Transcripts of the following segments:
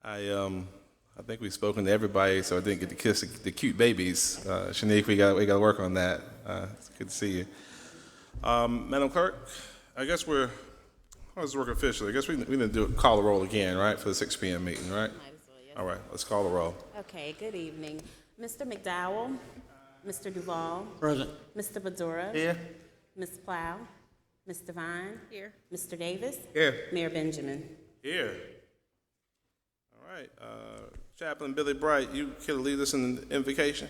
I think we've spoken to everybody, so I didn't get to kiss the cute babies. Shanique, we got to work on that. It's good to see you. Madam Clerk, I guess how does it work officially? I guess we need to call the roll again, right, for the 6 p.m. meeting, right? Might as well, yes. All right, let's call the roll. Okay, good evening. Mr. McDowell, Mr. Duval, Present. Mr. Badura, Here. Ms. Plow, Mr. Vine. Here. Mr. Davis. Here. Mayor Benjamin. Here. All right, Chaplain Billy Bright, you care to lead us in the invocation?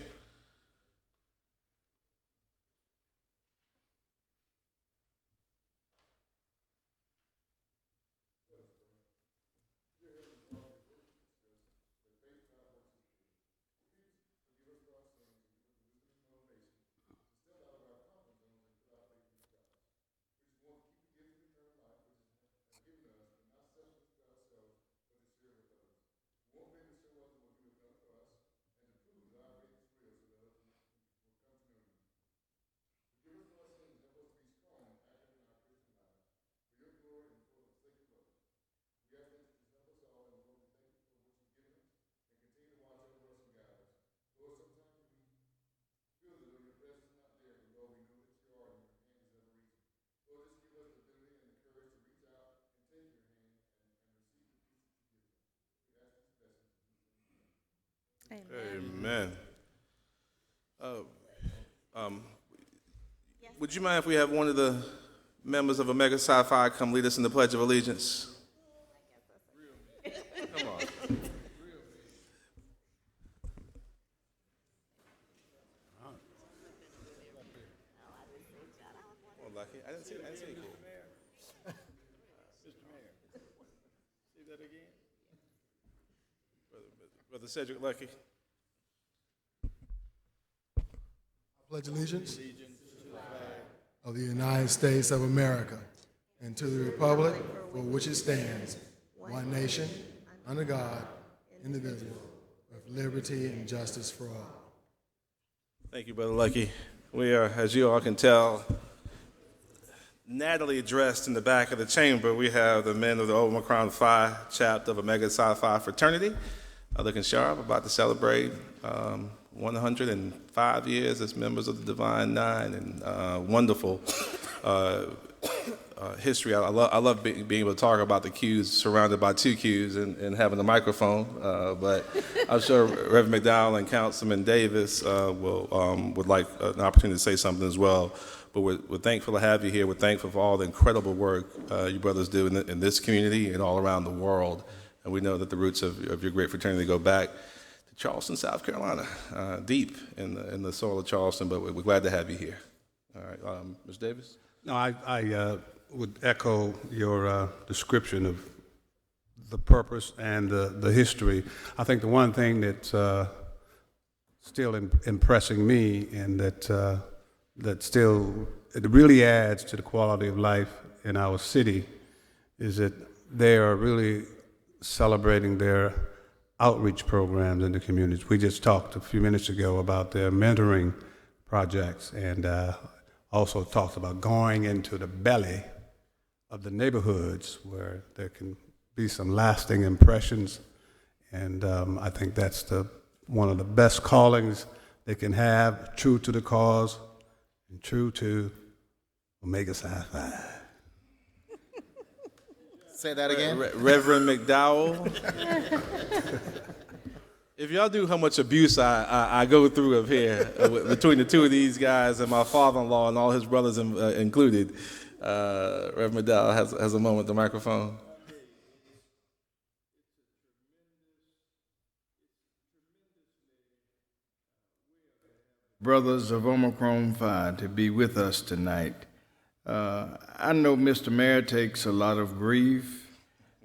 Amen. Um, would you mind if we have one of the members of Omega Psi Phi come lead us in the Pledge of Allegiance? Come on. Oh, Lucky. I didn't see it. See that again? Brother Cedric Lucky. Pledge allegiance of the United States of America and to the republic for which it stands, one nation, under God, indivisible, with liberty and justice for all. Thank you, Brother Lucky. We are, as you all can tell, Natalie dressed in the back of the chamber. We have the men of the Omicron Phi chapter of Omega Psi Phi fraternity, looking sharp, about to celebrate 105 years as members of the Divine Nine, and wonderful history. I love being able to talk about the Qs, surrounded by two Qs, and having a microphone. But I'm sure Reverend McDowell and Councilman Davis would like an opportunity to say something as well. But we're thankful to have you here. We're thankful for all the incredible work you brothers do in this community and all around the world. And we know that the roots of your great fraternity go back to Charleston, South Carolina, deep in the soil of Charleston. But we're glad to have you here. All right, Ms. Davis. No, I would echo your description of the purpose and the history. I think the one thing that's still impressing me, and that still it really adds to the quality of life in our city, is that they are really celebrating their outreach programs in the communities. We just talked a few minutes ago about their mentoring projects, and also talked about going into the belly of the neighborhoods where there can be some lasting impressions. And I think that's one of the best callings they can have, true to the cause and true to Omega Psi Phi. Say that again. Reverend McDowell. If y'all knew how much abuse I go through up here between the two of these guys and my father-in-law and all his brothers included, Reverend McDowell has a moment, the microphone. Brothers of Omicron Phi, to be with us tonight. I know Mr. Mayor takes a lot of grief,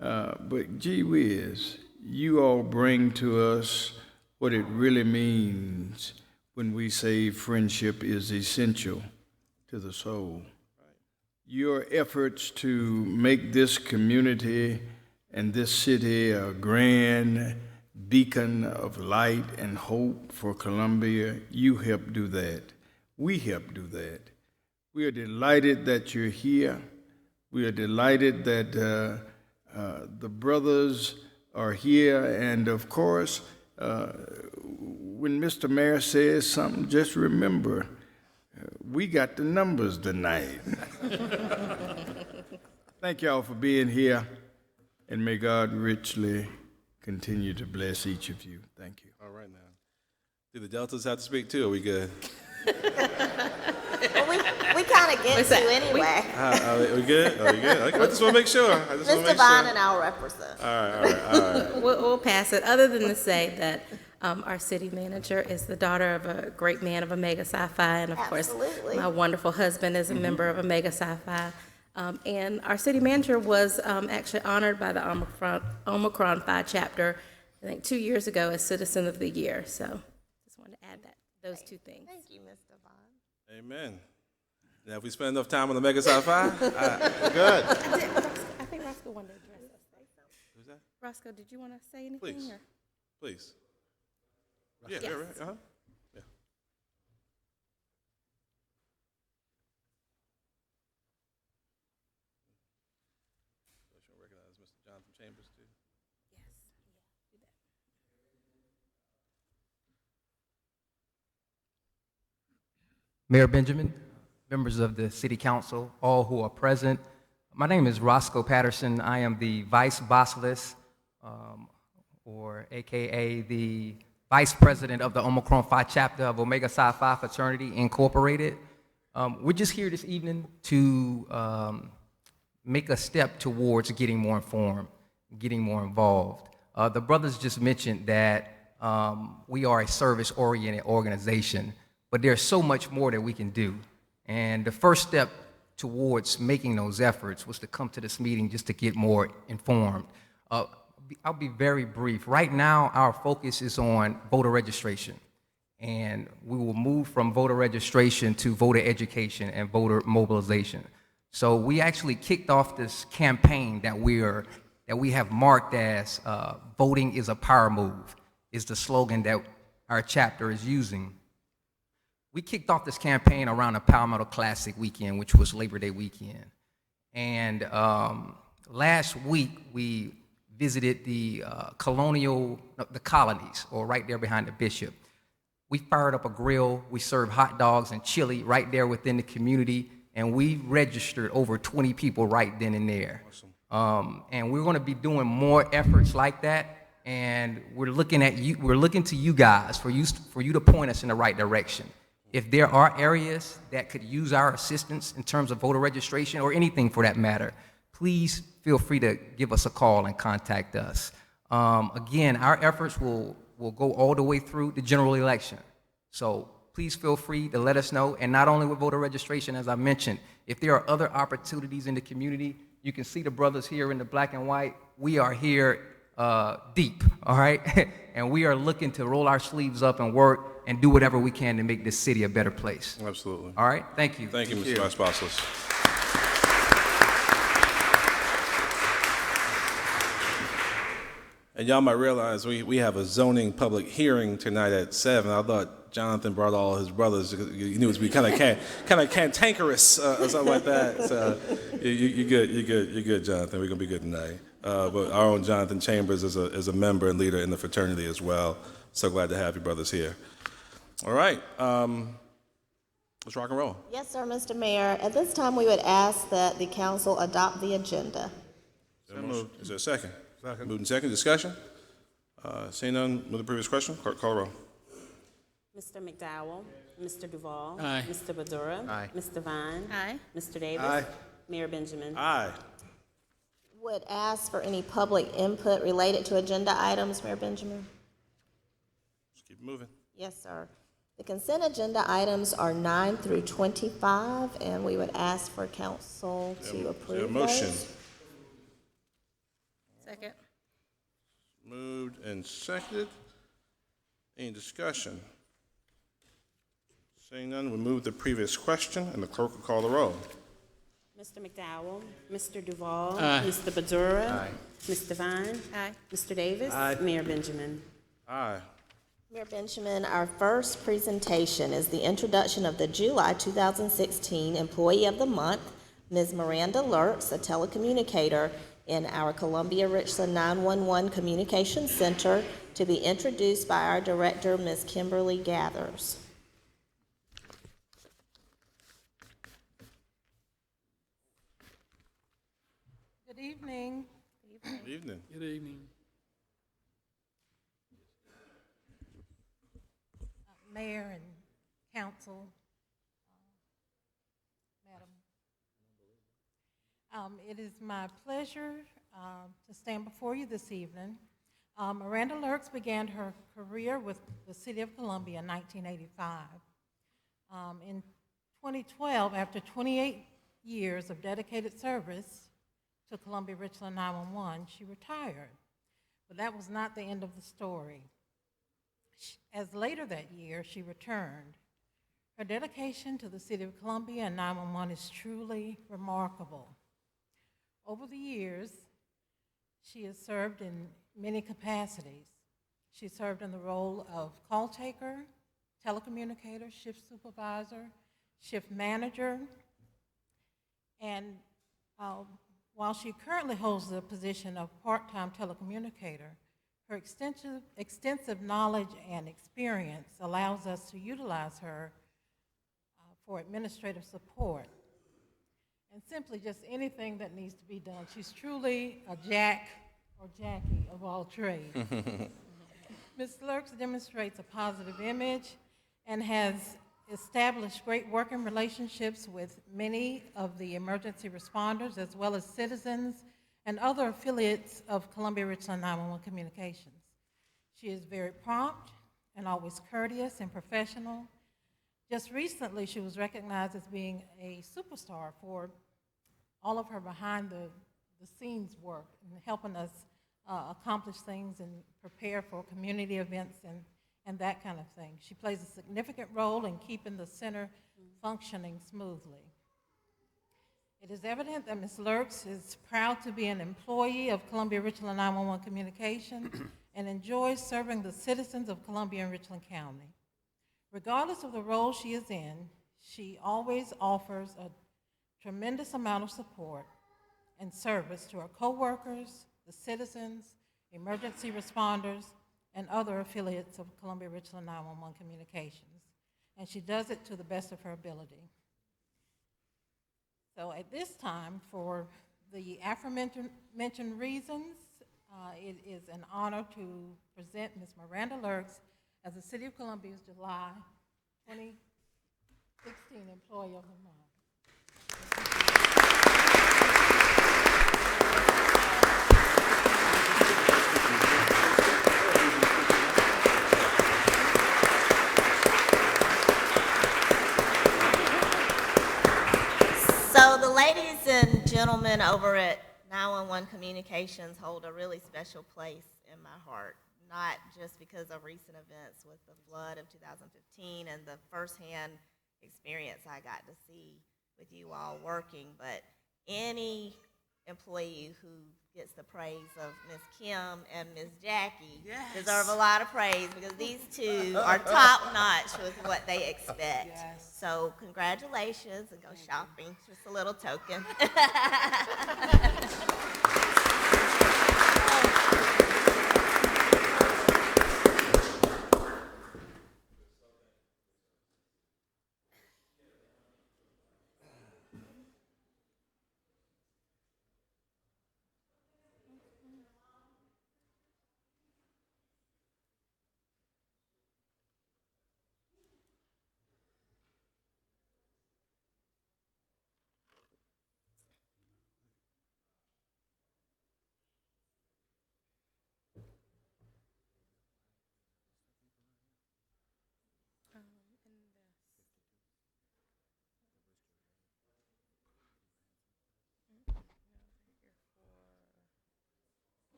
but gee whiz, you all bring to us what it really means when we say friendship is essential to the soul. Your efforts to make this community and this city a grand beacon of light and hope for Columbia, you help do that. We help do that. We are delighted that you're here. We are delighted that the brothers are here. And of course, when Mr. Mayor says something, just remember, we got the numbers tonight. Thank y'all for being here, and may God richly continue to bless each of you. Thank you. All right now. Do the Deltas have to speak too? Are we good? Well, we kind of get to anyway. Are we good? Are we good? Okay. I just want to make sure. Mr. Vine and I'll represent. All right. We'll pass it, other than to say that our city manager is the daughter of a great man of Omega Psi Phi, and of course, Absolutely. my wonderful husband is a member of Omega Psi Phi. And our city manager was actually honored by the Omicron Phi chapter, I think 2 years ago, as Citizen of the Year. So just wanted to add those two things. Thank you, Mr. Vine. Amen. Now, if we spend enough time on the Mega Psi Phi, we're good. I think Roscoe wanted to address us. Who's that? Roscoe, did you want to say anything? Please. Or? Please. Yeah, Yes. right. Uh-huh. Yeah. Recognize Mr. Jonathan Chambers, too. Mayor Benjamin, members of the City Council, all who are present. My name is Roscoe Patterson. I am the Vice Bossless, or AKA the Vice President of the Omicron Phi chapter of Omega Psi Phi Fraternity Incorporated. We're just here this evening to make a step towards getting more informed, getting more involved. The brothers just mentioned that we are a service-oriented organization, but there's so much more that we can do. And the first step towards making those efforts was to come to this meeting just to get more informed. I'll be very brief. Right now, our focus is on voter registration, and we will move from voter registration to voter education and voter mobilization. So we actually kicked off this campaign that we have marked as "Voting is a Power Move," is the slogan that our chapter is using. We kicked off this campaign around the Palmetto Classic weekend, which was Labor Day weekend. And last week, we visited the colonies, or right there behind the bishop. We fired up a grill. We served hot dogs and chili right there within the community, and we registered over 20 people right then and there. Awesome. And we're going to be doing more efforts like that, and we're looking at you. We're looking to you guys for you to point us in the right direction. If there are areas that could use our assistance in terms of voter registration or anything for that matter, please feel free to give us a call and contact us. Again, our efforts will go all the way through the general election. So please feel free to let us know. And not only with voter registration, as I mentioned, if there are other opportunities in the community, you can see the brothers here in the black and white. We are here deep, all right? And we are looking to roll our sleeves up and work and do whatever we can to make this city a better place. Absolutely. All right? Thank you. Thank you, Mr. Vice Bossless. And y'all might realize we have a zoning public hearing tonight at 7. I thought Jonathan brought all his brothers. You knew it was kind of cantankerous or something like that. So you're good, Jonathan. We're gonna be good tonight. But our own Jonathan Chambers is a member and leader in the fraternity as well. So glad to have you brothers here. All right, let's rock and roll. Yes, sir, Mr. Mayor. At this time, we would ask that the council adopt the agenda. Is there a second? Second. Moved and second, discussion? Seeing none, with the previous question, clerk call the roll. Mr. McDowell, Mr. Duval, Aye. Mr. Badura, Aye. Mr. Vine, Aye. Mr. Davis, Aye. Mayor Benjamin. Aye. Would ask for any public input related to agenda items, Mayor Benjamin. Let's keep it moving. Yes, sir. The consent agenda items are 9 through 25, and we would ask for council to Is there a approve motion? those. Second. Moved and seconded. Any discussion? Seeing none, we move the previous question, and the clerk will call the roll. Mr. McDowell, Mr. Duval, Mr. Badura, Aye. Mr. Vine, Aye. Mr. Davis, Aye. Mayor Benjamin. Aye. Mayor Benjamin, our first presentation is the introduction of the July 2016 Employee of the Month, Ms. Miranda Lurks, a telecommunicator, in our Columbia Richland 911 Communications Center to be introduced by our director, Ms. Kimberly Gathers. Good evening. Good evening. Good evening. Mayor and council, Madam. It is my pleasure to stand before you this evening. Miranda Lurks began her career with the City of Columbia in 1985. In 2012, after 28 years of dedicated service to Columbia Richland 911, she retired. But that was not the end of the story. As later that year, she returned. Her dedication to the City of Columbia and 911 is truly remarkable. Over the years, she has served in many capacities. She served in the role of call taker, telecommunicator, shift supervisor, shift manager, and while she currently holds the position of part-time telecommunicator, her extensive knowledge and experience allows us to utilize her for administrative support and simply just anything that needs to be done. She's truly a Jack or Jackie of all trades. Ms. Lurks demonstrates a positive image and has established great working relationships with many of the emergency responders as well as citizens and other affiliates of Columbia Richland 911 Communications. She is very prompt and always courteous and professional. Just recently, she was recognized as being a superstar for all of her behind-the-scenes work and helping us accomplish things and prepare for community events and that kind of thing. She plays a significant role in keeping the center functioning smoothly. It is evident that Ms. Lurks is proud to be an employee of Columbia Richland 911 Communications and enjoys serving the citizens of Columbia and Richland County. Regardless of the role she is in, she always offers a tremendous amount of support and service to her coworkers, the citizens, emergency responders, and other affiliates of Columbia Richland 911 Communications. And she does it to the best of her ability. So at this time, for the aforementioned reasons, it is an honor to present Ms. Miranda Lurks as the City of Columbia's July 2016 Employee of the Month. So the ladies and gentlemen over at 911 Communications hold a really special place in my heart, not just because of recent events with the flood of 2015 and the firsthand experience I got to see with you all working, but any employee who gets the praise of Ms. Kim and Ms. Jackie deserve a lot of praise because these two are top notch with what they expect. Yes. So congratulations and go shopping. Just a little token.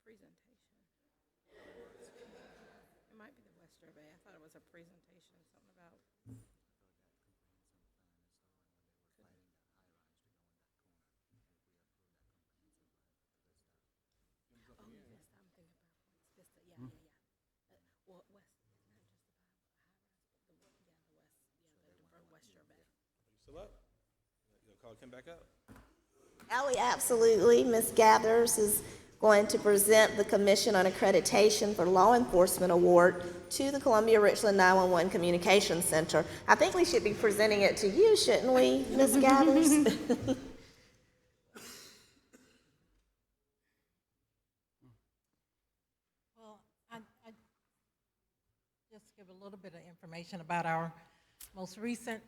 Presentation. It might be the Western Bay. I thought it was a presentation, something about. Oh, yes, I'm thinking about Vista. Yeah, yeah, yeah. Still up? You'll call Kim back up? Oh, yeah, absolutely. Ms. Gathers is going to present the Commission on Accreditation for Law Enforcement Award to the Columbia Richland 911 Communications Center. I think we should be presenting it to you, shouldn't we, Ms. Gathers? Well, I just give a little bit of information about our most recent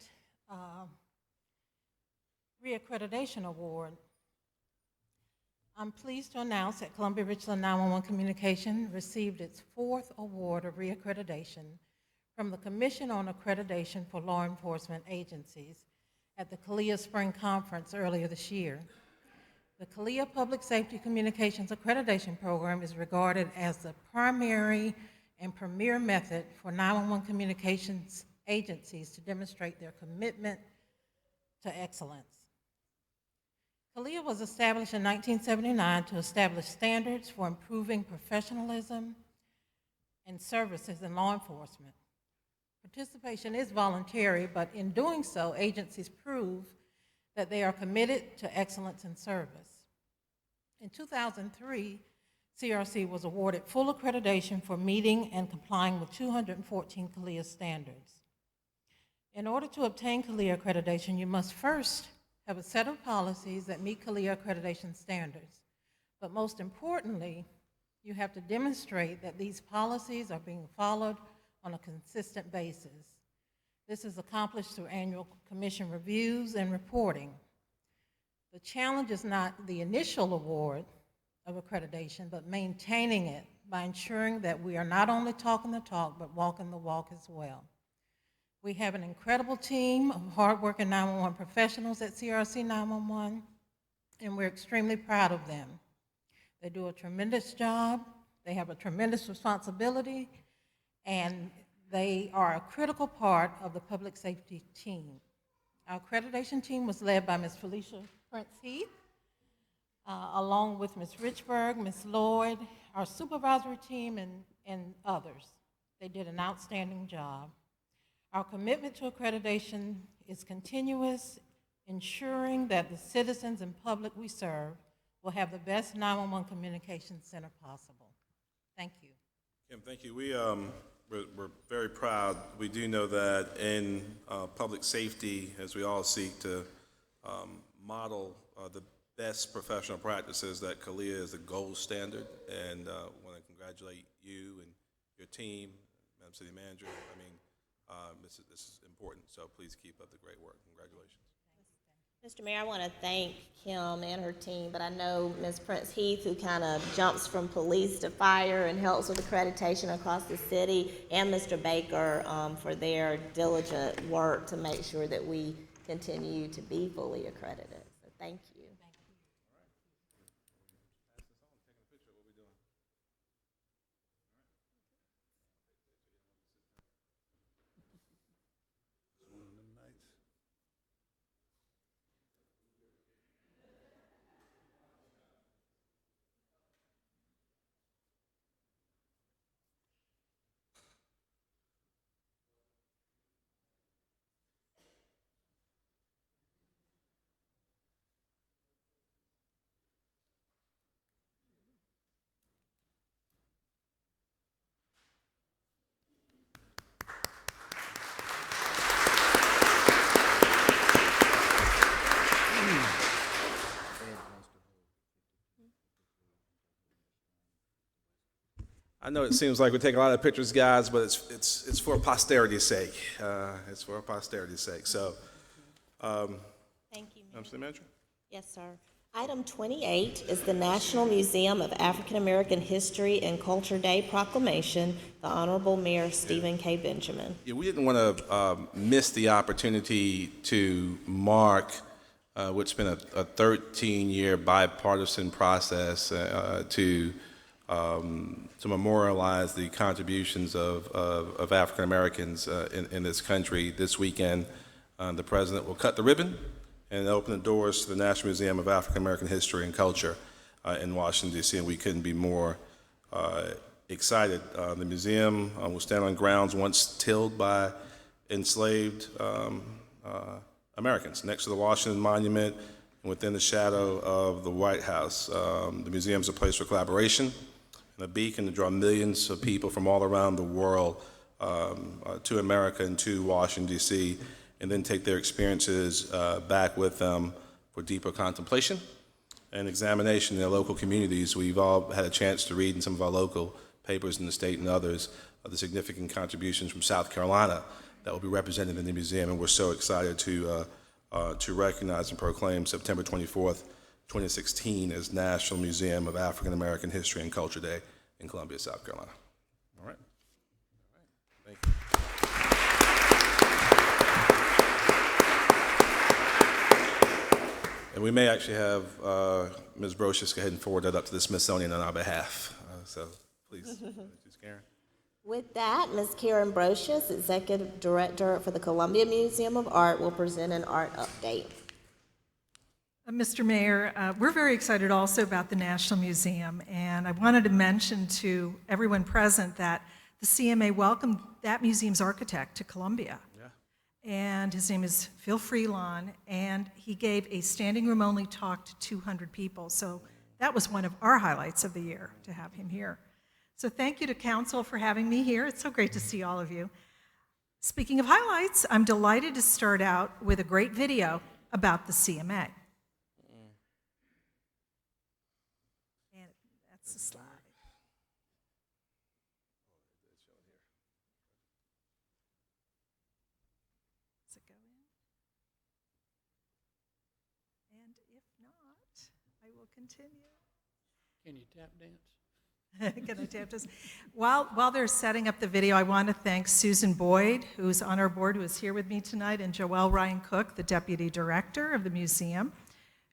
reaccreditation award. I'm pleased to announce that Columbia Richland 911 Communication received its 4th award of reaccreditation from the Commission on Accreditation for Law Enforcement Agencies at the CALEA Spring Conference earlier this year. The CALEA Public Safety Communications Accreditation Program is regarded as the primary and premier method for 911 communications agencies to demonstrate their commitment to excellence. CALEA was established in 1979 to establish standards for improving professionalism and services in law enforcement. Participation is voluntary, but in doing so, agencies prove that they are committed to excellence in service. In 2003, CRC was awarded full accreditation for meeting and complying with 214 CALEA standards. In order to obtain CALEA accreditation, you must first have a set of policies that meet CALEA accreditation standards. But most importantly, you have to demonstrate that these policies are being followed on a consistent basis. This is accomplished through annual commission reviews and reporting. The challenge is not the initial award of accreditation, but maintaining it by ensuring that we are not only talking the talk, but walking the walk as well. We have an incredible team of hardworking 911 professionals at CRC 911, and we're extremely proud of them. They do a tremendous job, they have a tremendous responsibility, and they are a critical part of the public safety team. Our accreditation team was led by Ms. Felicia Prince-Heath, along with Ms. Richburg, Ms. Lloyd, our supervisory team, and others. They did an outstanding job. Our commitment to accreditation is continuous, ensuring that the citizens and public we serve will have the best 911 communications center possible. Thank you. Kim, thank you. We're very proud. We do know that in public safety, as we all seek to model the best professional practices, that CALEA is the gold standard. And I want to congratulate you and your team, Madam City Manager. I mean, this is important, so please keep up the great work. Congratulations. Mr. Mayor, I want to thank Kim and her team, but I know Ms. Prince-Heath, who kind of jumps from police to fire and helps with accreditation across the city, and Mr. Baker for their diligent work to make sure that we continue to be fully accredited. So thank you. I know it seems like we take a lot of pictures, guys, but it's for posterity's sake. It's for posterity's sake. So, Thank you, Mayor. Madam City Manager? Yes, sir. Item 28 is the National Museum of African American History and Culture Day proclamation, the Honorable Mayor Stephen K. Benjamin. Yeah, we didn't want to miss the opportunity to mark what's been a 13-year bipartisan process to memorialize the contributions of African Americans in this country. This weekend, the President will cut the ribbon and open the doors to the National Museum of African American History and Culture in Washington, D.C., and we couldn't be more excited. The museum will stand on grounds once tilled by enslaved Americans, next to the Washington Monument and within the shadow of the White House. The museum is a place for collaboration and a beacon to draw millions of people from all around the world to America and to Washington, D.C., and then take their experiences back with them for deeper contemplation and examination in their local communities. We've all had a chance to read in some of our local papers in the state and others of the significant contributions from South Carolina that will be represented in the museum, and we're so excited to recognize and proclaim September 24th, 2016 as National Museum of African American History and Culture Day in Columbia, South Carolina. All right. Thank you. And we may actually have Ms. Brocious go ahead and forward that up to the Smithsonian on our behalf. So please, Ms. Karen. With that, Ms. Karen Brocious, Executive Director for the Columbia Museum of Art, will present an art update. Mr. Mayor, we're very excited also about the National Museum, and I wanted to mention to everyone present that the CMA welcomed that museum's architect to Columbia. And his name is Phil Freelon, and he gave a standing room only talk to 200 people. So that was one of our highlights of the year, to have him here. So thank you to council for having me here. It's so great to see all of you. Speaking of highlights, I'm delighted to start out with a great video about the CMA. And that's the slide. Does it go in? And if not, I will continue. Can you tap dance? Can I tap this? While they're setting up the video, I want to thank Susan Boyd, who's on our board, who is here with me tonight, and Joelle Ryan Cook, the Deputy Director of the museum,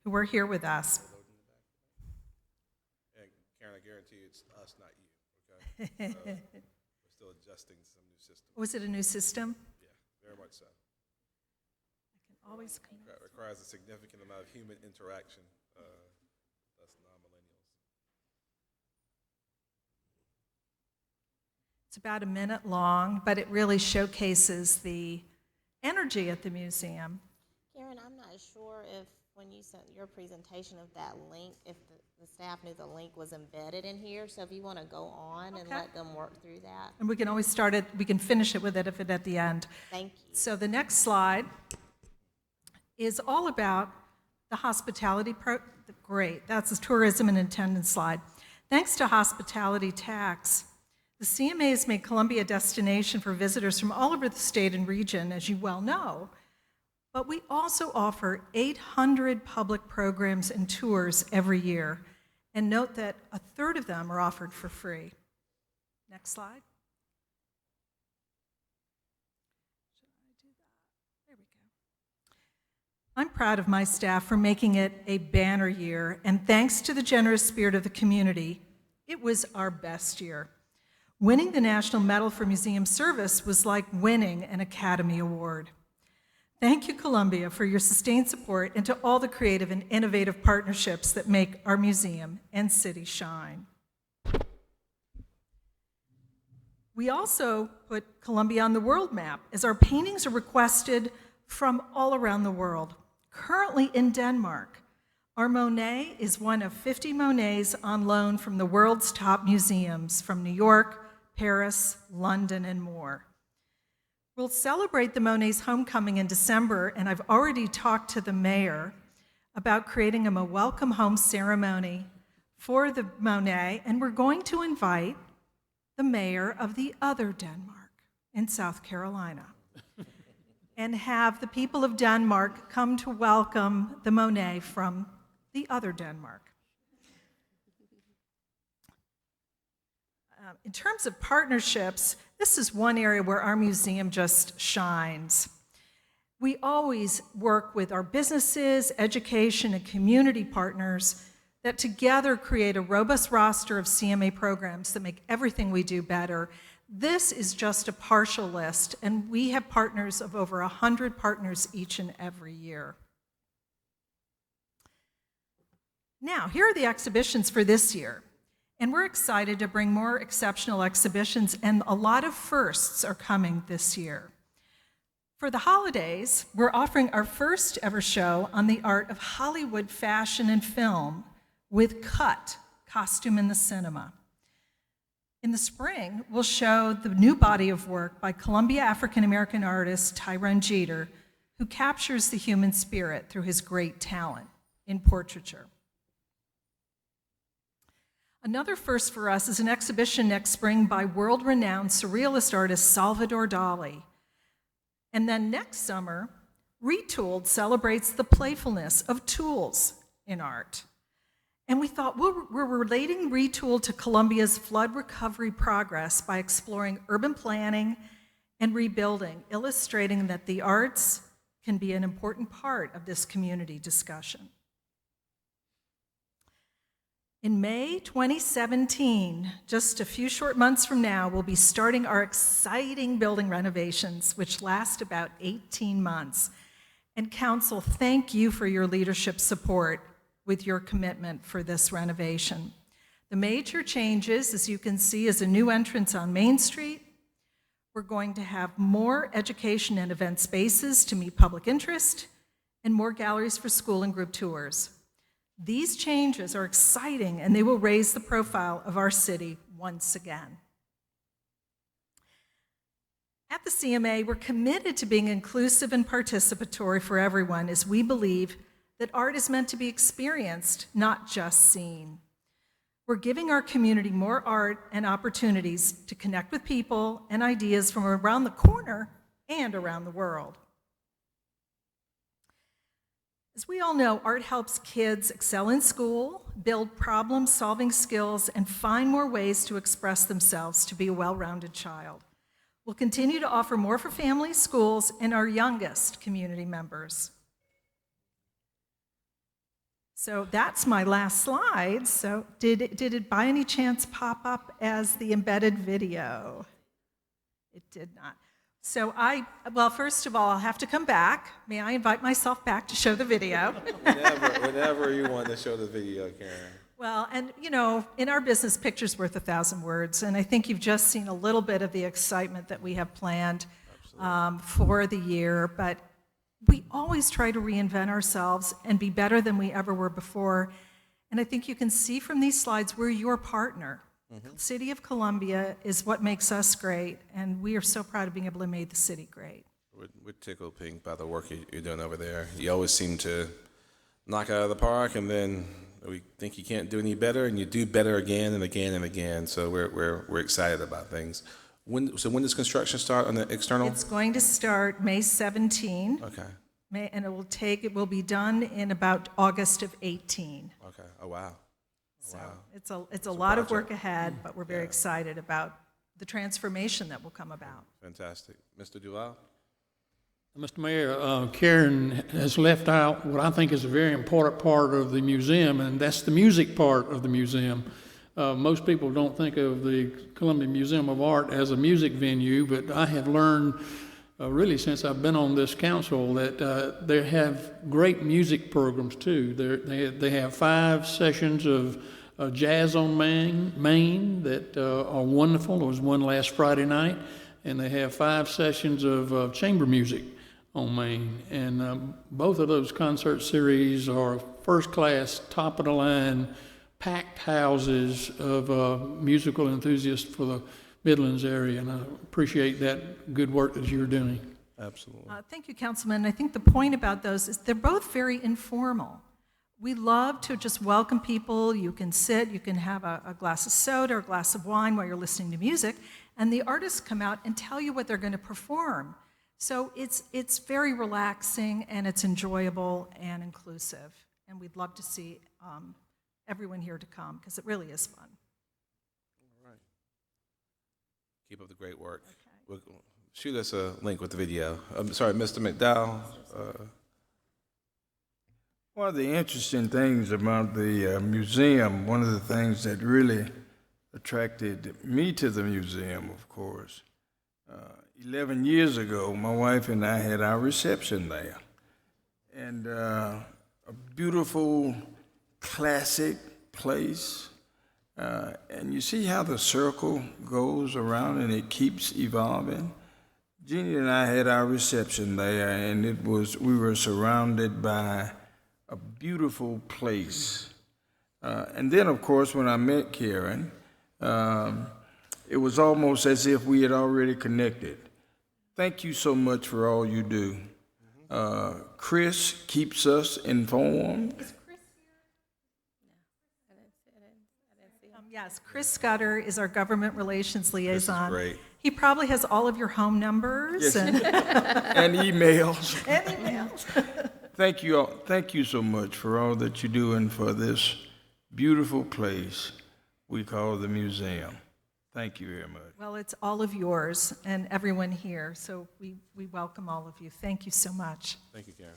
who are here with us. And Karen, I guarantee you it's us, not you, okay? We're still adjusting to some new system. Was it a new system? Yeah, very much so. I can always come. It requires a significant amount of human interaction, us non-millennials. It's about a minute long, but it really showcases the energy at the museum. Karen, I'm not sure if when you sent your presentation of that link, if the staff knew the link was embedded in here. So if you want to go on and Okay. let them work through that. And we can always start it, we can finish it with it if it at the end. Thank you. So the next slide is all about the hospitality great, that's the tourism and attendance slide. Thanks to hospitality tax, the CMA has made Columbia a destination for visitors from all over the state and region, as you well know. But we also offer 800 public programs and tours every year. And note that a third of them are offered for free. Next slide. Should I do that? There we go. I'm proud of my staff for making it a banner year, and thanks to the generous spirit of the community, it was our best year. Winning the National Medal for Museum Service was like winning an Academy Award. Thank you, Columbia, for your sustained support and to all the creative and innovative partnerships that make our museum and city shine. We also put Columbia on the world map as our paintings are requested from all around the world. Currently in Denmark, our Monet is one of 50 Monets on loan from the world's top museums from New York, Paris, London, and more. We'll celebrate the Monet's homecoming in December, and I've already talked to the mayor about creating a welcome home ceremony for the Monet, and we're going to invite the mayor of the other Denmark in South Carolina and have the people of Denmark come to welcome the Monet from the other Denmark. In terms of partnerships, this is one area where our museum just shines. We always work with our businesses, education, and community partners that together create a robust roster of CMA programs that make everything we do better. This is just a partial list, and we have partners of over 100 partners each and every year. Now, here are the exhibitions for this year. And we're excited to bring more exceptional exhibitions, and a lot of firsts are coming this year. For the holidays, we're offering our first ever show on the art of Hollywood fashion and film with Cut, Costume in the Cinema. In the spring, we'll show the new body of work by Columbia African-American artist Tyrone Jeter, who captures the human spirit through his great talent in portraiture. Another first for us is an exhibition next spring by world-renowned surrealist artist Salvador Dali. And then next summer, Retooled celebrates the playfulness of tools in art. And we thought we're relating Retooled to Columbia's flood recovery progress by exploring urban planning and rebuilding, illustrating that the arts can be an important part of this community discussion. In May 2017, just a few short months from now, we'll be starting our exciting building renovations, which last about 18 months. And Council, thank you for your leadership support with your commitment for this renovation. The major changes, as you can see, is a new entrance on Main Street. We're going to have more education and event spaces to meet public interest, and more galleries for school and group tours. These changes are exciting, and they will raise the profile of our city once again. At the CMA, we're committed to being inclusive and participatory for everyone, as we believe that art is meant to be experienced, not just seen. We're giving our community more art and opportunities to connect with people and ideas from around the corner and around the world. As we all know, art helps kids excel in school, build problem-solving skills, and find more ways to express themselves to be a well-rounded child. We'll continue to offer more for families, schools, and our youngest community members. So that's my last slide. So did it by any chance pop up as the embedded video? It did not. So well, first of all, I'll have to come back. May I invite myself back to show the video? Whenever you want to show the video, Karen. Well, and you know, in our business, picture's worth 1,000 words, and I think you've just seen a little bit of the excitement that we have planned for the year, but we always try to reinvent ourselves and be better than we ever were before, and I think you can see from these slides, we're your partner. The City of Columbia is what makes us great, and we are so proud of being able to make the city great. We're tickled pink by the work you're doing over there. You always seem to knock it out of the park, and then we think you can't do any better, and you do better again and again and again. So we're excited about things. When does construction start on the external? It's going to start May 17. Okay. And it will be done in about August of 18. Okay. Oh wow. So Wow. it's a lot of work ahead, but we're very excited about the transformation that will come about. Fantastic. Mr. Duval? Mr. Mayor, Karen has left out what I think is a very important part of the museum, and that's the music part of the museum. Most people don't think of the Columbia Museum of Art as a music venue, but I have learned really since I've been on this council that they have great music programs too. They have 5 sessions of Jazz on Main that are wonderful. There was one last Friday night, and they have 5 sessions of chamber music on Main. And both of those concert series are first class, top of the line, packed houses of musical enthusiasts for the Midlands area, and I appreciate that good work that you're doing. Absolutely. Thank you, Councilman. I think the point about those is they're both very informal. We love to just welcome people. You can sit, you can have a glass of soda or a glass of wine while you're listening to music, and the artists come out and tell you what they're going to perform. So it's very relaxing, and it's enjoyable and inclusive, and we'd love to see everyone here to come, because it really is fun. All right. Keep up the great work. Okay. Shoot us a link with the video. I'm sorry, Mr. McDowell. One of the interesting things about the museum, one of the things that really attracted me to the museum, of course, 11 years ago, my wife and I had our reception there. And a beautiful, classic place. And you see how the circle goes around and it keeps evolving. Jeannie and I had our reception there, and we were surrounded by a beautiful place. And then, of course, when I met Karen, it was almost as if we had already connected. Thank you so much for all you do. Chris keeps us informed. Yes, Chris Scudder is our government relations liaison. great. He probably has all of your home numbers and And emails. and emails. Thank you all. Thank you so much for all that you're doing for this beautiful place we call the museum. Thank you very much. Well, it's all of yours and everyone here, so we welcome all of you. Thank you so much. Thank you, Karen.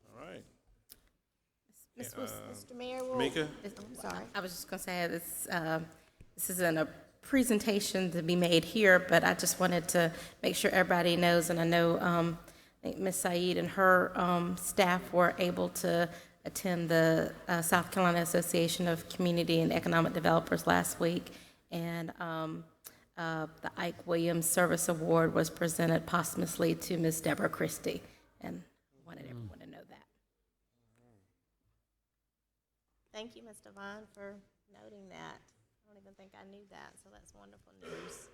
All right. Ms. Wilson, Mr. Mayor, will. Mika? I'm sorry. I was just going to say, this isn't a presentation to be made here, but I just wanted to make sure everybody knows, and I know I think Ms. Said and her staff were able to attend the South Carolina Association of Community and Economic Developers last week, and the Ike Williams Service Award was presented posthumously to Ms. Deborah Christie, and I wanted everyone to know that. Thank you, Ms. Devine, for noting that. I don't even think I knew that, so that's wonderful news.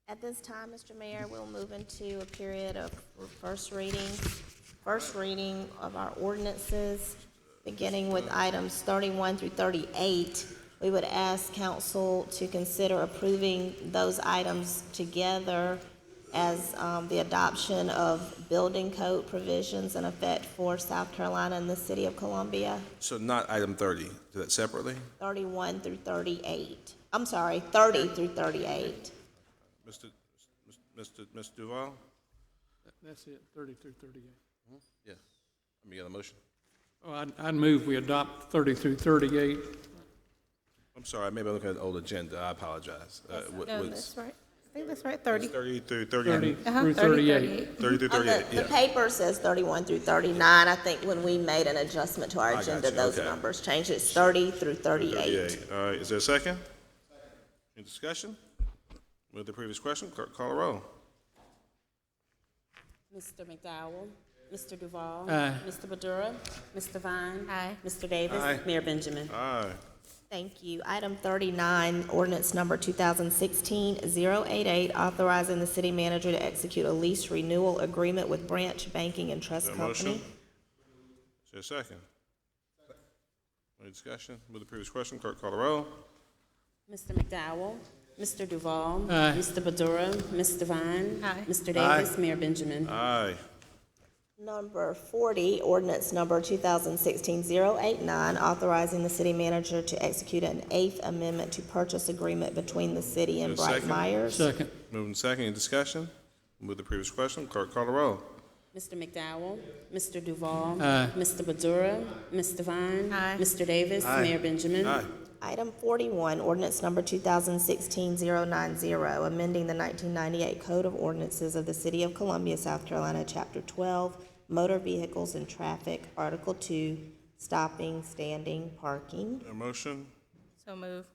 At this time, Mr. Mayor, we'll move into a period of first reading of our ordinances, beginning with items 31 through 38. We would ask council to consider approving those items together as the adoption of building code provisions in effect for South Carolina and the city of Columbia, So not item 30, do that separately? 31 through 38. I'm sorry, 30 through 38. Mr. Duval? That's it, 30 through 38. Yeah. Let me get a motion. Oh, I'd move we adopt 30 through 38. I'm sorry, maybe I'm looking at the old agenda, I apologize. No, that's right. I think that's right, 30. 30 through 30 30, through 38. 30 through On 38, the yeah. paper says 31 through 39. I think when we made an adjustment to our got agenda, you, those okay. numbers changed. It's 30 through 38. All right, is there a second? Any discussion? With the previous question, clerk call a roll. Mr. McDowell, Mr. Duval. Aye. Mr. Badura, Mr. Vine. Aye. Mr. Davis. Aye. Mayor Benjamin. Aye. Thank you. Item 39, ordinance number 2016-088, authorizing the city manager to execute a lease renewal agreement with Branch Banking and Trust Is there a motion? Company. Is there a second? Any discussion? With the previous question, clerk call a roll. Mr. McDowell, Mr. Duval. Aye. Mr. Badura, Mr. Vine. Aye. Mr. Davis. Mayor Benjamin. Aye. Number 40, ordinance number 2016-089, authorizing the city manager to execute an 8th amendment to purchase agreement between the city and Is there a Bright second? Myers. Second. Moving second, any discussion? With the previous question, clerk call a roll. Mr. McDowell, Mr. Duval. Aye. Mr. Badura, Mr. Vine. Aye. Mr. Davis. Mayor Benjamin. Aye. Item 41, ordinance number 2016-090, amending the 1998 Code of Ordinances of the City of Columbia, South Carolina, Chapter 12, Motor Vehicles and Traffic, Article 2, Stopping, Standing, Parking. A motion? So move.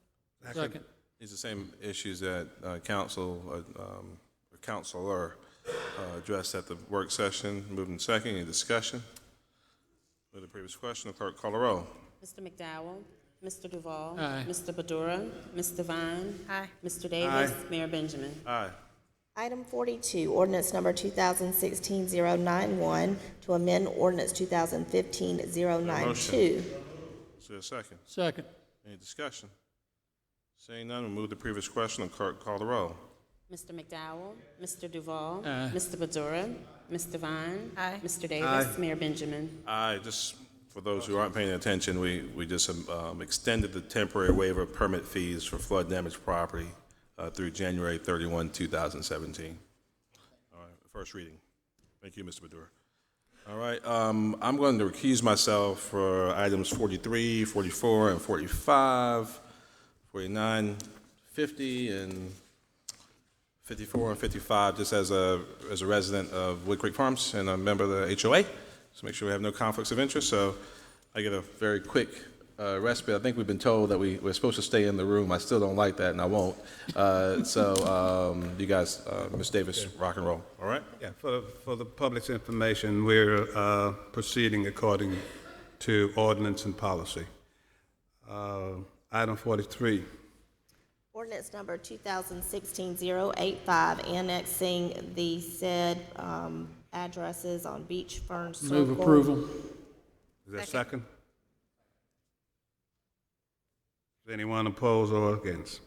Second. These are the same issues that counselor addressed at the work session. Moving second, any discussion? With the previous question, the clerk call a roll. Mr. McDowell, Mr. Duval. Aye. Mr. Badura, Mr. Vine. Aye. Mr. Davis. Mayor Benjamin. Aye. Item 42, ordinance number 2016-091, to amend ordinance 2015-092. Is there a second? Second. Any discussion? Seeing none, we'll move the previous question, the clerk call the roll. Mr. McDowell, Mr. Duval. Aye. Mr. Badura, Mr. Vine. Aye. Mr. Davis. Mayor Benjamin. Aye, just for those who aren't paying attention, we just extended the temporary waiver of permit fees for flood damaged property through January 31, 2017. All right, first reading. Thank you, Mr. Badura. All right, I'm going to recuse myself for items 43, 44, and 45, 49, 50, and 54 and 55, just as a resident of Wood Creek Farms and a member of the HOA. So make sure we have no conflicts of interest. So I get a very quick respite. I think we've been told that we're supposed to stay in the room. I still don't like that, and I won't. You guys, Ms. Davis, rock and roll. All right? Yeah, for the public's information, we're proceeding according to ordinance and policy. Item 43. Ordinance number 2016-085, annexing the said addresses on Beach Fern Circle. Move approval. Is there a second? Is anyone opposed or against?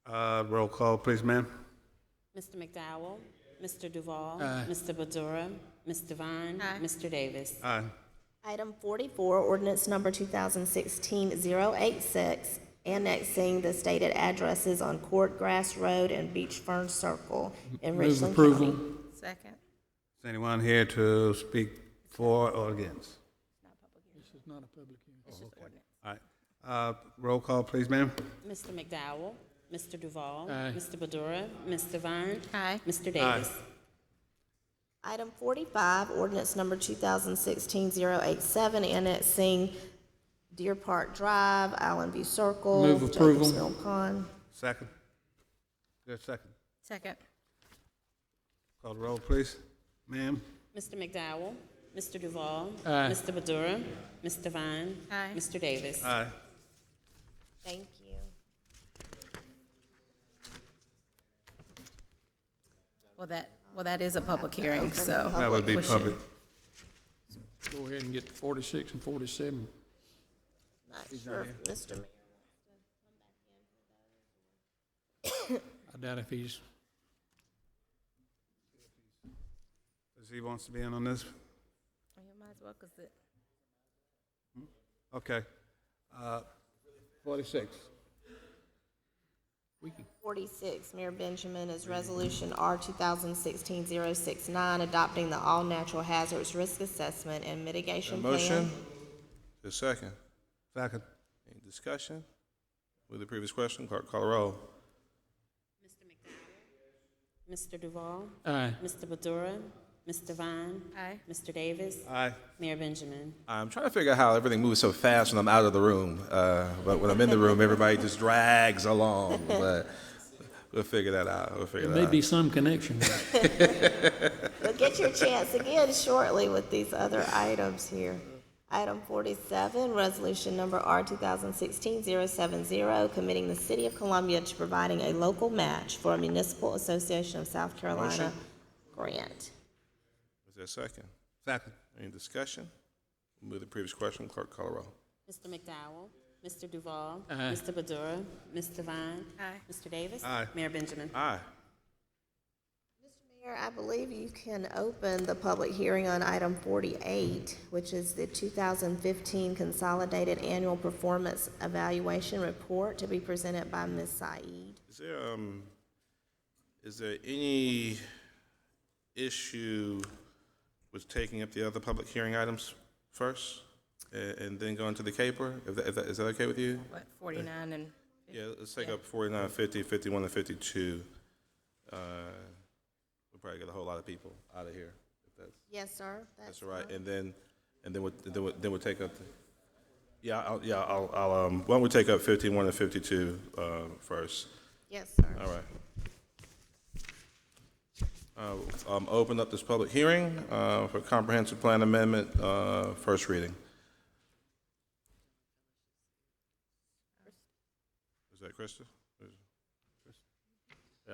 Roll call, please, ma'am. Mr. McDowell, Mr. Duval, Aye. Mr. Badura, Ms. Devine, Aye. Mr. Davis. Aye. Item 44, ordinance number 2016-086, annexing the stated addresses on Court Grass Road and Beach Fern Circle in Move Richland approval. County. Second. Is anyone here to speak for or against? This is not a public hearing. All right. Roll call, please, ma'am. Mr. McDowell, Mr. Duval, Aye. Mr. Badura, Ms. Devine, Aye. Mr. Davis. Item 45, ordinance number 2016-087, annexing Deer Park Drive, Island View Circle, Move approval. Jacobs Mill Pond. Second. Is there a second? Second. Call the roll, please. Ma'am. Mr. McDowell, Mr. Duval, Aye. Mr. Badura, Ms. Devine, Aye. Mr. Davis. Aye. Thank you. Well, that is a public hearing, so. That would be we should- public. Go ahead and get 46 and 47. Not sure if Mr. Mayor. I doubt if he's, Does he wants to be in on this? You might as well, 'cause it. Okay. 46. 46, Mayor Benjamin, is Resolution R 2016-069, adopting the All Natural Hazards Risk Assessment and Mitigation Plan. Motion? Is there a second? Second. Any discussion? With the previous question, clerk call the roll. Mr. Duval, aye. Mr. Badura, Ms. Devine, Aye. Mr. Davis, Aye. Mayor Benjamin. I'm trying to figure out how everything moves so fast when I'm out of the room. But when I'm in the room, everybody just drags along. But we'll figure that out. We'll figure There that may out. be some connection. You'll get your chance again shortly with these other items here. Item 47, resolution number R 2016-070, committing the City of Columbia to providing a local match for a Municipal Association of South Carolina grant. Is there a second? Second. Any discussion? Move the previous question, clerk call the roll. Mr. McDowell, Mr. Duval, Aye. Mr. Badura, Ms. Devine, Aye. Mr. Davis. Aye. Mayor Benjamin. Aye. Mayor, I believe you can open the public hearing on item 48, which is the 2015 Consolidated Annual Performance Evaluation Report to be presented by Ms. Saeed. Is there any issue with taking up the other public hearing items first and then going to the caper? Is that okay with you? What, 49 and? Yeah, let's take up 49, 50, 51, and 52. We'll probably get a whole lot of people out of here. If Yes, sir. that's all right. And then we'll take up I'll why don't we take up 51 and 52 first? Yes, sir. All right. Open up this public hearing for comprehensive plan amendment, first reading. Is that Krista?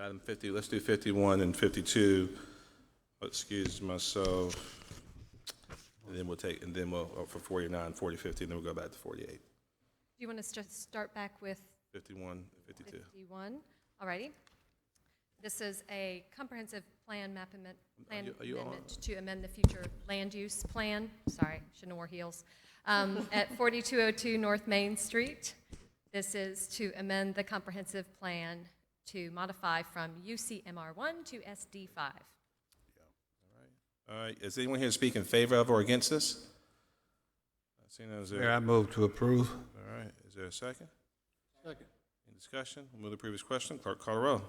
Item 50, let's do 51 and 52. Excuse myself. And then we'll for 49, 40, 50, and then we'll go back to 48. Do you want us to start back with 51 and 52. 51? Alrighty. This is a comprehensive plan Are you on? amendment to amend the future land use plan. Sorry, shouldn't have wore heels. At 4202 North Main Street. This is to amend the comprehensive plan to modify from UCMR1 to SD5. All right, is anyone here to speak in favor of or against this? Mayor, I move to approve. All right, is there a second? Second. Any discussion? We'll move the previous question. Clerk call the roll.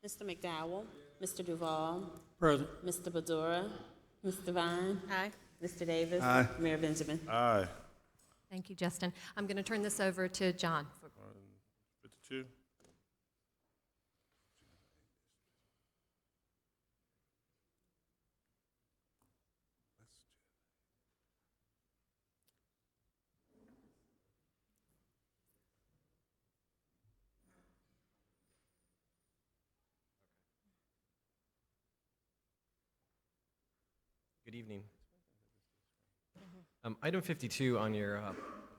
Mr. McDowell, Mr. Duval, Present. Mr. Badura, Ms. Devine, Aye. Mr. Davis. Aye. Mayor Benjamin. Aye. Thank you, Justin. I'm going to turn this over to John. 52. Good evening. Item 52 on your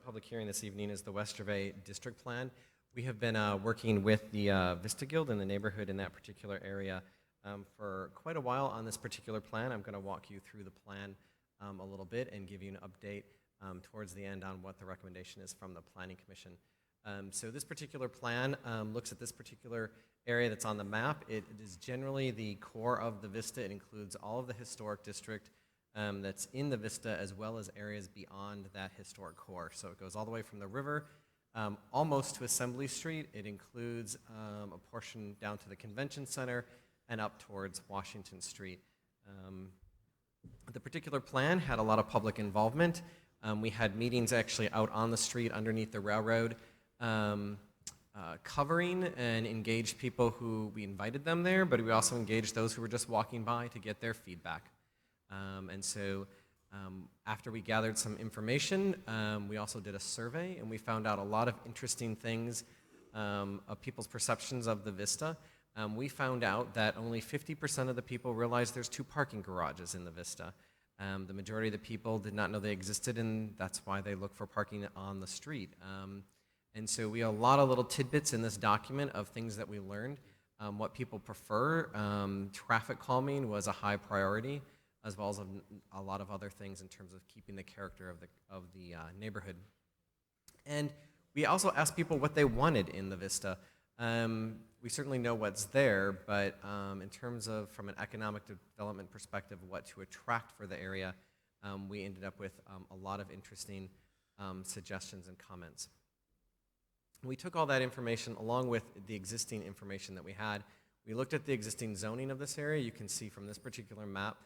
public hearing this evening is the West Gervais District Plan. We have been working with the Vista Guild and the neighborhood in that particular area for quite a while on this particular plan. I'm going to walk you through the plan a little bit and give you an update towards the end on what the recommendation is from the Planning Commission. So this particular plan looks at this particular area that's on the map. It is generally the core of the Vista. It includes all of the historic district that's in the Vista, as well as areas beyond that historic core. So it goes all the way from the river almost to Assembly Street. It includes a portion down to the Convention Center and up towards Washington Street. The particular plan had a lot of public involvement. We had meetings actually out on the street underneath the railroad, covering and engaged people who we invited them there, but we also engaged those who were just walking by to get their feedback. And so after we gathered some information, we also did a survey, and we found out a lot of interesting things of people's perceptions of the Vista. We found out that only 50% of the people realized there's 2 parking garages in the Vista. The majority of the people did not know they existed, and that's why they look for parking on the street. And so we have a lot of little tidbits in this document of things that we learned, what people prefer. Traffic calming was a high priority, as well as a lot of other things in terms of keeping the character of the neighborhood. And we also asked people what they wanted in the Vista. We certainly know what's there, but in terms of, from an economic development perspective, what to attract for the area, we ended up with a lot of interesting suggestions and comments. We took all that information along with the existing information that we had. We looked at the existing zoning of this area. You can see from this particular map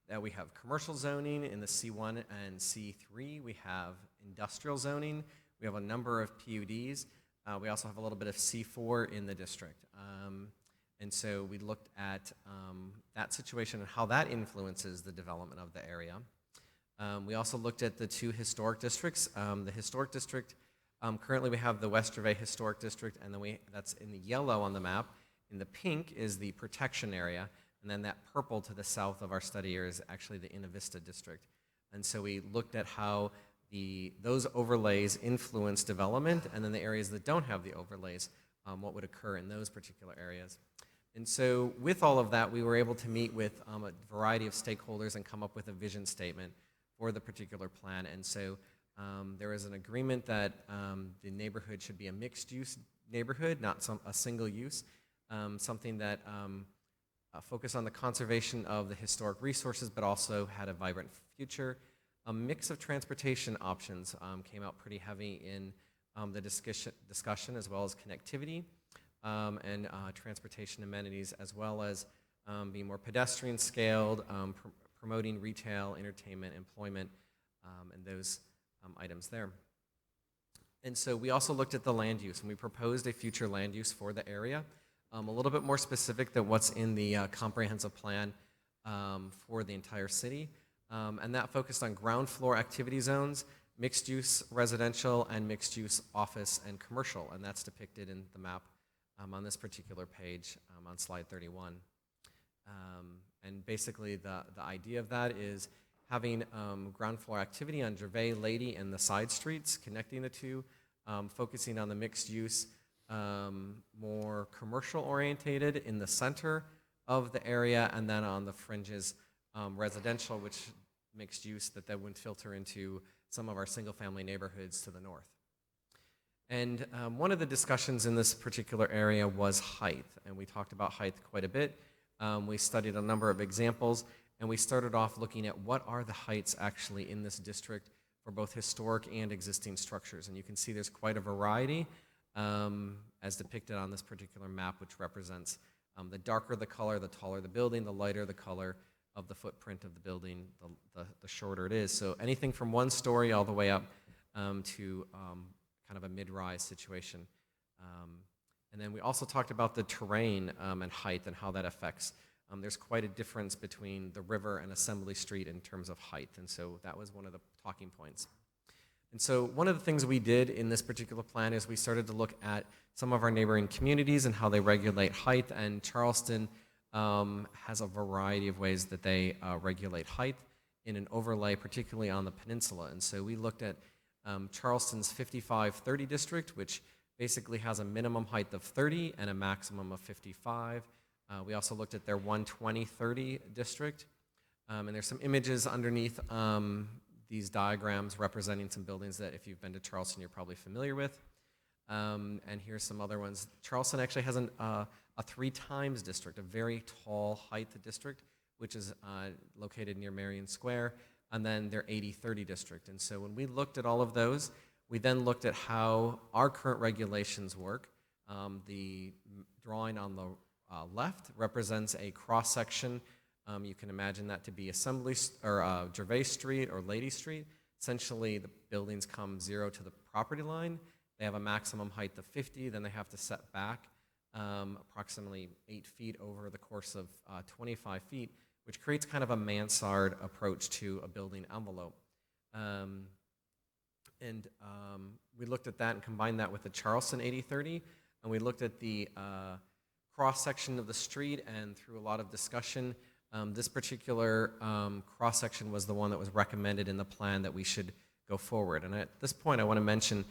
that we have commercial zoning in the C1 and C3. We have industrial zoning. We have a number of PUDs. We also have a little bit of C4 in the district. And so we looked at that situation and how that influences the development of the area. We also looked at the 2 historic districts. The historic district, currently we have the West Gervais Historic District, and then that's in the yellow on the map. In the pink is the protection area, and then that purple to the south of our study area is actually the Inavista District. And so we looked at how those overlays influence development, and then the areas that don't have the overlays, what would occur in those particular areas. And so with all of that, we were able to meet with a variety of stakeholders and come up with a vision statement for the particular plan. And so there is an agreement that the neighborhood should be a mixed-use neighborhood, not a single use, something that focused on the conservation of the historic resources, but also had a vibrant future. A mix of transportation options came out pretty heavy in the discussion, as well as connectivity and transportation amenities, as well as being more pedestrian scaled, promoting retail, entertainment, employment, and those items there. And so we also looked at the land use, and we proposed a future land use for the area, a little bit more specific than what's in the comprehensive plan for the entire city. And that focused on ground floor activity zones, mixed-use residential, and mixed-use office and commercial, and that's depicted in the map on this particular page on slide 31. And basically the idea of that is having ground floor activity on Gervais, Lady, and the side streets, connecting the two, focusing on the mixed-use, more commercial-orientated in the center of the area, and then on the fringes, residential, which mixed use that would filter into some of our single-family neighborhoods to the north. And one of the discussions in this particular area was height, and we talked about height quite a bit. We studied a number of examples, and we started off looking at what are the heights actually in this district for both historic and existing structures. And you can see there's quite a variety as depicted on this particular map, which represents the darker the color, the taller the building, the lighter the color of the footprint of the building, the shorter it is. So anything from 1 story all the way up to kind of a mid-rise situation. And then we also talked about the terrain and height and how that affects. There's quite a difference between the river and Assembly Street in terms of height, and so that was one of the talking points. And so one of the things we did in this particular plan is we started to look at some of our neighboring communities and how they regulate height, and Charleston has a variety of ways that they regulate height in an overlay, particularly on the peninsula. And so we looked at Charleston's 55-30 district, which basically has a minimum height of 30 and a maximum of 55. We also looked at their 120-30 district, and there's some images underneath these diagrams representing some buildings that if you've been to Charleston, you're probably familiar with. And here's some other ones. Charleston actually has a 3 times district, a very tall height district, which is located near Marion Square, and then their 80-30 district. And so when we looked at all of those, we then looked at how our current regulations work. The drawing on the left represents a cross-section. You can imagine that to be Assembly or Gervais Street or Lady Street. Essentially, the buildings come 0 to the property line. They have a maximum height of 50, then they have to set back approximately 8 feet over the course of 25 feet, which creates kind of a mansard approach to a building envelope. We looked at that and combined that with the Charleston 80-30, and we looked at the cross-section of the street, and through a lot of discussion, this particular cross-section was the one that was recommended in the plan that we should go forward. And at this point, I want to mention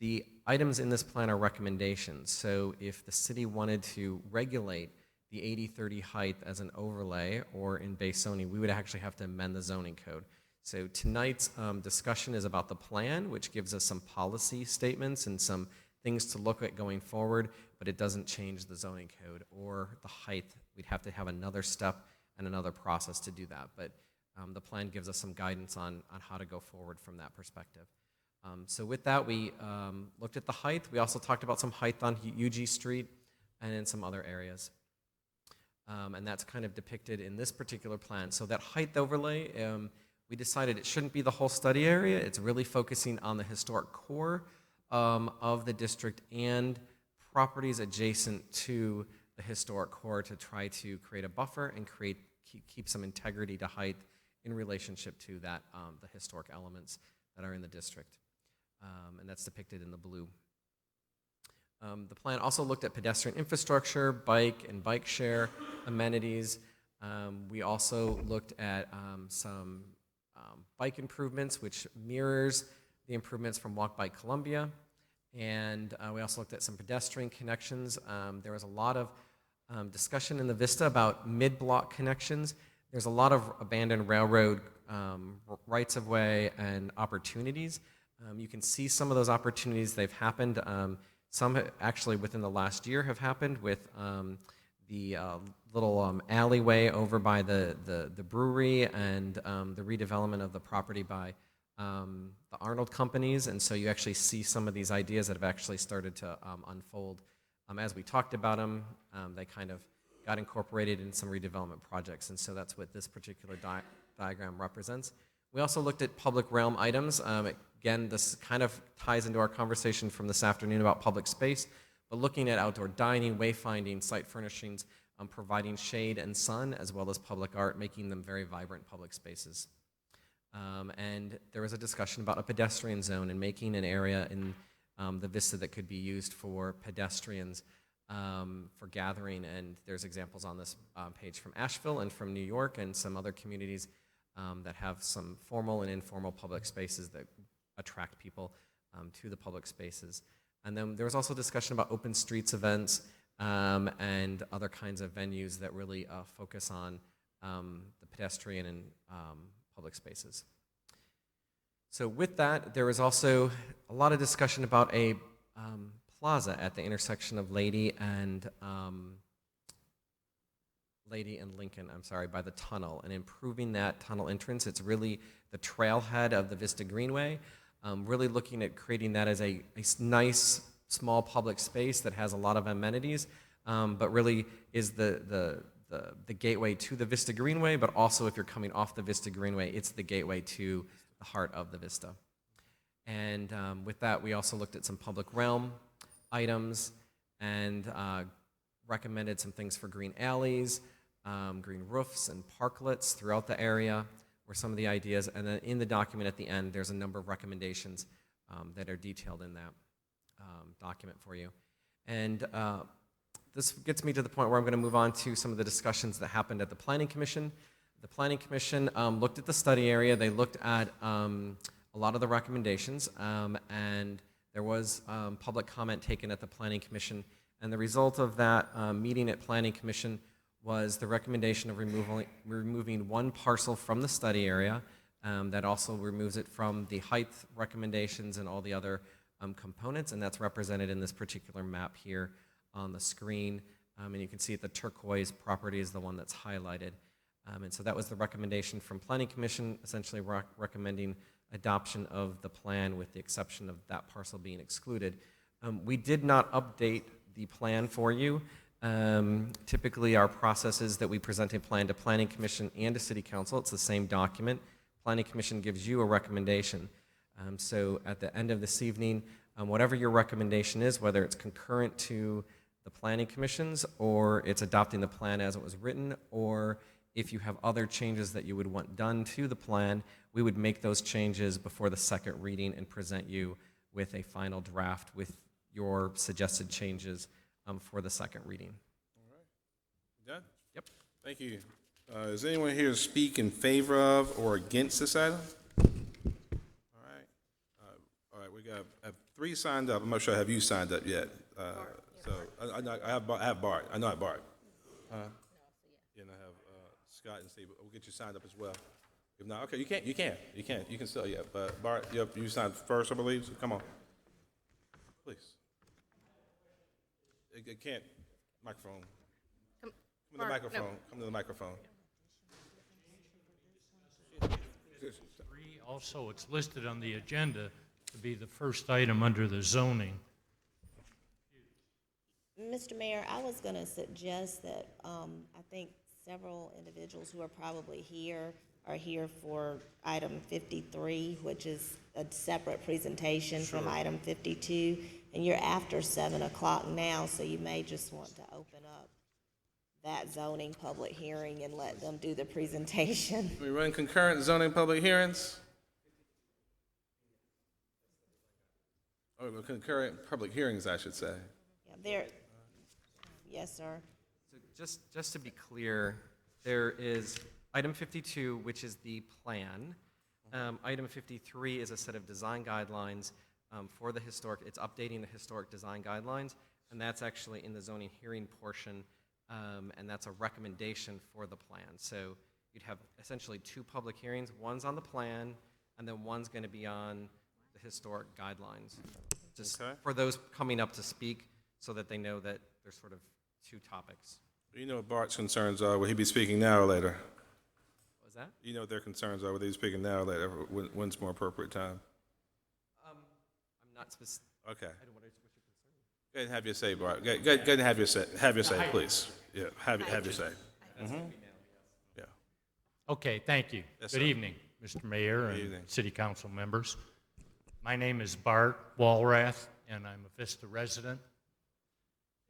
the items in this plan are recommendations. So if the city wanted to regulate the 80-30 height as an overlay or in base zoning, we would actually have to amend the zoning code. So tonight's discussion is about the plan, which gives us some policy statements and some things to look at going forward, but it doesn't change the zoning code or the height. We'd have to have another step and another process to do that. But the plan gives us some guidance on how to go forward from that perspective. So with that, we looked at the height. We also talked about some height on UG Street and in some other areas. And that's kind of depicted in this particular plan. So that height overlay, we decided it shouldn't be the whole study area. It's really focusing on the historic core of the district and properties adjacent to the historic core to try to create a buffer and keep some integrity to height in relationship to that the historic elements that are in the district. And that's depicted in the blue. The plan also looked at pedestrian infrastructure, bike and bike share, amenities. We also looked at some bike improvements, which mirrors the improvements from Walk by Columbia. And we also looked at some pedestrian connections. There was a lot of discussion in the Vista about mid-block connections. There's a lot of abandoned railroad rights-of-way and opportunities. You can see some of those opportunities. They've happened. Some actually within the last year have happened with the little alleyway over by the brewery and the redevelopment of the property by the Arnold companies. And so you actually see some of these ideas that have actually started to unfold. As we talked about them, they kind of got incorporated in some redevelopment projects. And so that's what this particular diagram represents. We also looked at public realm items. Again, this kind of ties into our conversation from this afternoon about public space, but looking at outdoor dining, wayfinding, site furnishings, providing shade and sun, as well as public art, making them very vibrant public spaces. And there was a discussion about a pedestrian zone and making an area in the Vista that could be used for pedestrians for gathering. And there's examples on this page from Asheville and from New York and some other communities that have some formal and informal public spaces that attract people to the public spaces. And then there was also discussion about open streets events and other kinds of venues that really focus on the pedestrian and public spaces. So with that, there was also a lot of discussion about a plaza at the intersection of Lady and Lincoln, by the tunnel, and improving that tunnel entrance. It's really the trailhead of the Vista Greenway, really looking at creating that as a nice, small public space that has a lot of amenities, but really is the gateway to the Vista Greenway, but also if you're coming off the Vista Greenway, it's the gateway to the heart of the Vista. And with that, we also looked at some public realm items and recommended some things for green alleys, green roofs, and parklets throughout the area were some of the ideas. And then in the document at the end, there's a number of recommendations that are detailed in that document for you. And this gets me to the point where I'm going to move on to some of the discussions that happened at the Planning Commission. The Planning Commission looked at the study area. They looked at a lot of the recommendations, and there was public comment taken at the Planning Commission. And the result of that meeting at Planning Commission was the recommendation of removing one parcel from the study area. That also removes it from the height recommendations and all the other components, and that's represented in this particular map here on the screen. And you can see the turquoise property is the one that's highlighted. And so that was the recommendation from Planning Commission, essentially recommending adoption of the plan with the exception of that parcel being excluded. We did not update the plan for you. Typically, our process is that we present a plan to Planning Commission and to City Council. It's the same document. Planning Commission gives you a recommendation. So at the end of this evening, whatever your recommendation is, whether it's concurrent to the Planning Commission's or it's adopting the plan as it was written, or if you have other changes that you would want done to the plan, we would make those changes before the second reading and present you with a final draft with your suggested changes for the second reading. All right. Done? Yep. Thank you. Is anyone here to speak in favor of or against this item? All right, we have 3 signed up. I'm not sure, have you signed up yet? So I have Bart. I know I have Bart. And I have Scott and Steve. We'll get you signed up as well. If not, okay, you can still, yeah. But Bart, you signed first, I believe. So come on, please. It can't. Microphone. Come to the microphone. No. Come to the microphone. Also, it's listed on the agenda to be the first item under the zoning. Mr. Mayor, I was going to suggest that I think several individuals who are probably here are here for item 53, which is a separate presentation from item 52, and you're after 7 o'clock now, so you may just want to open up that zoning public hearing and let them do the presentation. We run concurrent zoning public hearings? Or concurrent public hearings, I should say. Yeah, yes, sir. So just to be clear, there is item 52, which is the plan. Item 53 is a set of design guidelines for the historic. It's updating the historic design guidelines, and that's actually in the zoning hearing portion, and that's a recommendation for the plan. So you'd have essentially 2 public hearings. One's on the plan, and then one's going to be on the historic guidelines. Just for those coming up to speak, so that they know that there's sort of 2 topics. You know what Bart's concerns are. Will he be speaking now or later? What was that? You know what their concerns are. Whether he's speaking now or later. When's more appropriate time? I'm not specific. Okay. What's your concern? Go ahead and have your say, Bart. Go ahead and have your say. Have your say, please. Yeah, have your say. Yeah. Okay, thank you. Yes, Good sir. evening, Mr. Mayor and evening. City Council members. My name is Bart Walrath, and I'm a Vista resident.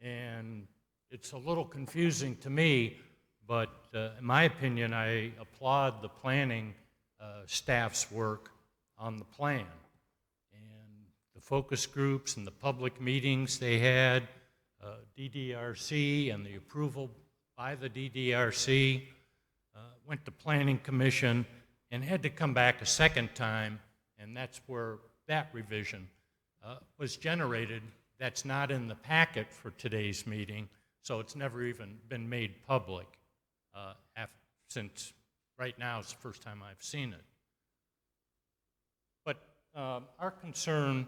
And it's a little confusing to me, but in my opinion, I applaud the planning staff's work on the plan. And the focus groups and the public meetings they had, DDRC and the approval by the DDRC, went to Planning Commission and had to come back a second time, and that's where that revision was generated. That's not in the packet for today's meeting, so it's never even been made public since right now is the first time I've seen it. But our concern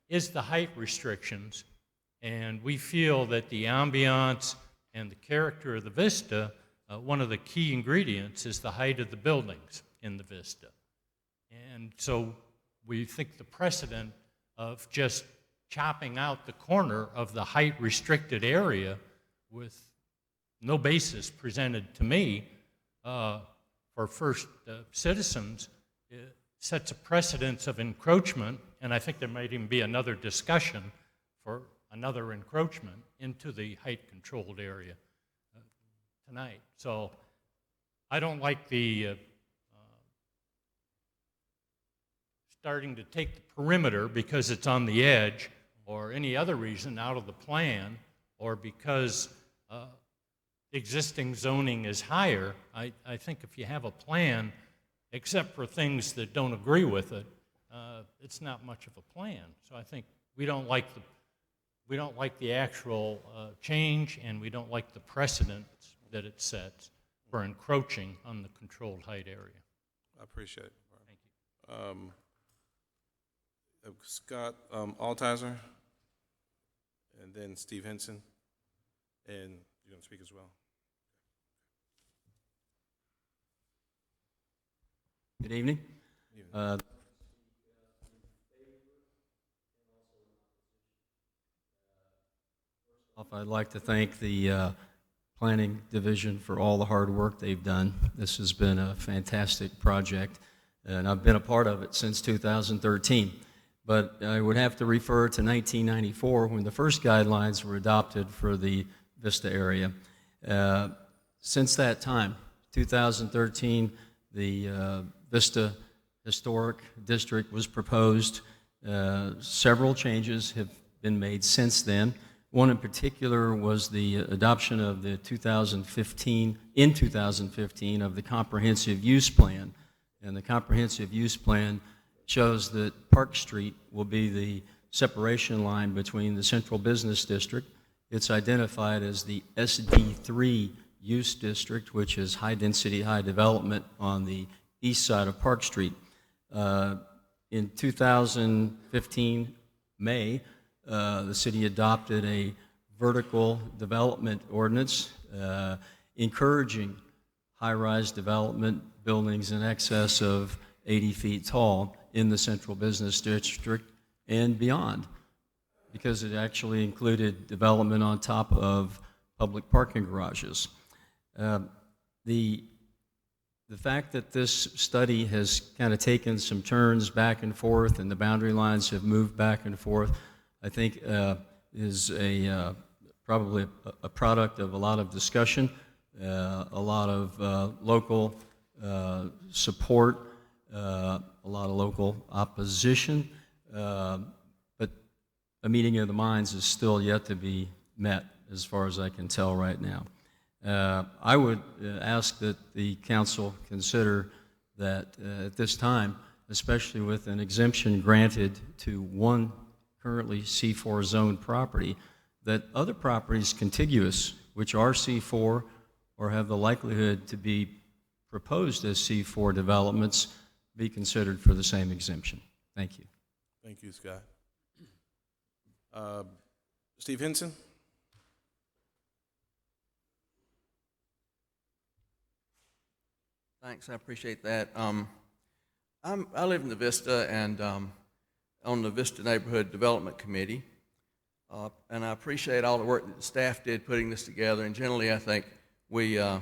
is the height restrictions, and we feel that the ambiance and the character of the Vista, one of the key ingredients is the height of the buildings in the Vista. And so we think the precedent of just chopping out the corner of the height restricted area with no basis presented to me for First Citizens sets a precedence of encroachment And I think there might even be another discussion for another encroachment into the height-controlled area tonight. So I don't like the starting to take the perimeter because it's on the edge or any other reason out of the plan, or because existing zoning is higher. I think if you have a plan, except for things that don't agree with it, it's not much of a plan. So I think we don't like the actual change, and we don't like the precedent that it sets for encroaching on the controlled height area. I appreciate it. Thank you. Scott Altizer, and then Steve Henson, and you're going to speak as well. Good evening. I'd like to thank the Planning Division for all the hard work they've done. This has been a fantastic project, and I've been a part of it since 2013. But I would have to refer to 1994 when the first guidelines were adopted for the Vista area. Since that time, 2013, the Vista Historic District was proposed. Several changes have been made since then. One in particular was the adoption of the 2015 of the Comprehensive Use Plan. And the Comprehensive Use Plan shows that Park Street will be the separation line between the Central Business District. It's identified as the SD3 use district, which is high density, high development on the east side of Park Street. In 2015, May, the city adopted a vertical development ordinance encouraging high-rise development, buildings in excess of 80 feet tall in the Central Business District and beyond, because it actually included development on top of public parking garages. The fact that this study has kind of taken some turns back and forth and the boundary lines have moved back and forth, I think is probably a product of a lot of discussion, a lot of local support, a lot of local opposition, but a meeting of the minds is still yet to be met as far as I can tell right now. I would ask that the council consider that at this time, especially with an exemption granted to one currently C4 zone property, that other properties contiguous, which are C4 or have the likelihood to be proposed as C4 developments, be considered for the same exemption. Thank you. Thank you, Scott. Steve Henson? Thanks, I appreciate that. I live in the Vista and on the Vista Neighborhood Development Committee, and I appreciate all the work that the staff did putting this together, and generally I think we in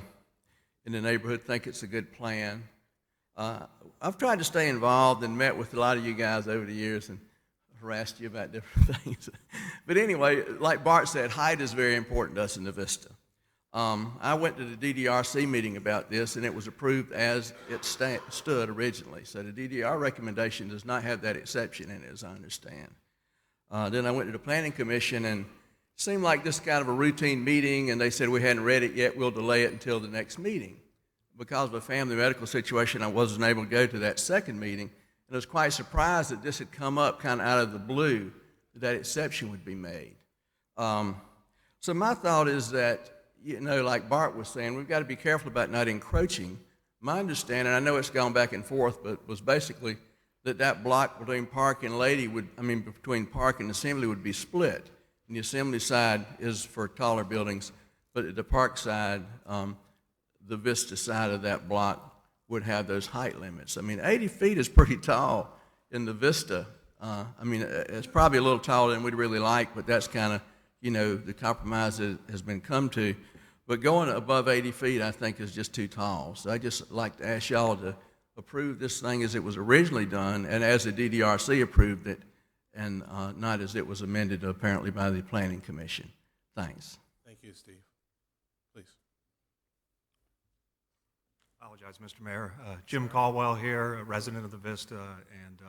the neighborhood think it's a good plan. I've tried to stay involved and met with a lot of you guys over the years and harassed you about different things. But anyway, like Bart said, height is very important to us in the Vista. I went to the DDRC meeting about this, and it was approved as it stood originally. So the DDR recommendation does not have that exception in it, as I understand. Then I went to the Planning Commission, and it seemed like this kind of a routine meeting, and they said we hadn't read it yet, we'll delay it until the next meeting. Because of a family medical situation, I wasn't able to go to that second meeting, and I was quite surprised that this had come up kind of out of the blue, that exception would be made. So my thought is that, you know, like Bart was saying, we've got to be careful about not encroaching. My understanding, I know it's gone back and forth, but was basically that that block between Park and Lady between Park and Assembly would be split. And the Assembly side is for taller buildings, but at the Park side, the Vista side of that block would have those height limits. I mean, 80 feet is pretty tall in the Vista. I mean, it's probably a little taller than we'd really like, but that's kind of, you know, the compromise that has been come to. But going above 80 feet, I think, is just too tall. So I just like to ask y'all to approve this thing as it was originally done and as the DDRC approved it, and not as it was amended apparently by the Planning Commission. Thanks. Thank you, Steve. Please. Apologize, Mr. Mayor. Jim Caldwell here, a resident of the Vista and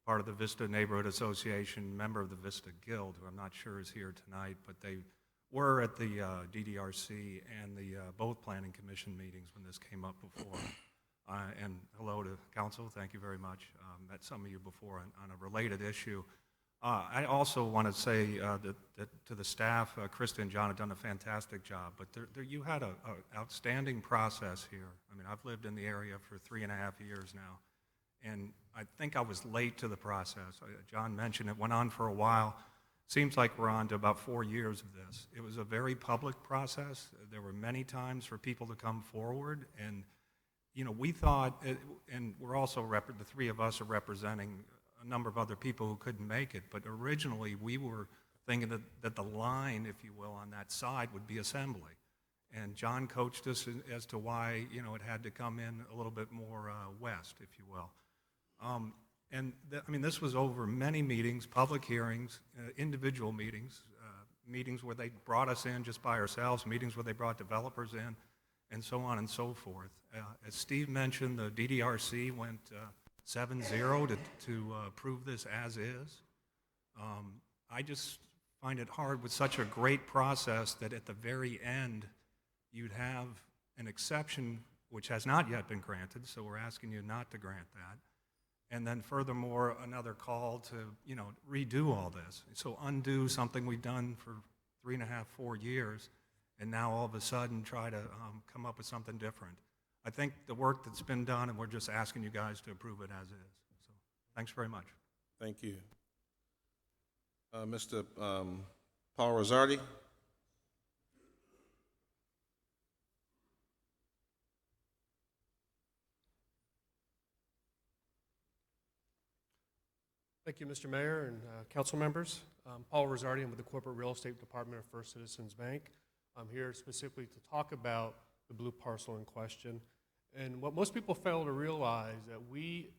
part of the Vista Neighborhood Association, member of the Vista Guild, who I'm not sure is here tonight, but they were at the DDRC and the both Planning Commission meetings when this came up before. And hello to council, thank you very much. Met some of you before on a related issue. I also want to say that to the staff, Krista and John have done a fantastic job, but you had an outstanding process here. I mean, I've lived in the area for 3.5 years now, and I think I was late to the process. John mentioned it went on for a while. Seems like we're on to about 4 years of this. It was a very public process. There were many times for people to come forward, and you know, we thought, and we're also, the three of us are representing a number of other people who couldn't make it, but originally we were thinking that the line, if you will, on that side would be Assembly. And John coached us as to why, you know, it had to come in a little bit more west, if you will. I mean, this was over many meetings, public hearings, individual meetings, meetings where they brought us in just by ourselves, meetings where they brought developers in, and so on and so forth. As Steve mentioned, the DDRC went 7-0 to approve this as is. I just find it hard with such a great process that at the very end you'd have an exception which has not yet been granted, so we're asking you not to grant that. And then furthermore, another call to, you know, redo all this. So undo something we've done for 3.5, 4 years, and now all of a sudden try to come up with something different. I think the work that's been done, and we're just asking you guys to approve it as is. So thanks very much. Thank you. Mr. Paul Rosardi. Thank you, Mr. Mayor and council members. Paul Rosardi, I'm with the Corporate Real Estate Department of First Citizens Bank. I'm here specifically to talk about the blue parcel in question. And what most people fail to realize that we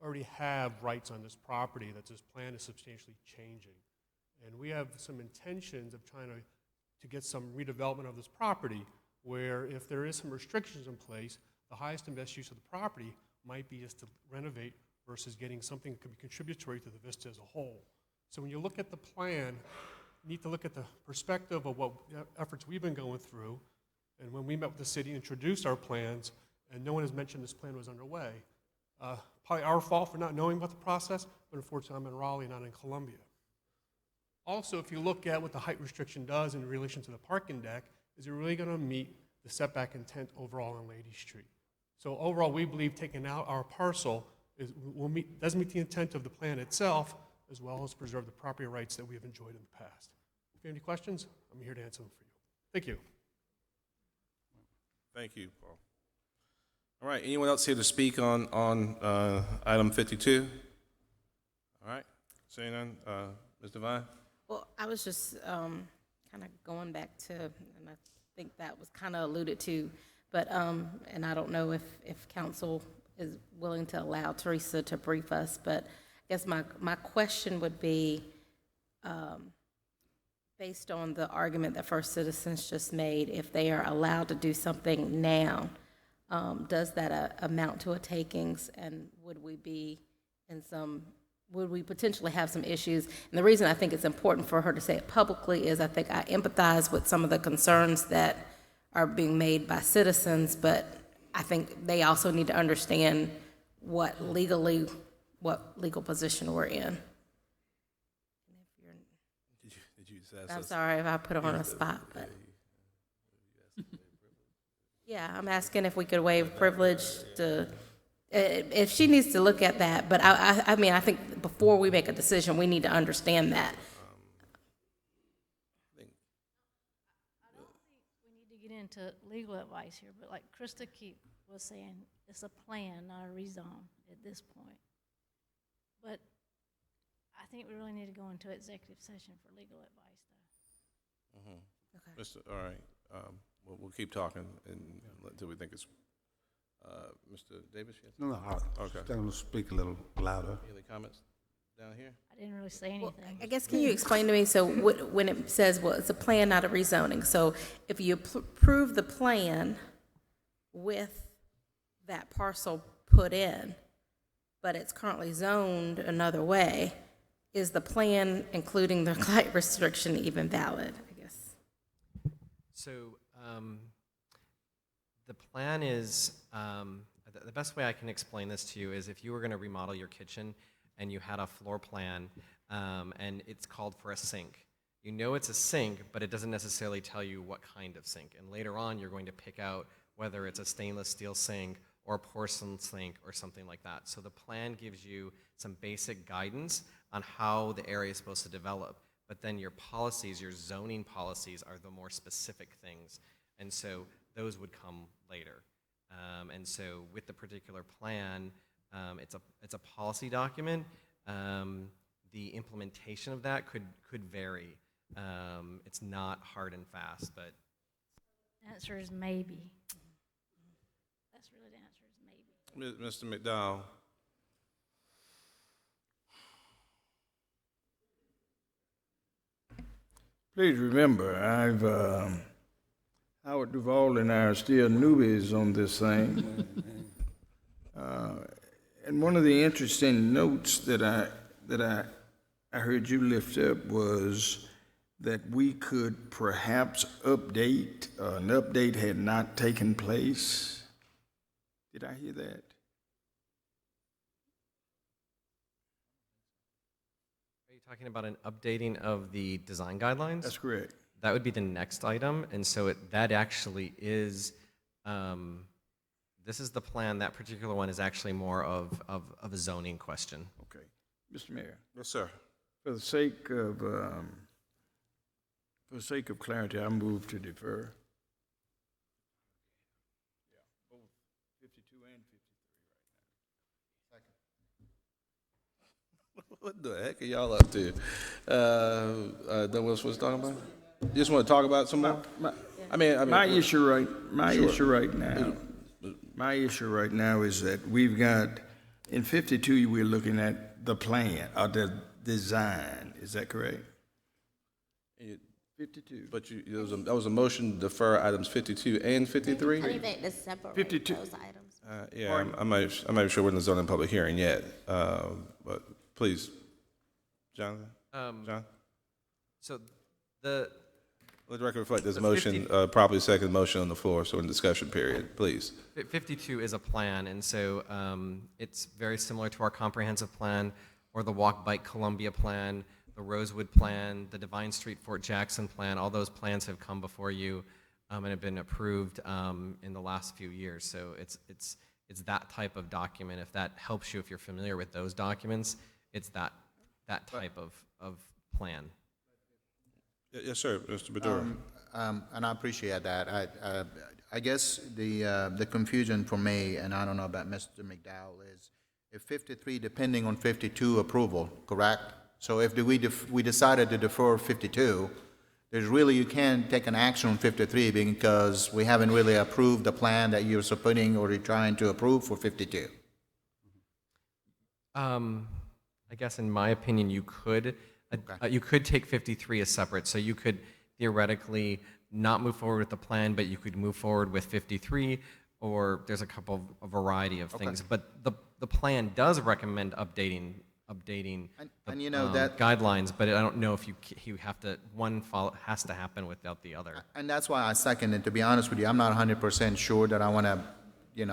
already have rights on this property that this plan is substantially changing. And we have some intentions of trying to get some redevelopment of this property where if there is some restrictions in place, the highest and best use of the property might be just to renovate versus getting something that could be contributory to the Vista as a whole. So when you look at the plan, you need to look at the perspective of what efforts we've been going through. And when we met with the city and introduced our plans, and no one has mentioned this plan was underway, probably our fault for not knowing about the process, but unfortunately I'm in Raleigh, not in Columbia. Also, if you look at what the height restriction does in relation to the parking deck, is it really going to meet the setback intent overall on Lady Street? So overall, we believe taking out our parcel does meet the intent of the plan itself, as well as preserve the property rights that we have enjoyed in the past. If you have any questions, I'm here to answer them for you. Thank you. Thank you, Paul. All right, anyone else here to speak on item 52? All right, seeing none, Ms. Devine? Well, I was just kind of going back to, and I think that was kind of alluded to, but, and I don't know if council is willing to allow Teresa to brief us, but I guess my question would be, based on the argument that First Citizens just made, if they are allowed to do something now, does that amount to a takings, and would we potentially have some issues? And the reason I think it's important for her to say it publicly is I think I empathize with some of the concerns that are being made by citizens, but I think they also need to understand what legal position we're in. Did you just ask I'm us? sorry if I put her on a spot, but yeah, I'm asking if we could waive privilege to, if she needs to look at that, but I mean, I think before we make a decision, we need to understand that. Get into legal advice here, but like Krista Keep was saying, it's a plan, not a rezone at this point. But I think we really need to go into executive session for legal advice, though. Okay. All right, we'll keep talking until we think it's, Mr. Davis? Yes? No, okay. I'm going to speak a little louder. Any comments? Down here? I didn't really say anything. I guess, can you explain to me, so when it says, well, it's a plan, not a rezoning, so if you approve the plan with that parcel put in, but it's currently zoned another way, is the plan, including the height restriction, even valid, I guess? So the plan is, the best way I can explain this to you is if you were going to remodel your kitchen and you had a floor plan and it's called for a sink. You know it's a sink, but it doesn't necessarily tell you what kind of sink. And later on, you're going to pick out whether it's a stainless steel sink or a porcelain sink or something like that. So the plan gives you some basic guidance on how the area is supposed to develop. But then your policies, your zoning policies, are the more specific things. And so those would come later. And so with the particular plan, it's a policy document. The implementation of that could vary. It's not hard and fast, but The answer is maybe. That's really the answer is maybe. Mr. McDowell. Please remember, Howard Duvall and I are still newbies on this thing. And one of the interesting notes that I heard you lift up was that we could perhaps update, an update had not taken place. Did I hear that? Are you talking about an updating of the design guidelines? That's correct. That would be the next item, and so that actually is, this is the plan. That particular one is actually more of a zoning question. Okay. Mr. Mayor. Yes, sir. For the sake of clarity, I move to defer. Yeah, both 52 and 53 right now. What the heck are y'all up to? That was what's talking about? You just want to talk about some more? My issue right now is that we've got, in 52, we're looking at the plan, or the design. Is that correct? 52. But that was a motion to defer items 52 and 53? I think to separate 52. those items. Yeah, I'm not even sure we're in the zoning public hearing yet. But please, Jonathan? John? So let the record reflect this motion, properly second motion on the floor, so in discussion period, please. 52 is a plan, and so it's very similar to our comprehensive plan or the Walk Bike Columbia plan, the Rosewood plan, the Divine Street Fort Jackson plan. All those plans have come before you and have been approved in the last few years. So it's that type of document. If that helps you, if you're familiar with those documents, it's that type of plan. Yes, sir, Mr. Badura. And I appreciate that. I guess the confusion for me, and I don't know about Mr. McDowell, is if 53, depending on 52 approval, correct? So if we decided to defer 52, there's really, you can't take an action on 53 because we haven't really approved the plan that you're supporting or you're trying to approve for 52. I guess in my opinion, you could take 53 as separate. So you could theoretically not move forward with the plan, but you could move forward with 53, or there's a variety of things. But the plan does recommend updating and you know that guidelines, but I don't know if you have to, has to happen without the other. And that's why I second it. To be honest with you, I'm not 100% sure that I want to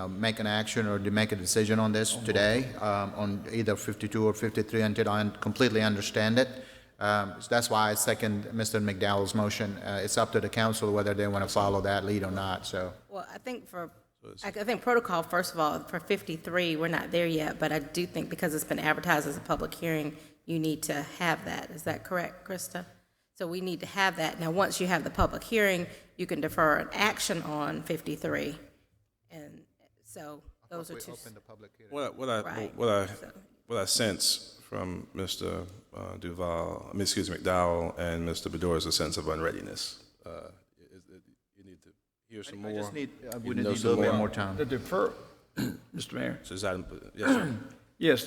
make an action or to make a decision on this today, on either 52 or 53 until I completely understand it. That's why I second Mr. McDowell's motion. It's up to the council whether they want to follow that lead or not. So. Well, I think I think protocol, first of all, for 53, we're not there yet, but I do think because it's been advertised as a public hearing, you need to have that. Is that correct, Krista? So we need to have that. Now, once you have the public hearing, you can defer an action on 53. And so those are two. Open the public hearing. What I sense from Mr. McDowell and Mr. Badura is a sense of unreadiness. You need to hear some more. I just need a little bit more time. The defer, Mr. Mayor. So yes, sir. Yes,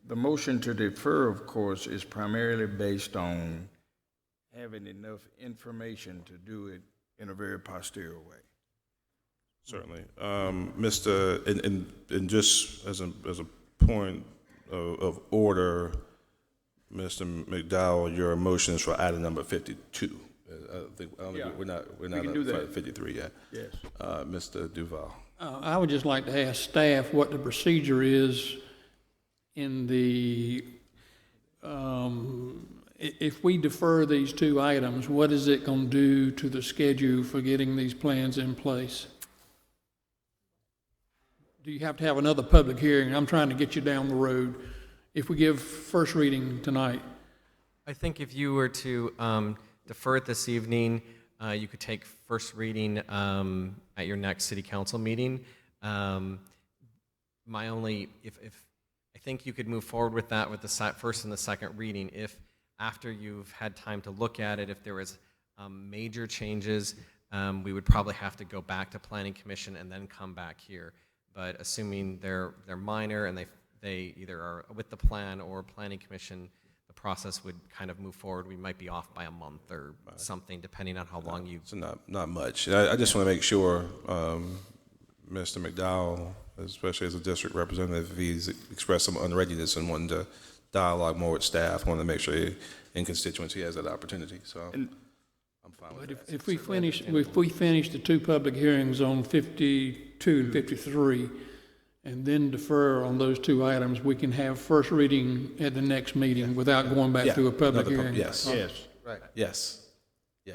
the motion to defer, of course, is primarily based on having enough information to do it in a very posterior way. Certainly. And just as a point of order, Mr. McDowell, your motion is for item number 52. I don't think we're not at 53 yet. Yes. Mr. Duval. I would just like to ask staff what the procedure is in the, if we defer these two items, what is it going to do to the schedule for getting these plans in place? Do you have to have another public hearing? I'm trying to get you down the road. If we give first reading tonight. I think if you were to defer it this evening, you could take first reading at your next city council meeting. I think you could move forward with that with the first and the second reading if after you've had time to look at it, if there was major changes, we would probably have to go back to Planning Commission and then come back here. But assuming they're minor and they either are with the plan or Planning Commission, the process would kind of move forward. We might be off by a month or something, depending on how long you. So not much. I just want to make sure, Mr. McDowell, especially as a district representative, if he's expressed some unreadiness and wanting to dialogue more with staff, wanting to make sure in constituency has that opportunity. So I'm fine with that. If we finish the two public hearings on 52 and 53, and then defer on those two items, we can have first reading at the next meeting without going back through a public hearing. Yes. Yes. Right. Yes.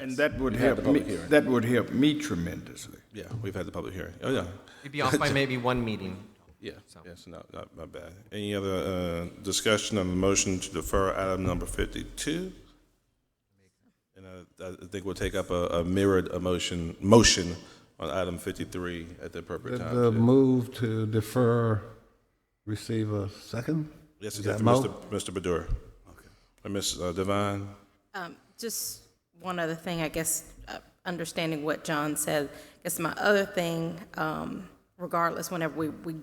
And that would We've had help the me, public hearing. that would help me tremendously. Yeah, we've had the public hearing. Oh, yeah. We'd be off by maybe one meeting. Yeah, yes, not bad. Any other discussion on the motion to defer item number 52? And I think we'll take up a mirrored motion on item 53 at the appropriate time. The move to defer receive a second? Yes, Is it's that Mr. Badura. Okay. And Ms. Devine? Just one other thing, I guess, understanding what John said, I guess my other thing, regardless, whenever we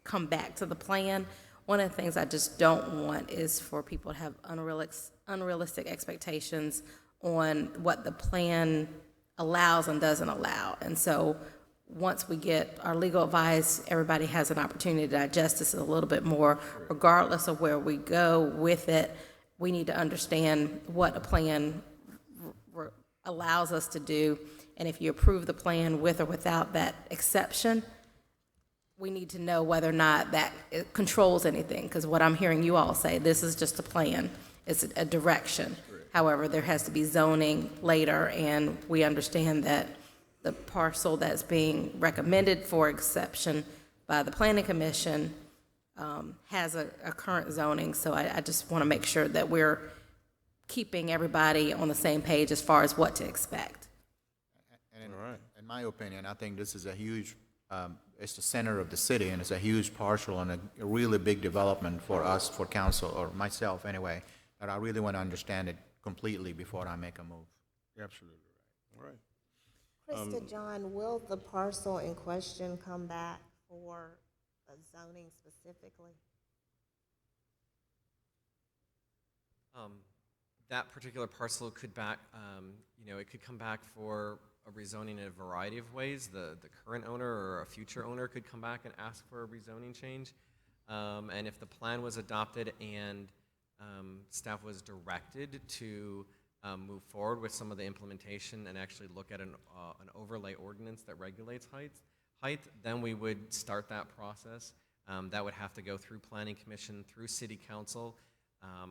come back to the plan, one of the things I just don't want is for people to have unrealistic expectations on what the plan allows and doesn't allow. And so once we get our legal advice, everybody has an opportunity to digest this a little bit more. Regardless of where we go with it, we need to understand what a plan allows us to do. And if you approve the plan with or without that exception, we need to know whether or not that it controls anything. Because what I'm hearing you all say, this is just a plan. It's a direction. However, there has to be zoning later, and we understand that the parcel that's being recommended for exception by the Planning Commission has a current zoning, so I just want to make sure that we're keeping everybody on the same page as far as what to expect. And in my opinion, I think this is a huge, it's the center of the city, and it's a huge parcel and a really big development for us, for council, or myself anyway, that I really want to understand it completely before I make a move. You're absolutely right. All right. Krista, John, will the parcel in question come back for a zoning specifically? That particular parcel could it could come back for a rezoning in a variety of ways. The current owner or a future owner could come back and ask for a rezoning change. And if the plan was adopted and staff was directed to move forward with some of the implementation and actually look at an overlay ordinance that regulates height, then we would start that process. That would have to go through Planning Commission, through City Council.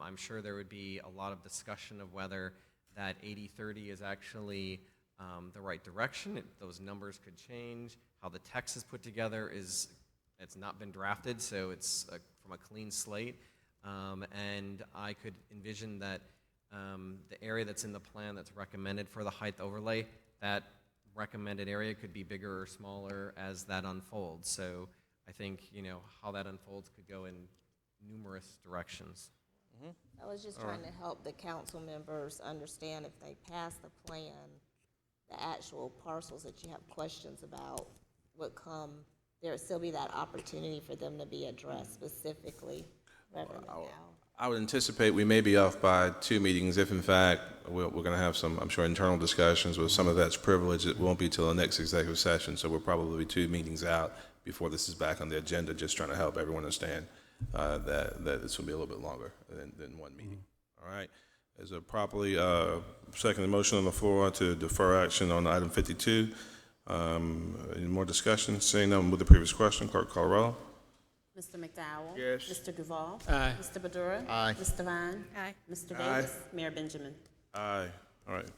I'm sure there would be a lot of discussion of whether that 80-30 is actually the right direction. Those numbers could change. How the text is put together it's not been drafted, so it's from a clean slate. And I could envision that the area that's in the plan that's recommended for the height overlay, that recommended area could be bigger or smaller as that unfolds. So I think, how that unfolds could go in numerous directions. I was just trying to help the council members understand if they pass the plan, the actual parcels that you have questions about would come, there would still be that opportunity for them to be addressed specifically. Reverend McDowell. I would anticipate we may be off by 2 meetings if, in fact, we're going to have some, I'm sure, internal discussions with some of that's privileged. It won't be till the next executive session, so we'll probably be 2 meetings out before this is back on the agenda, just trying to help everyone understand that this will be a little bit longer than 1 meeting. All right? There's a properly seconded motion on the floor to defer action on item 52. Any more discussion? Seeing none, move the previous question. Clerk, call roll. Mr. McDowell? Yes. Mr. Duval? Aye. Mr. Badura? Aye. Mr. Vine? Aye. Mr. Aye. Davis? Mayor Benjamin? Aye. All right.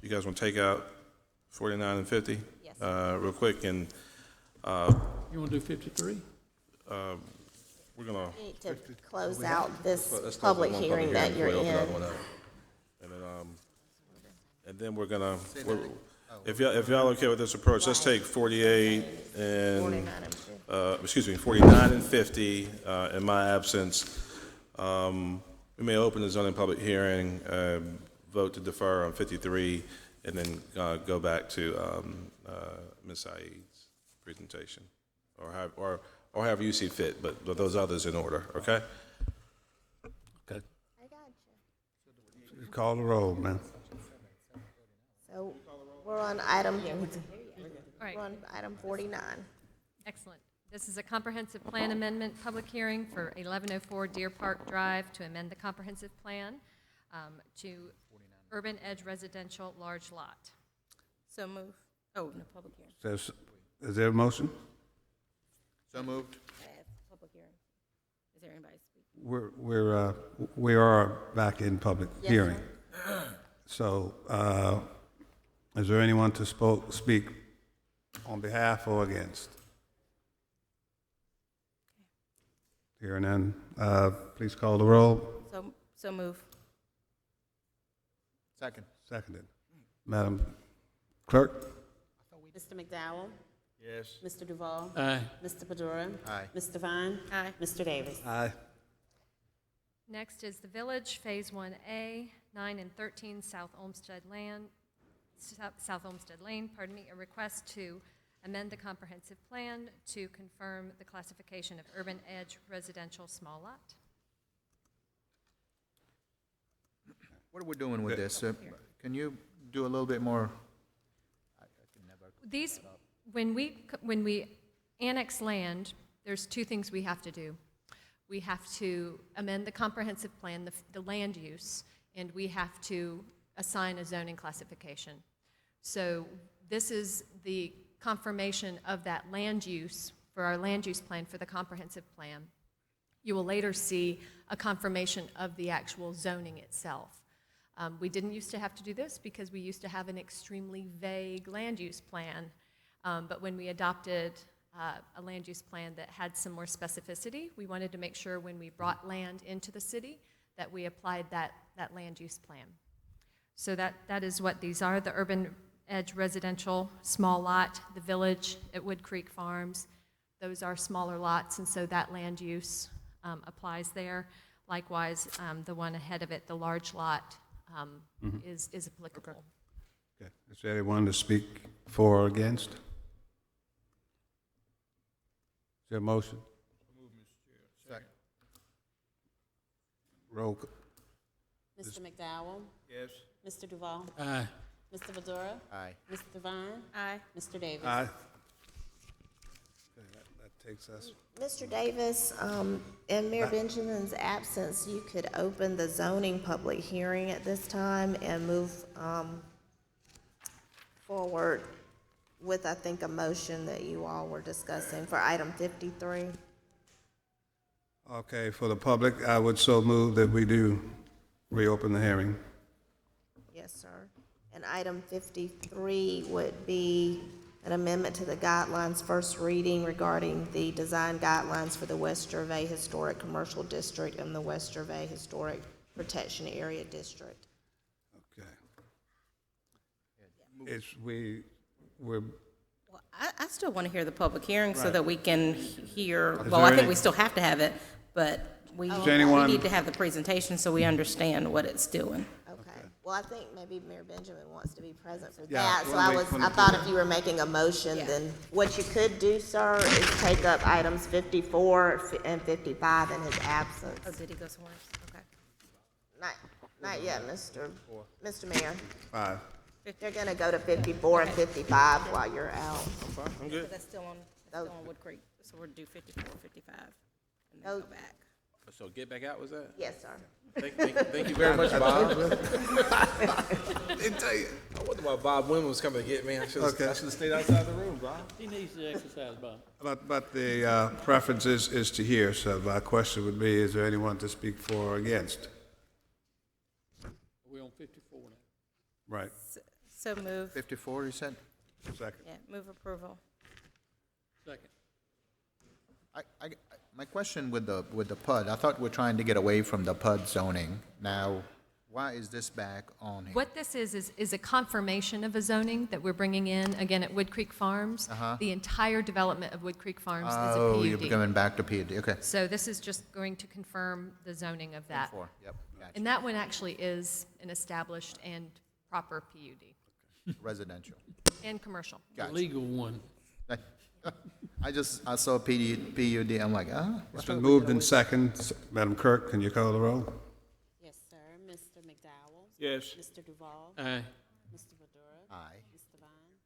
You guys want to take out 49 and 50? Yes. Real quick, and You want to do 53? we're going We need to close out this let's close public that one hearing that you're before we open the in. other one up. And then we're gonna, if y'all okay with this approach, let's take 48 and, 49 and 50, in my absence. We may open the zoning public hearing, vote to defer on 53, and then, go back to, Ms. Saeed's presentation, or however you see fit, but those others in order, okay? Okay. I got you. Call the roll, man. So we're on item, All right. we're on item 49. Excellent. This is a comprehensive plan amendment public hearing for 1104 Deer Park Drive to amend the comprehensive plan to urban edge residential large lot. So move. Oh, no, public hearing. Is there a motion? So moved. Public hearing. Is there anybody speaking? We are back in public Yes, hearing. So, is there anyone to speak on behalf or against? Hearing none, please call the roll. So move. Second. Seconded. Madam Clerk? Mr. McDowell? Yes. Mr. Duval? Aye. Mr. Badura? Aye. Mr. Vine? Aye. Mr. Davis? Aye. Next is the Village Phase 1A, 9 and 13 South Olmsted Lane, a request to amend the comprehensive plan to confirm the classification of urban edge residential small lot. What are we doing with this? Can you do a little bit more? These, when we annex land, there's 2 things we have to do. We have to amend the comprehensive plan, the land use, and we have to assign a zoning classification. So this is the confirmation of that land use for our land use plan for the comprehensive plan. You will later see a confirmation of the actual zoning itself. We didn't used to have to do this because we used to have an extremely vague land use plan, but when we adopted a land use plan that had some more specificity, we wanted to make sure when we brought land into the city that we applied that land use plan. So that is what these are: the urban edge residential small lot, the Village at Wood Creek Farms. Those are smaller lots, and so that land use applies there. Likewise, the one ahead of it, the large lot, is applicable. Okay. Is there anyone to speak for or against? Is there a motion? Second. Roll. Mr. McDowell? Yes. Mr. Duval? Aye. Mr. Badura? Aye. Mr. Vine? Aye. Mr. Davis? Aye. Okay, that takes us. Mr. Davis, in Mayor Benjamin's absence, you could open the zoning public hearing at this time and move forward with, I think, a motion that you all were discussing for item 53. Okay, for the public, I would so move that we do reopen the hearing. Yes, sir. And item 53 would be an amendment to the guidelines first reading regarding the design guidelines for the West Gervais Historic Commercial District and the West Gervais Historic Protection Area District. Okay. We're, Well, I still want to hear the public hearing so Right. that we can hear, Is well, there I think any- we still have to have it, but we Is anyone- need to have the presentation so we understand what it's doing. Okay. Well, I think maybe Mayor Benjamin wants to be present for Yeah, that, so we'll I wait was, for I him to thought do if that. you were making a motion, then what you could do, sir, is take up items 54 and 55 in his absence. Oh, did he go somewhere? Okay. Not yet, Mr. Mayor. 5. They're gonna go to 54 and 55 while you're out. I'm good. That's still on Wood Creek, so we'll do 54, 55, and then Oh. go back. So get back out, was that? Yes, sir. Thank you very much, Bob. Didn't tell you. I wonder why Bob Wynn was coming to get me. I should Okay. have stayed outside the room, Bob. He needs to exercise, Bob. But the preference is to hear, so my question would be, is there anyone to speak for or against? We're on 54 now. Right. So move, 54, you said? Second. yeah, move approval. Second. My question with the PUD, I thought we're trying to get away from the PUD zoning. Now, why is this back on here? What this is a confirmation of a zoning that we're bringing in, again, at Wood Creek Farms. The entire development of Wood Creek Farms is a PUD. Oh, you're going back to PUD, okay. So this is just going to confirm the zoning of that. Yep, gotcha. And that one actually is an established and proper PUD, Residential. and commercial. The legal one. I saw PUD, I'm like, It's been moved in second. Madam Clerk, can you call the roll? Yes, sir. Mr. McDowell? Yes. Mr. Duval? Aye. Mr. Badura? Aye. Mr. Vine?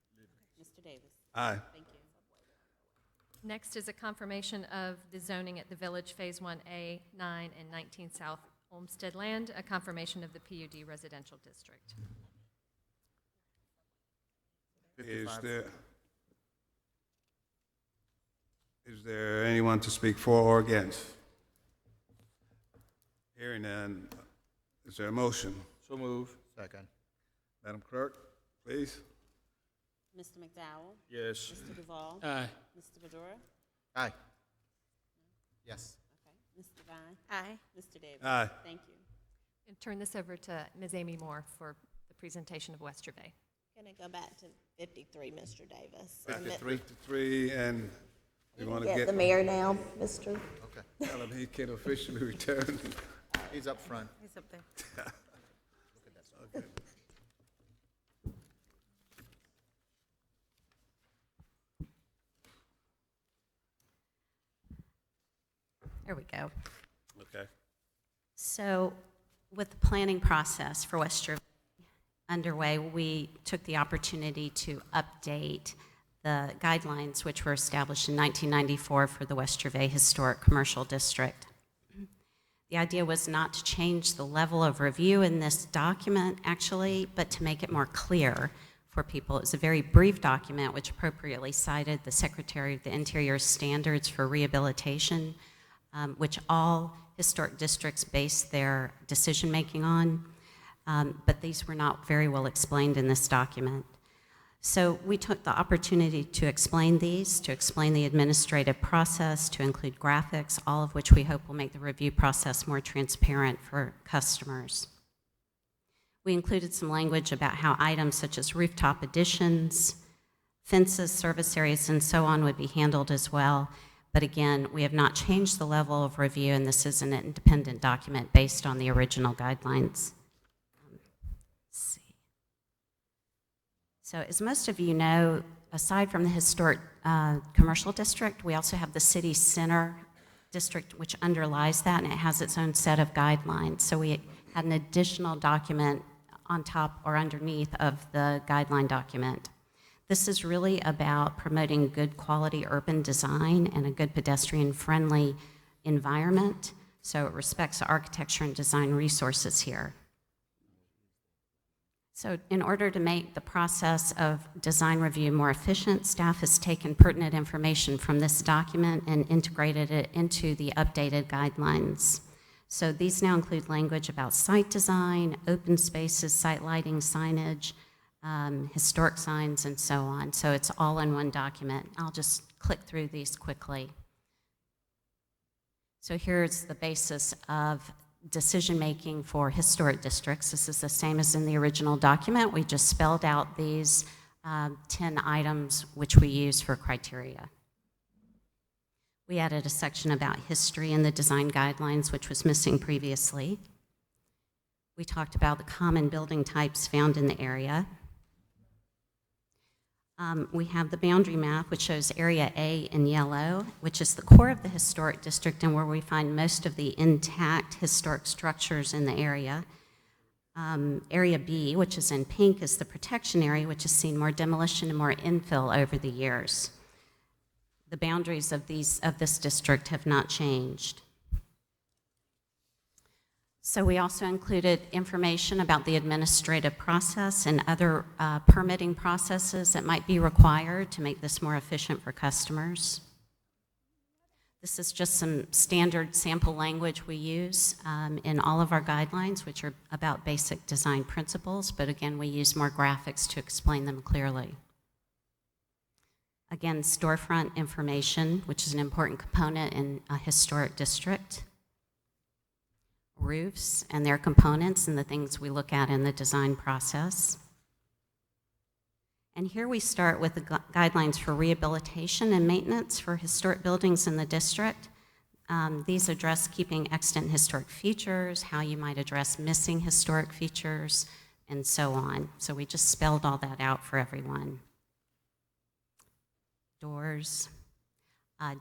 Mr. Davis? Aye. Thank you. Next is a confirmation of the zoning at the Village Phase 1A, 9 and 19 South Olmsted Land, a confirmation of the PUD residential district. Is there anyone to speak for or against? Hearing none, is there a motion? So move. Second. Madam Clerk, please. Mr. McDowell? Yes. Mr. Duval? Aye. Mr. Badura? Aye. Yes. Okay. Mr. Vine? Aye. Mr. Davis? Aye. Thank you. And turn this over to Ms. Amy Moore for the presentation of West Gervais. Gonna go back to 53, Mr. Davis. 53, and we want to Get get... the mayor now, Mr. Okay. Tell him he can officially return. He's up front. He's up there. Okay. There we go. Okay. So with the planning process for West Gervais underway, we took the opportunity to update the guidelines which were established in 1994 for the West Gervais Historic Commercial District. The idea was not to change the level of review in this document, actually, but to make it more clear for people. It's a very brief document which appropriately cited the Secretary of the Interior's standards for rehabilitation, which all historic districts base their decision-making on, but these were not very well explained in this document. So we took the opportunity to explain these, to explain the administrative process, to include graphics, all of which we hope will make the review process more transparent for customers. We included some language about how items such as rooftop additions, fences, service areas, and so on would be handled as well. But again, we have not changed the level of review, and this is an independent document based on the original guidelines. Let's see. So as most of you know, aside from the historic commercial district, we also have the city center district, which underlies that, and it has its own set of guidelines. So we had an additional document on top or underneath of the guideline document. This is really about promoting good quality urban design and a good pedestrian-friendly environment, so it respects the architecture and design resources here. So in order to make the process of design review more efficient, staff has taken pertinent information from this document and integrated it into the updated guidelines. So these now include language about site design, open spaces, site lighting, signage, historic signs, and so on. So it's all in one document. I'll just click through these quickly. So here's the basis of decision-making for historic districts. This is the same as in the original document. We just spelled out these 10 items which we use for criteria. We added a section about history in the design guidelines, which was missing previously. We talked about the common building types found in the area. We have the boundary map, which shows Area A in yellow, which is the core of the historic district and where we find most of the intact historic structures in the area. Area B, which is in pink, is the protection area, which has seen more demolition and more infill over the years. The boundaries of this district have not changed. So we also included information about the administrative process and other permitting processes that might be required to make this more efficient for customers. This is just some standard sample language we use in all of our guidelines, which are about basic design principles, but again, we use more graphics to explain them clearly. Again, storefront information, which is an important component in a historic district. Roofs and their components and the things we look at in the design process. And here we start with the guidelines for rehabilitation and maintenance for historic buildings in the district. These address keeping extant historic features, how you might address missing historic features, and so on. So we just spelled all that out for everyone. Doors.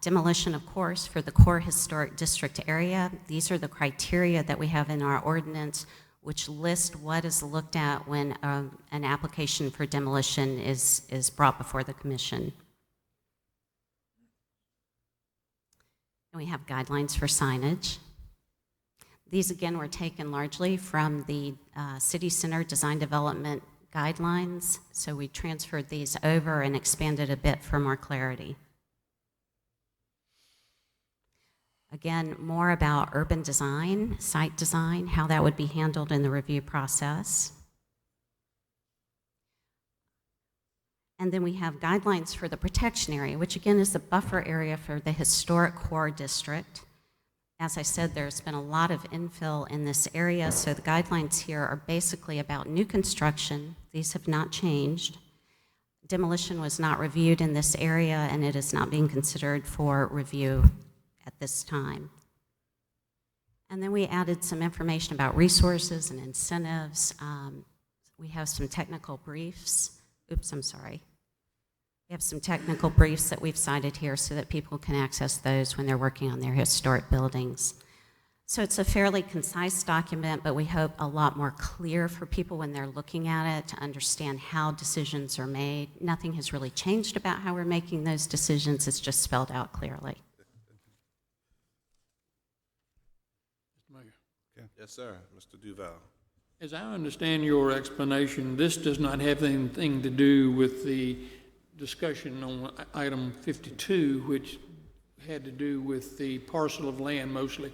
Demolition, of course, for the core historic district area. These are the criteria that we have in our ordinance, which list what is looked at when an application for demolition is brought before the commission. And we have guidelines for signage. These, again, were taken largely from the City Center Design Development Guidelines, so we transferred these over and expanded a bit for more clarity. Again, more about urban design, site design, how that would be handled in the review process. And then we have guidelines for the protection area, which again is the buffer area for the historic core district. As I said, there's been a lot of infill in this area, so the guidelines here are basically about new construction. These have not changed. Demolition was not reviewed in this area, and it is not being considered for review at this time. And then we added some information about resources and incentives. We have some technical briefs. Oops, I'm sorry. We have some technical briefs that we've cited here so that people can access those when they're working on their historic buildings. So it's a fairly concise document, but we hope a lot more clear for people when they're looking at it to understand how decisions are made. Nothing has really changed about how we're making those decisions. It's just spelled out clearly. Yes, sir. Mr. Duval. As I understand your explanation, this does not have anything to do with the discussion on item 52, which had to do with the parcel of land mostly,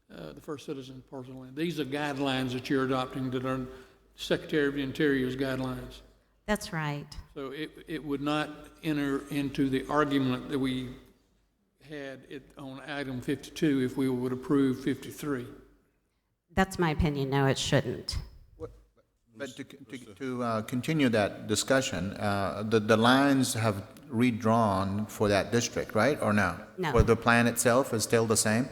the First Citizen parcel of land. These are guidelines that you're adopting that are Secretary of the Interior's guidelines. That's right. So it would not enter into the argument that we had on item 52 if we would approve 53. That's my opinion. No, it shouldn't. But to continue that discussion, the lines have redrawn for that district, right, or no? No. Or the plan itself is still the same?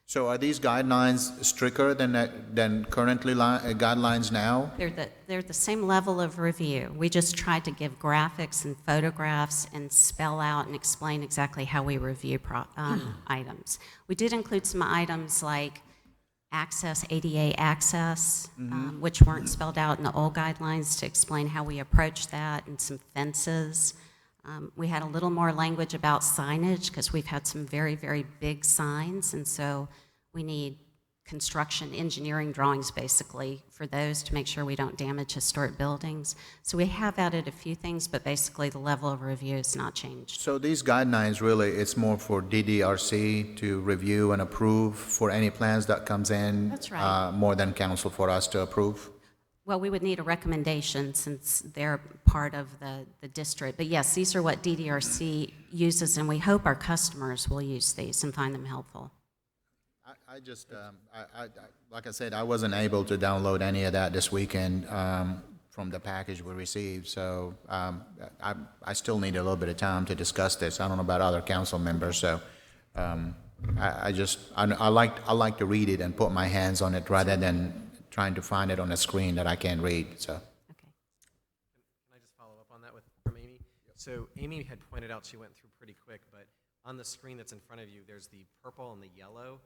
So are these guidelines stricter than currently guidelines now? They're the same level of review. We just tried to give graphics and photographs and spell out and explain exactly how we review items. We did include some items like access, ADA access, which weren't spelled out in the old guidelines to explain how we approach that, and some fences. We had a little more language about signage because we've had some very, very big signs, and so we need construction engineering drawings basically for those to make sure we don't damage historic buildings. So we have added a few things, but basically the level of review has not changed. So these guidelines really, it's more for DDRC to review and approve for any plans that comes in? That's right. More than council for us to approve? Well, we would need a recommendation since they're part of the district. But yes, these are what DDRC uses, and we hope our customers will use these and find them helpful. I just, like I said, I wasn't able to download any of that this weekend from the package we received, so I still need a little bit of time to discuss this. I don't know about other council members, so I like to read it and put my hands on it rather than trying to find it on a screen that I can't read, so. Can I just follow up on that from Amy? So Amy had pointed out, she went through pretty quick, but on the screen that's in front of you, there's the purple and the yellow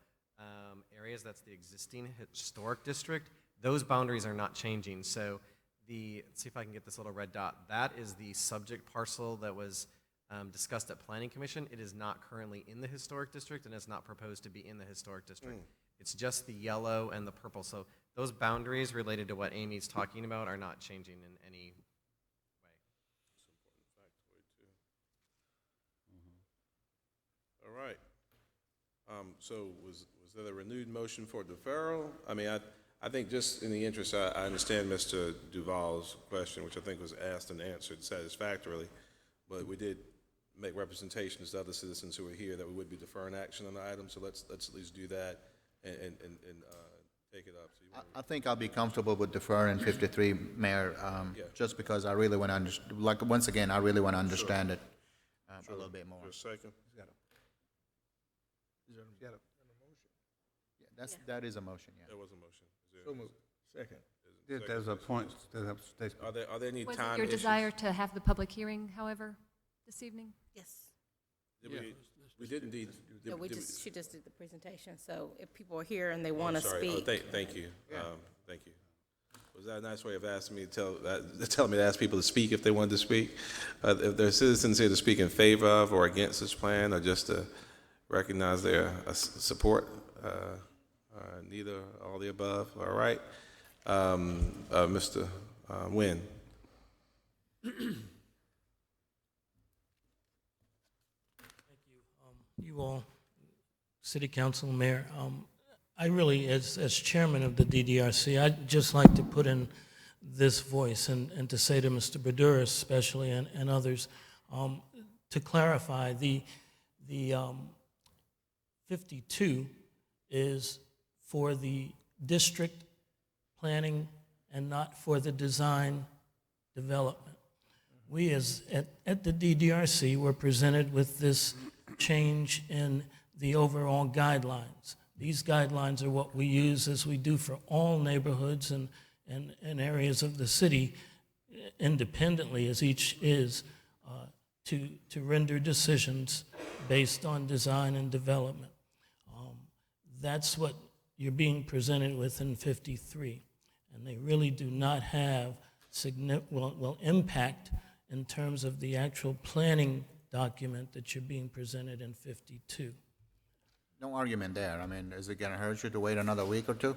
areas. That's the existing historic district. Those boundaries are not changing. So let's see if I can get this little red dot. That is the subject parcel that was discussed at Planning Commission. It is not currently in the historic district, and it's not proposed to be in the historic district. It's just the yellow and the purple. So those boundaries related to what Amy's talking about are not changing in any way. All right. So was there a renewed motion for deferral? I mean, I think just in the interest, I understand Mr. Duval's question, which I think was asked and answered satisfactorily, but we did make representations to other citizens who were here that we would be deferring action on the item, so let's at least do that and take it up. So I think I'll be comfortable with deferring 53, Mayor, just because I really want to understand, like, once again, I really want to understand it a little bit more. Just a second. Yeah, that is a motion, yeah. There was a motion. So moved. Second. There's a point. Are there any Was time it your issues? desire to have the public hearing, however, this evening? Yes. We did indeed. No, she just did the presentation, so if people are here and they want to Sorry. speak. Thank you. Thank you. Was that a nice way of asking me to tell me to ask people to speak if they wanted to speak? If there are citizens here to speak in favor of or against this plan, or just to recognize their support, neither, all the above. All right, Mr. Nguyen. You all, City Council, Mayor, I really, as chairman of the DDRC, I'd just like to put in this voice and to say to Mr. Badura especially and others, to clarify, the 52 is for the district planning and not for the design development. We at the DDRC were presented with this change in the overall guidelines. These guidelines are what we use, as we do for all neighborhoods and areas of the city, independently as each is, to render decisions based on design and development. That's what you're being presented with in 53, and they really do not have impact in terms of the actual planning document that you're being presented in 52. No argument there. I mean, is it going to hurt you to wait another week or two?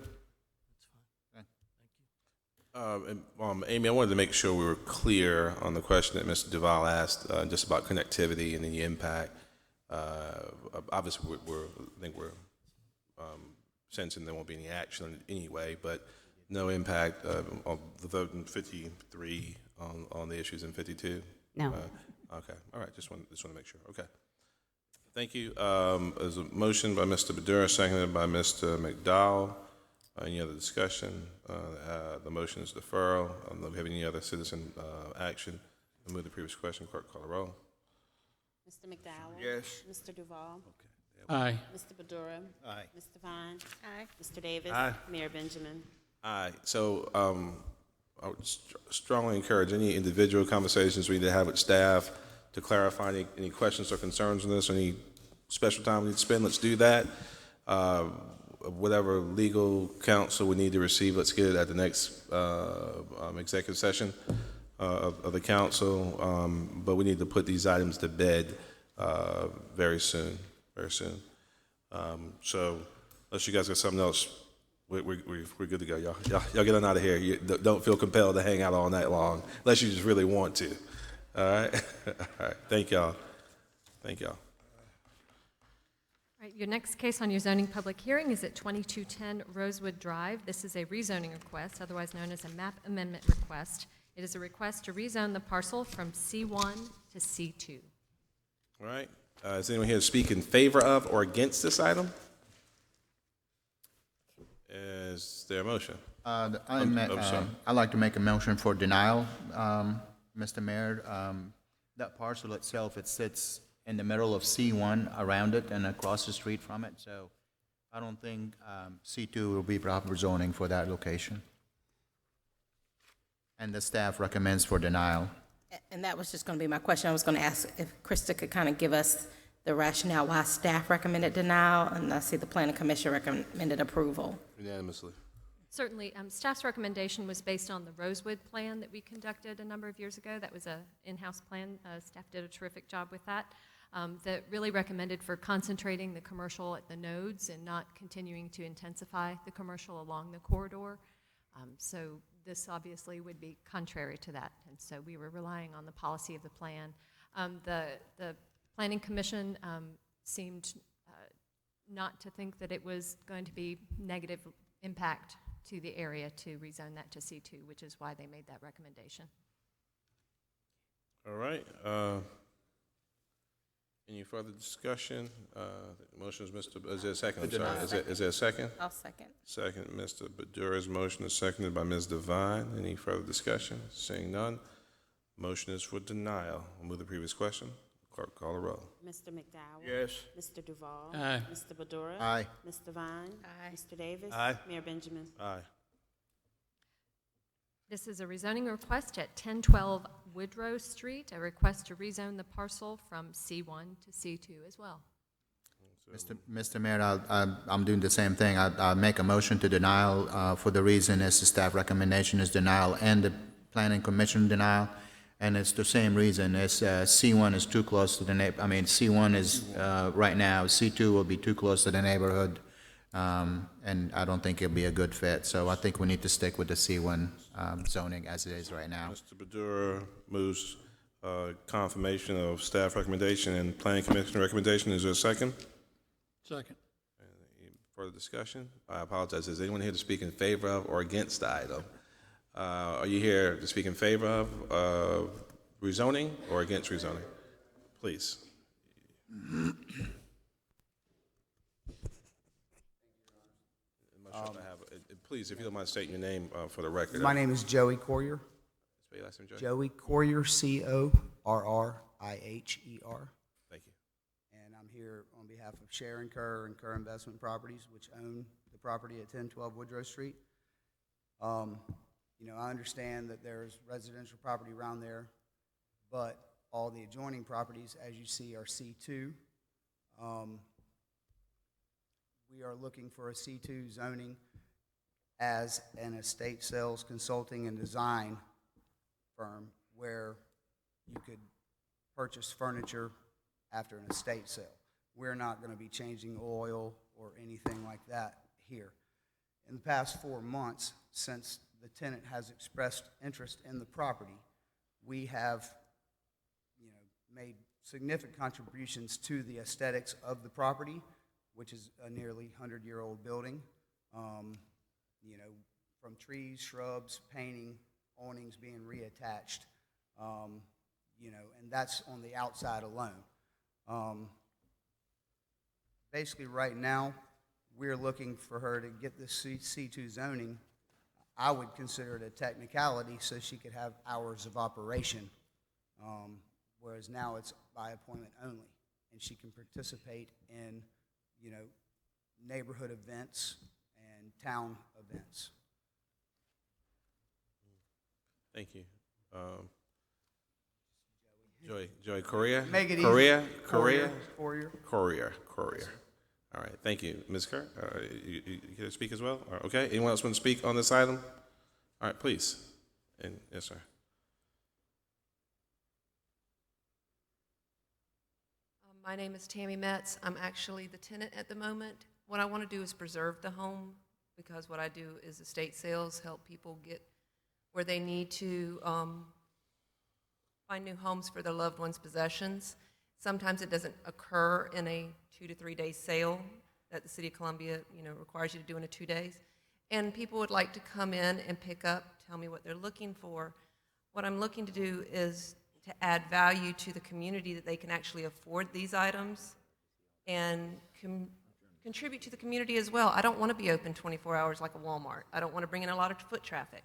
Amy, I wanted to make sure we were clear on the question that Mr. Duval asked, just about connectivity and the impact. Obviously, I think we're sensing there won't be any action on it anyway, but no impact on the vote in 53 on the issues in 52? No. Okay, all right, just want to make sure. Okay. Thank you. There's a motion by Mr. Badura, seconded by Mr. McDowell. Any other discussion? The motion is deferral. Do we have any other citizen action? I'll move the previous question. Clerk, call the roll. Mr. McDowell? Yes. Mr. Duval? Aye. Mr. Badura? Aye. Mr. Vine? Aye. Mr. Davis? Aye. Mayor Benjamin? Aye. So I would strongly encourage any individual conversations we need to have with staff to clarify any questions or concerns on this, or any special time we need to spend. Let's do that. Whatever legal counsel we need to receive, let's get it at the next executive session of the council. But we need to put these items to bed very soon, very soon. So unless you guys got something else, we're good to go. Y'all get on out of here. You don't feel compelled to hang out all night long, unless you just really want to. All right? All right. Thank y'all. Thank y'all. All right, your next case on your zoning public hearing is at 2210 Rosewood Drive. This is a rezoning request, otherwise known as a map amendment request. It is a request to rezone the parcel from C1 to C2. All right. Is anyone here to speak in favor of or against this item? Is there a motion? I'd like to make a motion for denial, Mr. Mayor. That parcel itself, it sits in the middle of C1 around it and across the street from it, so I don't think C2 will be proper zoning for that location. And the staff recommends for denial. And that was just going to be my question. I was going to ask if Krista could kind of give us the rationale why staff recommended denial, and I see the planning commission recommended approval. Unanimously. Certainly, staff's recommendation was based on the Rosewood plan that we conducted a number of years ago. That was an in-house plan. Staff did a terrific job with that. That really recommended for concentrating the commercial at the nodes and not continuing to intensify the commercial along the corridor. So this obviously would be contrary to that, and so we were relying on the policy of the plan. The Planning Commission seemed not to think that it was going to be negative impact to the area to rezone that to C2, which is why they made that recommendation. All right. Any further discussion? The motion is is there a second? I'm sorry. Is there a second? I'll second. Second, Mr. Badura's motion is seconded by Ms. Devine. Any further discussion? Seeing none, motion is for denial. We'll move to the previous question. Clerk, call the roll. Mr. McDowell? Yes. Mr. Duval? Aye. Mr. Badura? Aye. Ms. Devine? Aye. Mr. Davis? Aye. Mayor Benjamin? Aye. This is a rezoning request at 1012 Woodrow Street, a request to rezone the parcel from C1 to C2 as well. Mr. Mayor, I'm doing the same thing. I'll make a motion to denial for the reason as the staff recommendation is denial and the planning commission denial. And it's the same reason as C1 is too close to the C1 is right now, C2 will be too close to the neighborhood. And I don't think it'll be a good fit. So I think we need to stick with the C1 zoning as it is right now. Mr. Badura moves confirmation of staff recommendation and planning commission recommendation. Is there a second? Second. Any further discussion? I apologize. Is anyone here to speak in favor of or against the item? Are you here to speak in favor of rezoning or against rezoning? Please. Please, if you don't mind stating your name for the record. My name is Joey Corrier. Spell your last name, Joey? Joey Corrier, Corrier. Thank you. And I'm here on behalf of Sharon Kerr and Kerr Investment Properties, which own the property at 1012 Woodrow Street. You know, I understand that there's residential property around there, but all the adjoining properties, as you see, are C2. We are looking for a C2 zoning as an estate sales consulting and design firm where you could purchase furniture after an estate sale. We're not going to be changing oil or anything like that here. In the past 4 months, since the tenant has expressed interest in the property, we have, made significant contributions to the aesthetics of the property, which is a nearly 100-year-old building. From trees, shrubs, painting, awnings being reattached, and that's on the outside alone. Basically, right now, we're looking for her to get this C2 zoning. I would consider it a technicality so she could have hours of operation, whereas now it's by appointment only, and she can participate in, neighborhood events and town events. Thank you. Joey Corrier? Make it easy. Corrier? Corrier. All right, thank you. Ms. Kerr, you here to speak as well? Okay, anyone else want to speak on this item? All right, please. And yes, sir. My name is Tammy Metz. I'm actually the tenant at the moment. What I want to do is preserve the home because what I do is estate sales, help people get where they need to find new homes for their loved ones' possessions. Sometimes it doesn't occur in a 2 to 3 day sale that the City of Columbia, requires you to do in 2 days. And people would like to come in and pick up, tell me what they're looking for. What I'm looking to do is to add value to the community that they can actually afford these items and contribute to the community as well. I don't want to be open 24 hours like a Walmart. I don't want to bring in a lot of foot traffic.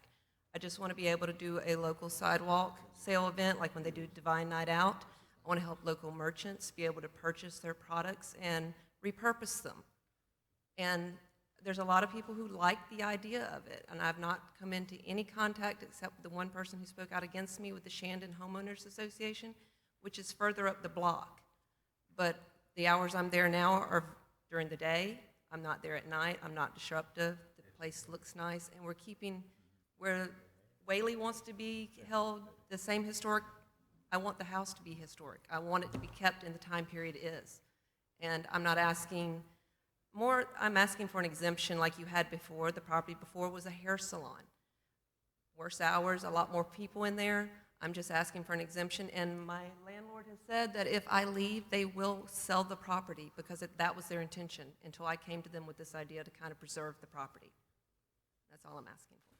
I just want to be able to do a local sidewalk sale event like when they do Divine Night Out. I want to help local merchants be able to purchase their products and repurpose them. And there's a lot of people who like the idea of it, and I've not come into any contact except the one person who spoke out against me with the Shandon Homeowners Association, which is further up the block. But the hours I'm there now are during the day. I'm not there at night. I'm not disruptive. The place looks nice, and we're keeping where Whaley wants to be held the same historic. I want the house to be historic. I want it to be kept in the time period it is. And I'm not asking more, I'm asking for an exemption like you had before. The property before was a hair salon. Worse hours, a lot more people in there. I'm just asking for an exemption, and my landlord has said that if I leave, they will sell the property because that was their intention until I came to them with this idea to kind of preserve the property. That's all I'm asking for.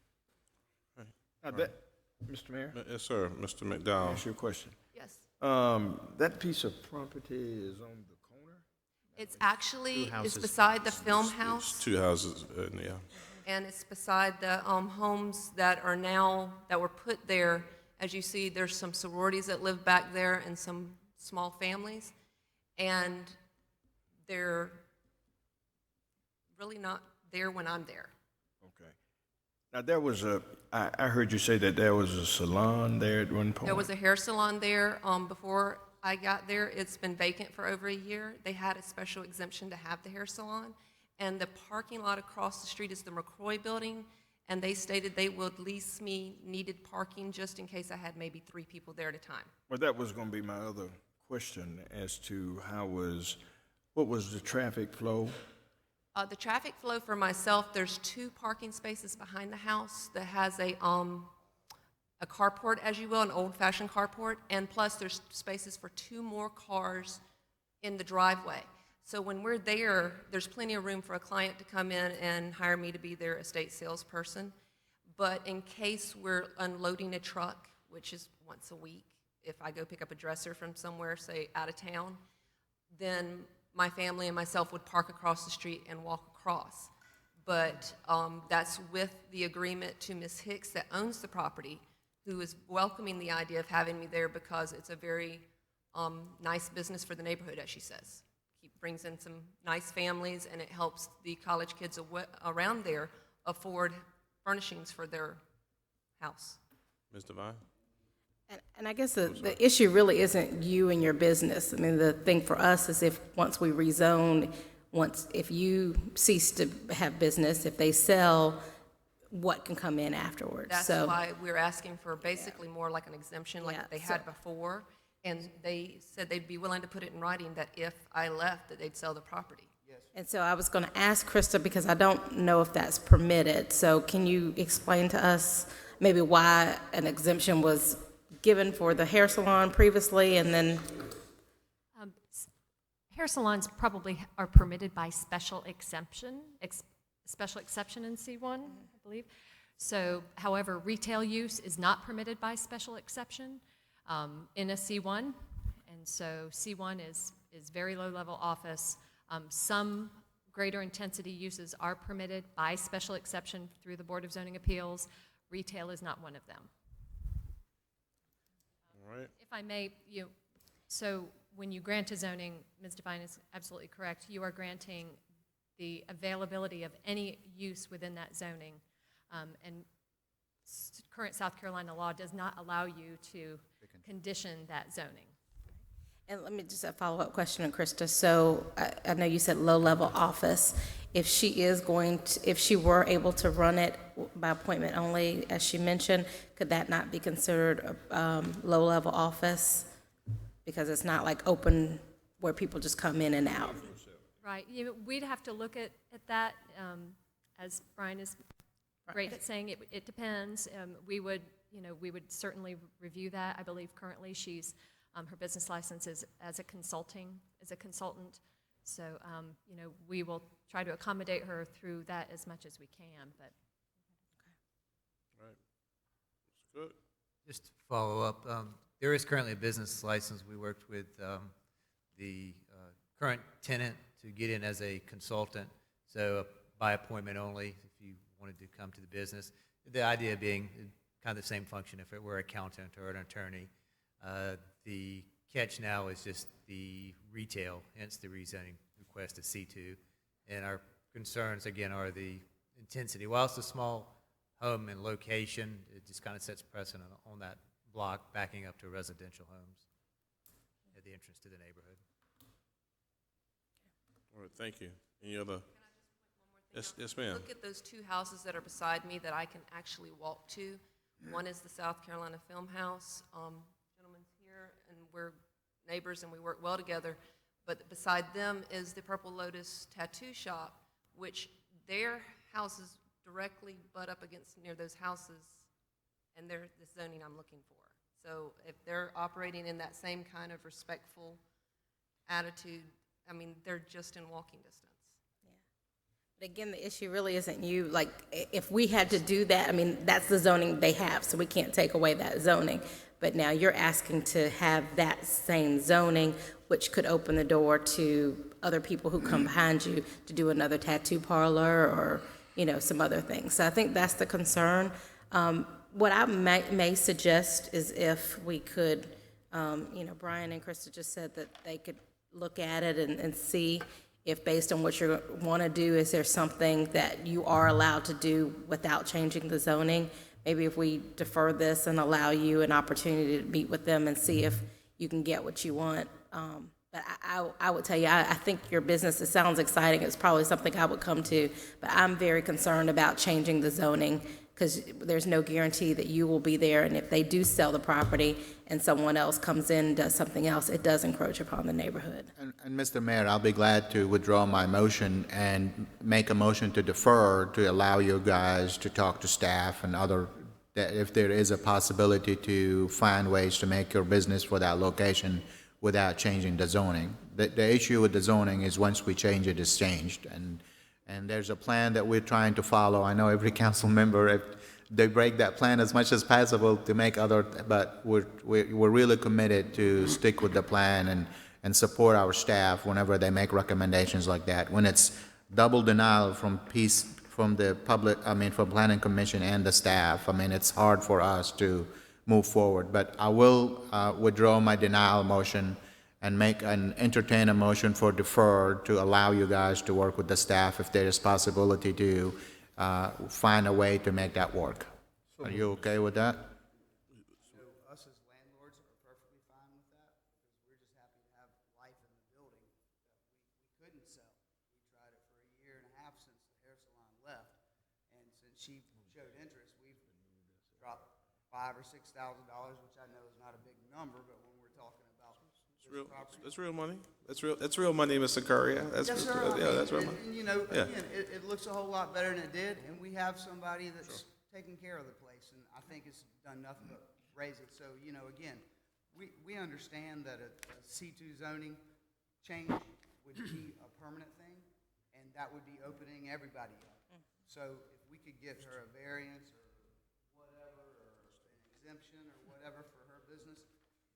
Mr. Mayor? Yes, sir. Mr. McDowell. Ask you a question. Yes. That piece of property is on the corner? It's actually, Two houses. it's beside the film house. It's 2 houses, yeah. And it's beside the homes that are now, that were put there. As you see, there's some sororities that live back there and some small families. And they're really not there when I'm there. Okay. Now, there was I heard you say that there was a salon there at one point. There was a hair salon there before I got there. It's been vacant for over a year. They had a special exemption to have the hair salon. And the parking lot across the street is the McCroy Building, and they stated they would lease me needed parking just in case I had maybe 3 people there at a time. Well, that was going to be my other question as to what was the traffic flow? The traffic flow for myself, there's 2 parking spaces behind the house that has a carport, as you will, an old-fashioned carport, and plus there's spaces for 2 more cars in the driveway. So when we're there, there's plenty of room for a client to come in and hire me to be their estate salesperson. But in case we're unloading a truck, which is once a week, if I go pick up a dresser from somewhere, say out of town, then my family and myself would park across the street and walk across. But that's with the agreement to Ms. Hicks that owns the property, who is welcoming the idea of having me there because it's a very nice business for the neighborhood, as she says. It brings in some nice families, and it helps the college kids around there afford furnishings for their house. Ms. Devine? And I guess the issue really isn't you and your business. I mean, the thing for us is if once we rezone, if you cease to have business, if they sell, what can come in afterwards? That's So why we're asking for basically more like an exemption like they had before. And they said they'd be willing to put it in writing that if I left, that they'd sell the property. And so I was going to ask Krista, because I don't know if that's permitted. So can you explain to us maybe why an exemption was given for the hair salon previously, and then? Hair salons probably are permitted by special exception in C1, I believe. So, however, retail use is not permitted by special exception in a C1. And so C1 is very low-level office. Some greater intensity uses are permitted by special exception through the Board of Zoning Appeals. Retail is not one of them. All right. If I may, so when you grant a zoning, Ms. Devine is absolutely correct. You are granting the availability of any use within that zoning. And current South Carolina law does not allow you to condition that zoning. And let me just a follow-up question on Krista. So I know you said low-level office. If if she were able to run it by appointment only, as she mentioned, could that not be considered a low-level office? Because it's not like open where people just come in and out. Right. We'd have to look at that. As Brian is great at saying, it depends. We would certainly review that. I believe currently she's her business license is as a consultant. So we will try to accommodate her through that as much as we can. But All right. That's good. Just to follow up, there is currently a business license. We worked with the current tenant to get in as a consultant, so by appointment only if you wanted to come to the business. The idea being kind of the same function if it were an accountant or an attorney. The catch now is just the retail, hence the rezoning request to C2. And our concerns, again, are the intensity. While it's a small home and location, it just kind of sets precedent on that block backing up to residential homes at the entrance to the neighborhood. All right, thank you. Any other? Yes, ma'am. Look at those two houses that are beside me that I can actually walk to. One is the South Carolina Film House. Gentleman's here, and we're neighbors and we work well together. But beside them is the Purple Lotus Tattoo Shop, which their houses directly butt up against near those houses, and they're the zoning I'm looking for. So if they're operating in that same kind of respectful attitude, I mean, they're just in walking distance. But again, the issue really isn't you. Like, if we had to do that, I mean, that's the zoning they have, so we can't take away that zoning. But now you're asking to have that same zoning, which could open the door to other people who come behind you to do another tattoo parlor or, you know, some other things. So I think that's the concern. What I may suggest is if we could, you know, Brian and Krista just said that they could look at it and see if, based on what you want to do, is there something that you are allowed to do without changing the zoning? Maybe if we defer this and allow you an opportunity to meet with them and see if you can get what you want. But I would tell you, I think your business, it sounds exciting. It's probably something I would come to, but I'm very concerned about changing the zoning because there's no guarantee that you will be there. And if they do sell the property and someone else comes in and does something else, it does encroach upon the neighborhood. And Mr. Mayor, I'll be glad to withdraw my motion and make a motion to defer to allow you guys to talk to staff and other, that if there is a possibility to find ways to make your business for that location without changing the zoning. The issue with the zoning is once we change it, it's changed. And there's a plan that we're trying to follow. I know every council member, if they break that plan as much as possible to make other, but we're really committed to stick with the plan and support our staff whenever they make recommendations like that. When it's double denial from the public, I mean, from Planning Commission and the staff, I mean, it's hard for us to move forward. But I will withdraw my denial motion and entertain a motion for defer to allow you guys to work with the staff if there is possibility to find a way to make that work. Are you okay with that? So us as landlords are perfectly fine with that because we're just happy to have life in the building that we couldn't sell. We tried it for a year and a half since the hair salon left, and since she showed interest, we've dropped $5,000 or $6,000, which I know is not a big number, but when we're talking about That's real money. That's real money, Mr. Curry. That's yes, sir. that's real money. And, you know, Yeah. again, it looks a whole lot better than it did, and we have somebody that's taking care of the place, and I think it's done nothing but raise it. So, you know, again, we understand that a C2 zoning change would be a permanent thing, and that would be opening everybody up. So if we could get her a variance or whatever, or an exemption or whatever for her business,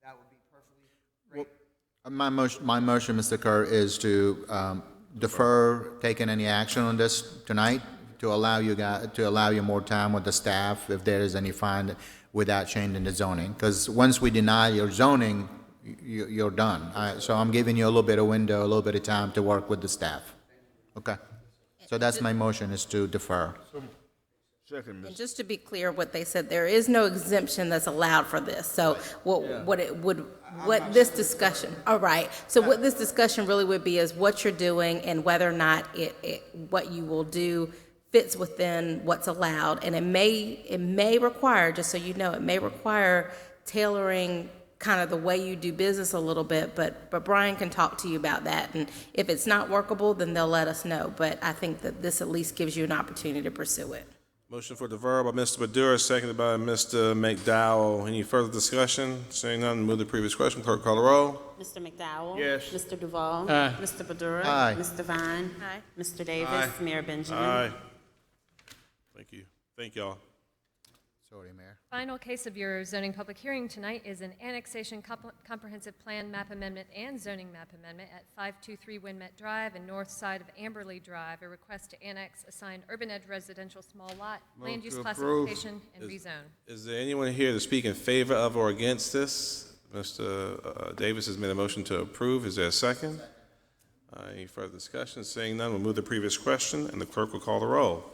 that would be perfectly great. My motion, Mr. Kerr, is to defer taking any action on this tonight to allow you more time with the staff if there is any find without changing the zoning. Because once we deny your zoning, you're done. So I'm giving you a little bit of window, a little bit of time to work with the staff. Okay. So that's my motion, is to defer. Second, And just to be clear, what they said, there is no exemption that's allowed for this. So what this discussion, all right. So what this discussion really would be is what you're doing and whether or not what you will do fits within what's allowed. And it may require, just so you know, it may require tailoring kind of the way you do business a little bit, but Brian can talk to you about that. And if it's not workable, then they'll let us know. But I think that this at least gives you an opportunity to pursue it. Motion for defer by Mr. Madura, seconded by Mr. McDowell. Any further discussion? Seeing none, move the previous question. Clerk, call the roll. Mr. McDowell? Yes. Mr. Duval? Aye. Mr. Badura? Aye. Mr. Vine? Aye. Mr. Davis? Aye. Mayor Benjamin? Aye. Thank you. Thank y'all. Sorry, Mayor. Final case of your zoning public hearing tonight is an annexation comprehensive plan map amendment and zoning map amendment at 523 Windmet Drive and north side of Amberley Drive, a request to annex assigned urban edge residential small lot, Move land use to approve. classification, and rezone. Is there anyone here to speak in favor of or against this? Mr. Davis has made a motion to approve. Is there a second? Any further discussion? Seeing none, we'll move to the previous question, and the clerk will call the roll.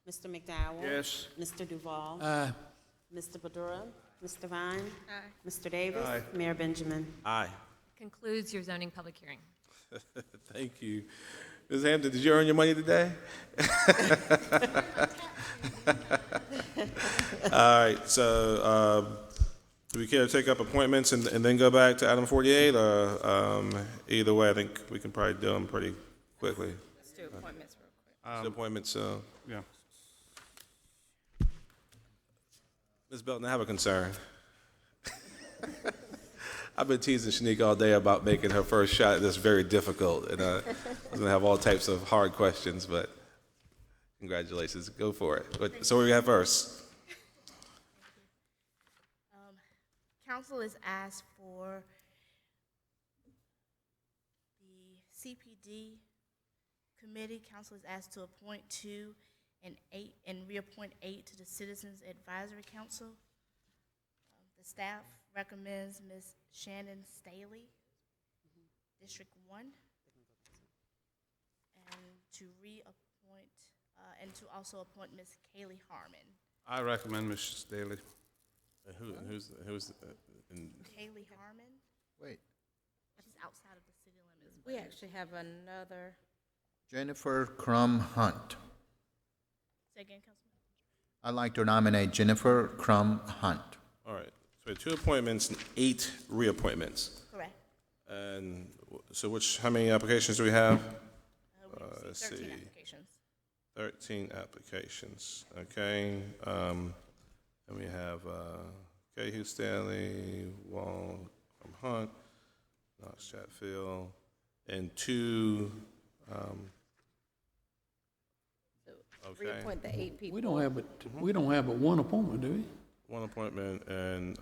Mr. McDowell? Yes. Mr. Duval? Aye. Mr. Badura? Mr. Vine? Aye. Mr. Davis? Aye. Mayor Benjamin? Aye. Concludes your zoning public hearing. Thank you. Ms. Hampton, did you earn your money today? All right, so do we care to take up appointments and then go back to item 48? Or either way, I think we can probably do them pretty quickly. Let's do appointments real quick. Let's do appointments. Yeah. Ms. Belton, I have a concern. I've been teasing Shanique all day about making her first shot at this very difficult, and I was going to have all types of hard questions, but congratulations. Go for it. So what do we have first? Council is asked for the CPD committee. Council is asked to appoint 2 and reappoint 8 to the Citizens Advisory Council. The staff recommends Ms. Shannon Staley, District 1, and to reappoint, and to also appoint Ms. Kaylee Harmon. I recommend Ms. Staley. Who's Kaylee Harmon? Wait, She's outside of the city limits. We actually have another. Jennifer Crum Hunt. Say again, Councilman. I'd like to nominate Jennifer Crum Hunt. All right. So we have 2 appointments and 8 reappointments. Correct. And so how many applications do we have? We Let's received 13 see. applications. 13 applications. Okay. And we have Cahill Stanley, Wong Hunt, Knox Chatfield, and 2. Okay. Reappoint the 8 people. We don't have but one appointment, do we? 1 appointment, and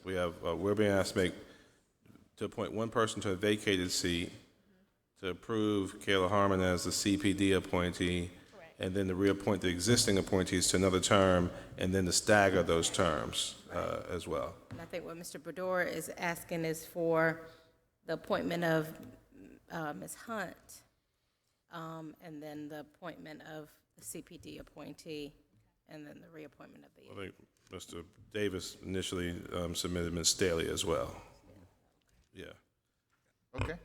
we have, we're being asked to appoint 1 person to a vacated seat, to approve Kayla Harmon as the CPD appointee, and then to reappoint the existing appointees to another term, and then to stagger those terms as well. And I think what Mr. Bador is asking is for the appointment of Ms. Hunt, and then the appointment of the CPD appointee, and then the reappointment of the. I think Mr. Davis initially submitted Ms. Staley as well. Yeah. Okay.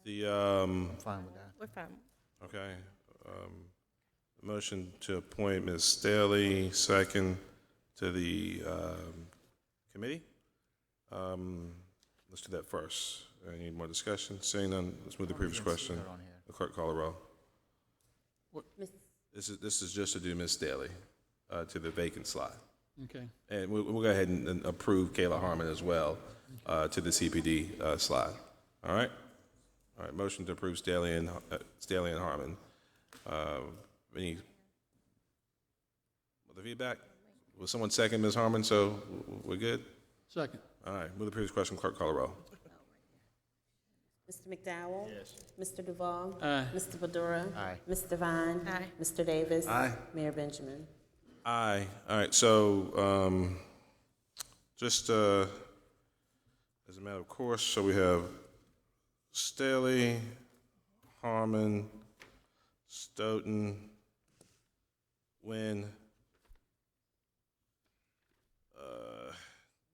I'm fine with that. We're fine. Okay. Motion to appoint Ms. Staley, second to the committee. Let's do that first. Any more discussion? Seeing none, let's move to the previous question. The clerk call the roll. This is just to do Ms. Staley to the vacant slot. Okay. And we'll go ahead and approve Kayla Harmon as well to the CPD slot. All right? All right, motion to approve Staley and Harmon. Any other feedback? Will someone second Ms. Harmon, so we're good? Second. All right, move the previous question, clerk call the roll. Mr. McDowell? Yes. Mr. Duval? Aye. Mr. Badura? Aye. Mr. Vine? Aye. Mr. Davis? Aye. Mayor Benjamin? Aye. All right, so just as a matter of course, so we have Staley, Harmon, Stoughton, Wynn,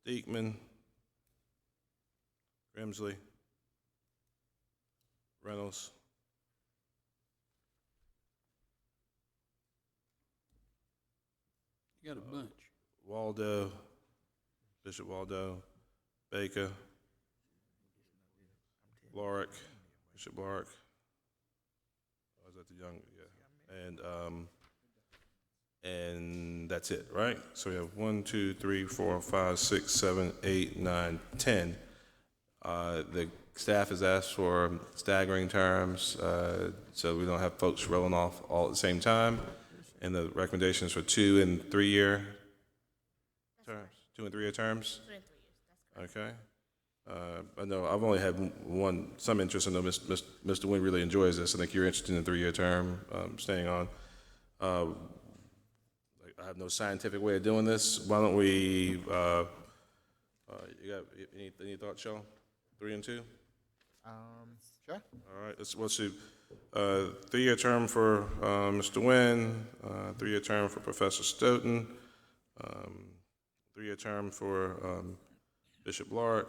Diekman, Grimsley, Reynolds. You got a bunch. Waldo, Bishop Waldo, Baker, Lorick, Bishop Lorick. Oh, is that the young? Yeah. And that's it, right? So we have 1, 2, 3, 4, 5, 6, 7, 8, 9, 10. The staff has asked for staggering terms, so we don't have folks rolling off all at the same time. And the recommendations for 2 and 3 year terms, 2 and 3 year terms. 2 and 3 years. That's correct. Okay. I know I've only had some interest. I know Mr. Wynn really enjoys this. I think you're interested in a 3-year term, staying on. I have no scientific way of doing this. Why don't we? You got any thoughts, Sean? 3 and 2? Sure. All right, let's see. 3-year term for Mr. Nguyen, 3-year term for Professor Stoughton, 3-year term for Bishop Lart,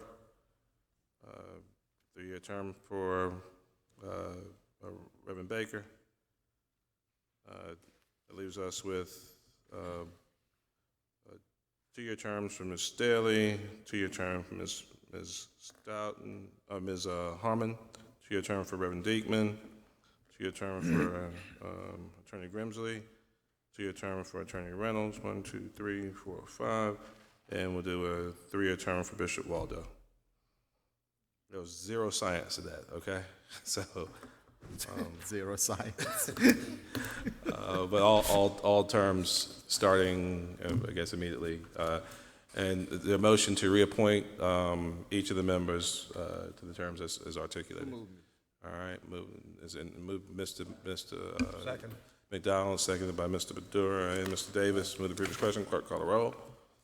3-year term for Reverend Baker. That leaves us with 2-year terms for Ms. Staley, 2-year term for Ms. Stoughton, Ms. Harmon, 2-year term for Reverend Diekman, 2-year term for Attorney Grimsley, 2-year term for Attorney Reynolds, 1, 2, 3, 4, 5, and we'll do a 3-year term for Bishop Waldo. There was zero science to that, okay? So Zero science. but all terms starting, I guess, immediately. And the motion to reappoint each of the members to the terms as articulated. All right, move Mr. Second. McDowell, seconded by Mr. Badura and Mr. Davis. Move the previous question. Clerk, call the roll.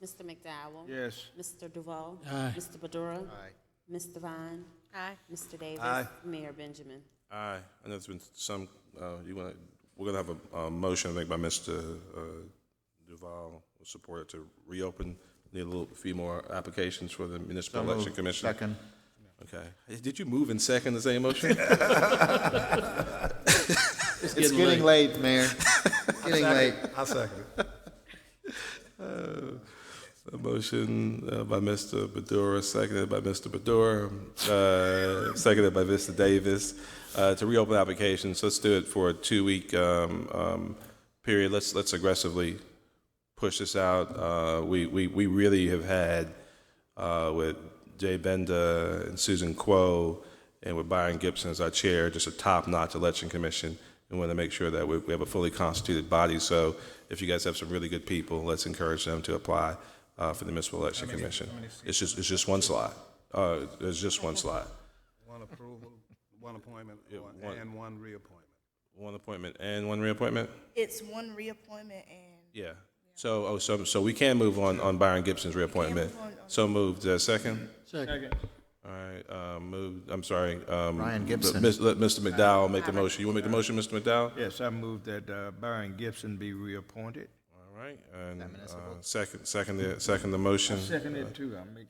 Mr. McDowell? Yes. Mr. Duval? Aye. Mr. Badura? Aye. Ms. Devine? Aye. Mr. Davis? Aye. Mayor Benjamin? Aye. I know there's been some, we're going to have a motion, I think, by Mr. Duval, supported to reopen. Need a few more applications for the Municipal So Election moved. Commission. Second. Okay. Hey, did you move and second the same motion? It's getting late, Mayor. Getting late. I'll second it. A motion by Mr. Badura, seconded by Mr. Badura, seconded by Mr. Davis, to reopen applications. Let's do it for a 2-week period. Let's aggressively push this out. We really have had with Jay Benda and Susan Quo and with Byron Gibson as our chair, just a top-notch election commission. We want to make sure that we have a fully constituted body. So if you guys have some really good people, let's encourage them to apply for the Municipal Election Commission. It's just one slot. There's just one slot. One approval, one appointment, and one reappointment. One appointment and one reappointment? It's one reappointment and. Yeah. So we can move on Byron Gibson's reappointment. So moved. Second? Second. All right. Moved. I'm sorry. Brian Gibson. Let Mr. McDowell make the motion. You want to make the motion, Mr. McDowell? Yes, I move that Byron Gibson be reappointed. All right. And second the motion. I second it too. I'll make.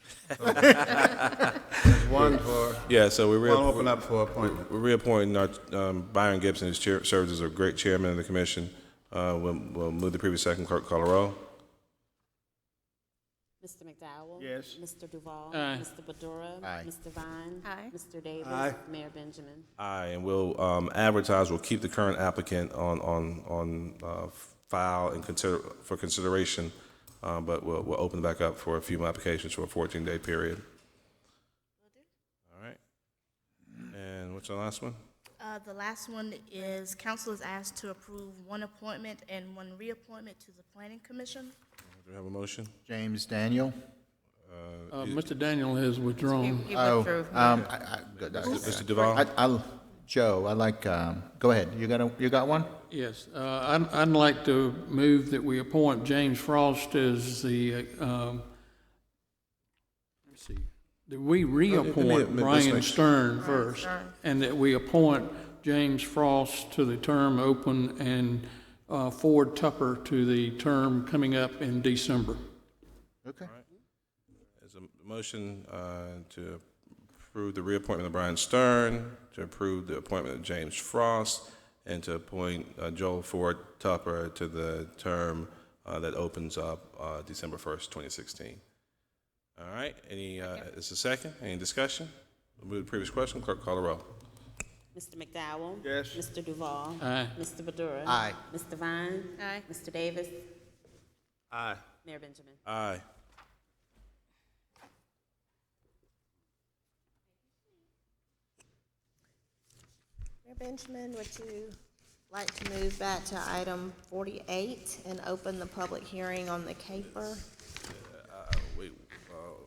One for. Yeah. So we're One open up for appointment. We're reappointing our Byron Gibson, who serves as a great chairman of the commission. We'll move the previous second. Clerk, call the roll. Mr. McDowell? Yes. Mr. Duval? Aye. Mr. Badura? Aye. Ms. Devine? Aye. Mr. Davis? Aye. Mayor Benjamin? Aye, and we'll advertise. We'll keep the current applicant on file and for consideration, but we'll open it back up for a few more applications for a 14-day period. All right. And what's the last one? The last one is council is asked to approve one appointment and one reappointment to the Planning Commission. Do we have a motion? James Daniel. Mr. Daniel has withdrawn. He withdrew. Mr. Duval? Joe, I like, go ahead. You got one? Yes, I'd like to move that we appoint James Frost as the, let's see, that we reappoint Brian Stern first, Stern. and that we appoint James Frost to the term open and Ford Tupper to the term coming up in December. Okay. There's a motion to approve the reappointment of Brian Stern, to approve the appointment of James Frost, and to appoint Joel Ford Tupper to the term that opens up December 1st, 2016. All right, is a second? Any discussion? We'll move to the previous question. Clerk, call the roll. Mr. McDowell? Yes. Mr. Duval? Aye. Mr. Badura? Aye. Ms. Devine? Aye. Mr. Davis? Aye. Mayor Benjamin? Aye. Mayor Benjamin, would you like to move back to item 48 and open the public hearing on the CAPER? We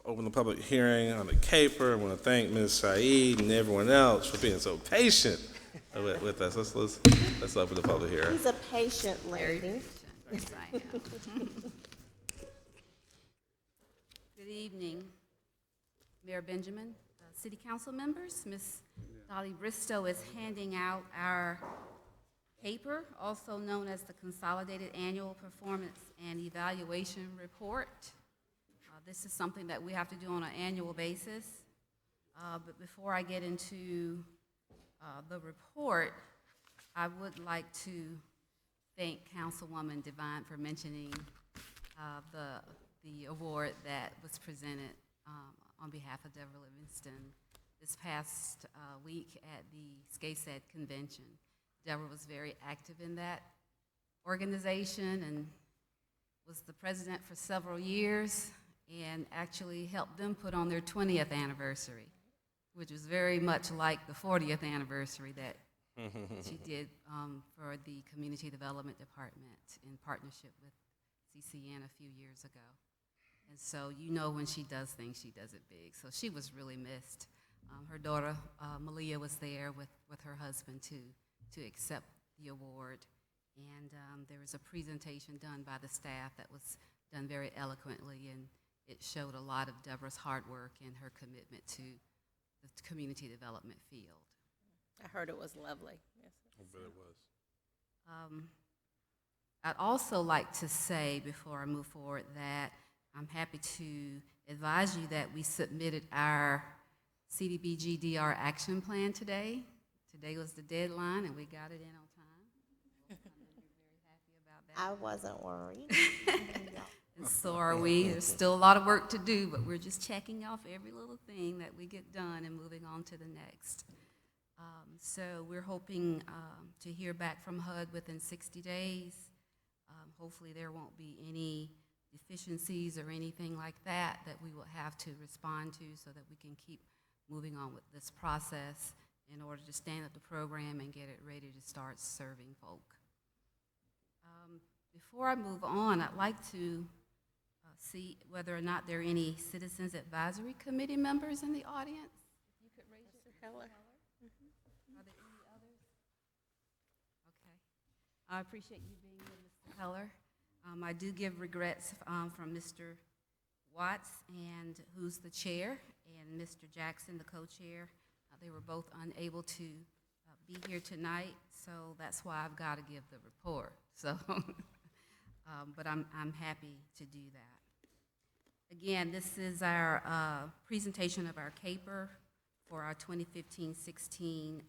open the public hearing on the CAPER. I want to thank Ms. Saeed and everyone else for being so patient with us. Let's open the public hearing. He's a patient lady. Yes, I am. Good evening, Mayor Benjamin, City council members, Ms. Dolly Bristow is handing out our CAPER, also known as the Consolidated Annual Performance and Evaluation Report. This is something that we have to do on an annual basis. But before I get into the report, I would like to thank Councilwoman Devine for mentioning the award that was presented on behalf of Deborah Livingston this past week at the SCASED convention. Deborah was very active in that organization and was the president for several years and actually helped them put on their 20th anniversary, which was very much like the 40th anniversary that she did for the Community Development Department in partnership with CCN a few years ago. And so you know when she does things, she does it big. So she was really missed. Her daughter, Malia, was there with her husband to accept the award. And there was a presentation done by the staff that was done very eloquently, and it showed a lot of Deborah's hard work and her commitment to the community development field. I heard it was lovely. Yes. I bet it was. I'd also like to say, before I move forward, that I'm happy to advise you that we submitted our CDBG DR action plan today. Today was the deadline, and we got it in on time. I'm very happy about that. I wasn't worried. And so are we. There's still a lot of work to do, but we're just checking off every little thing that we get done and moving on to the next. So we're hoping to hear back from HUD within 60 days. Hopefully there won't be any deficiencies or anything like that that we will have to respond to so that we can keep moving on with this process in order to stand up the program and get it ready to start serving folk. Before I move on, I'd like to see whether or not there are any Citizens Advisory Committee members in the audience. If you could raise your hand. Are there any others? Okay. I appreciate you being here, Mr. Heller. I do give regrets from Mr. Watts, and who's the chair, and Mr. Jackson, the co-chair. They were both unable to be here tonight, so that's why I've got to give the report. So, but I'm happy to do that. Again, this is our presentation of our CAPER for our 2015-16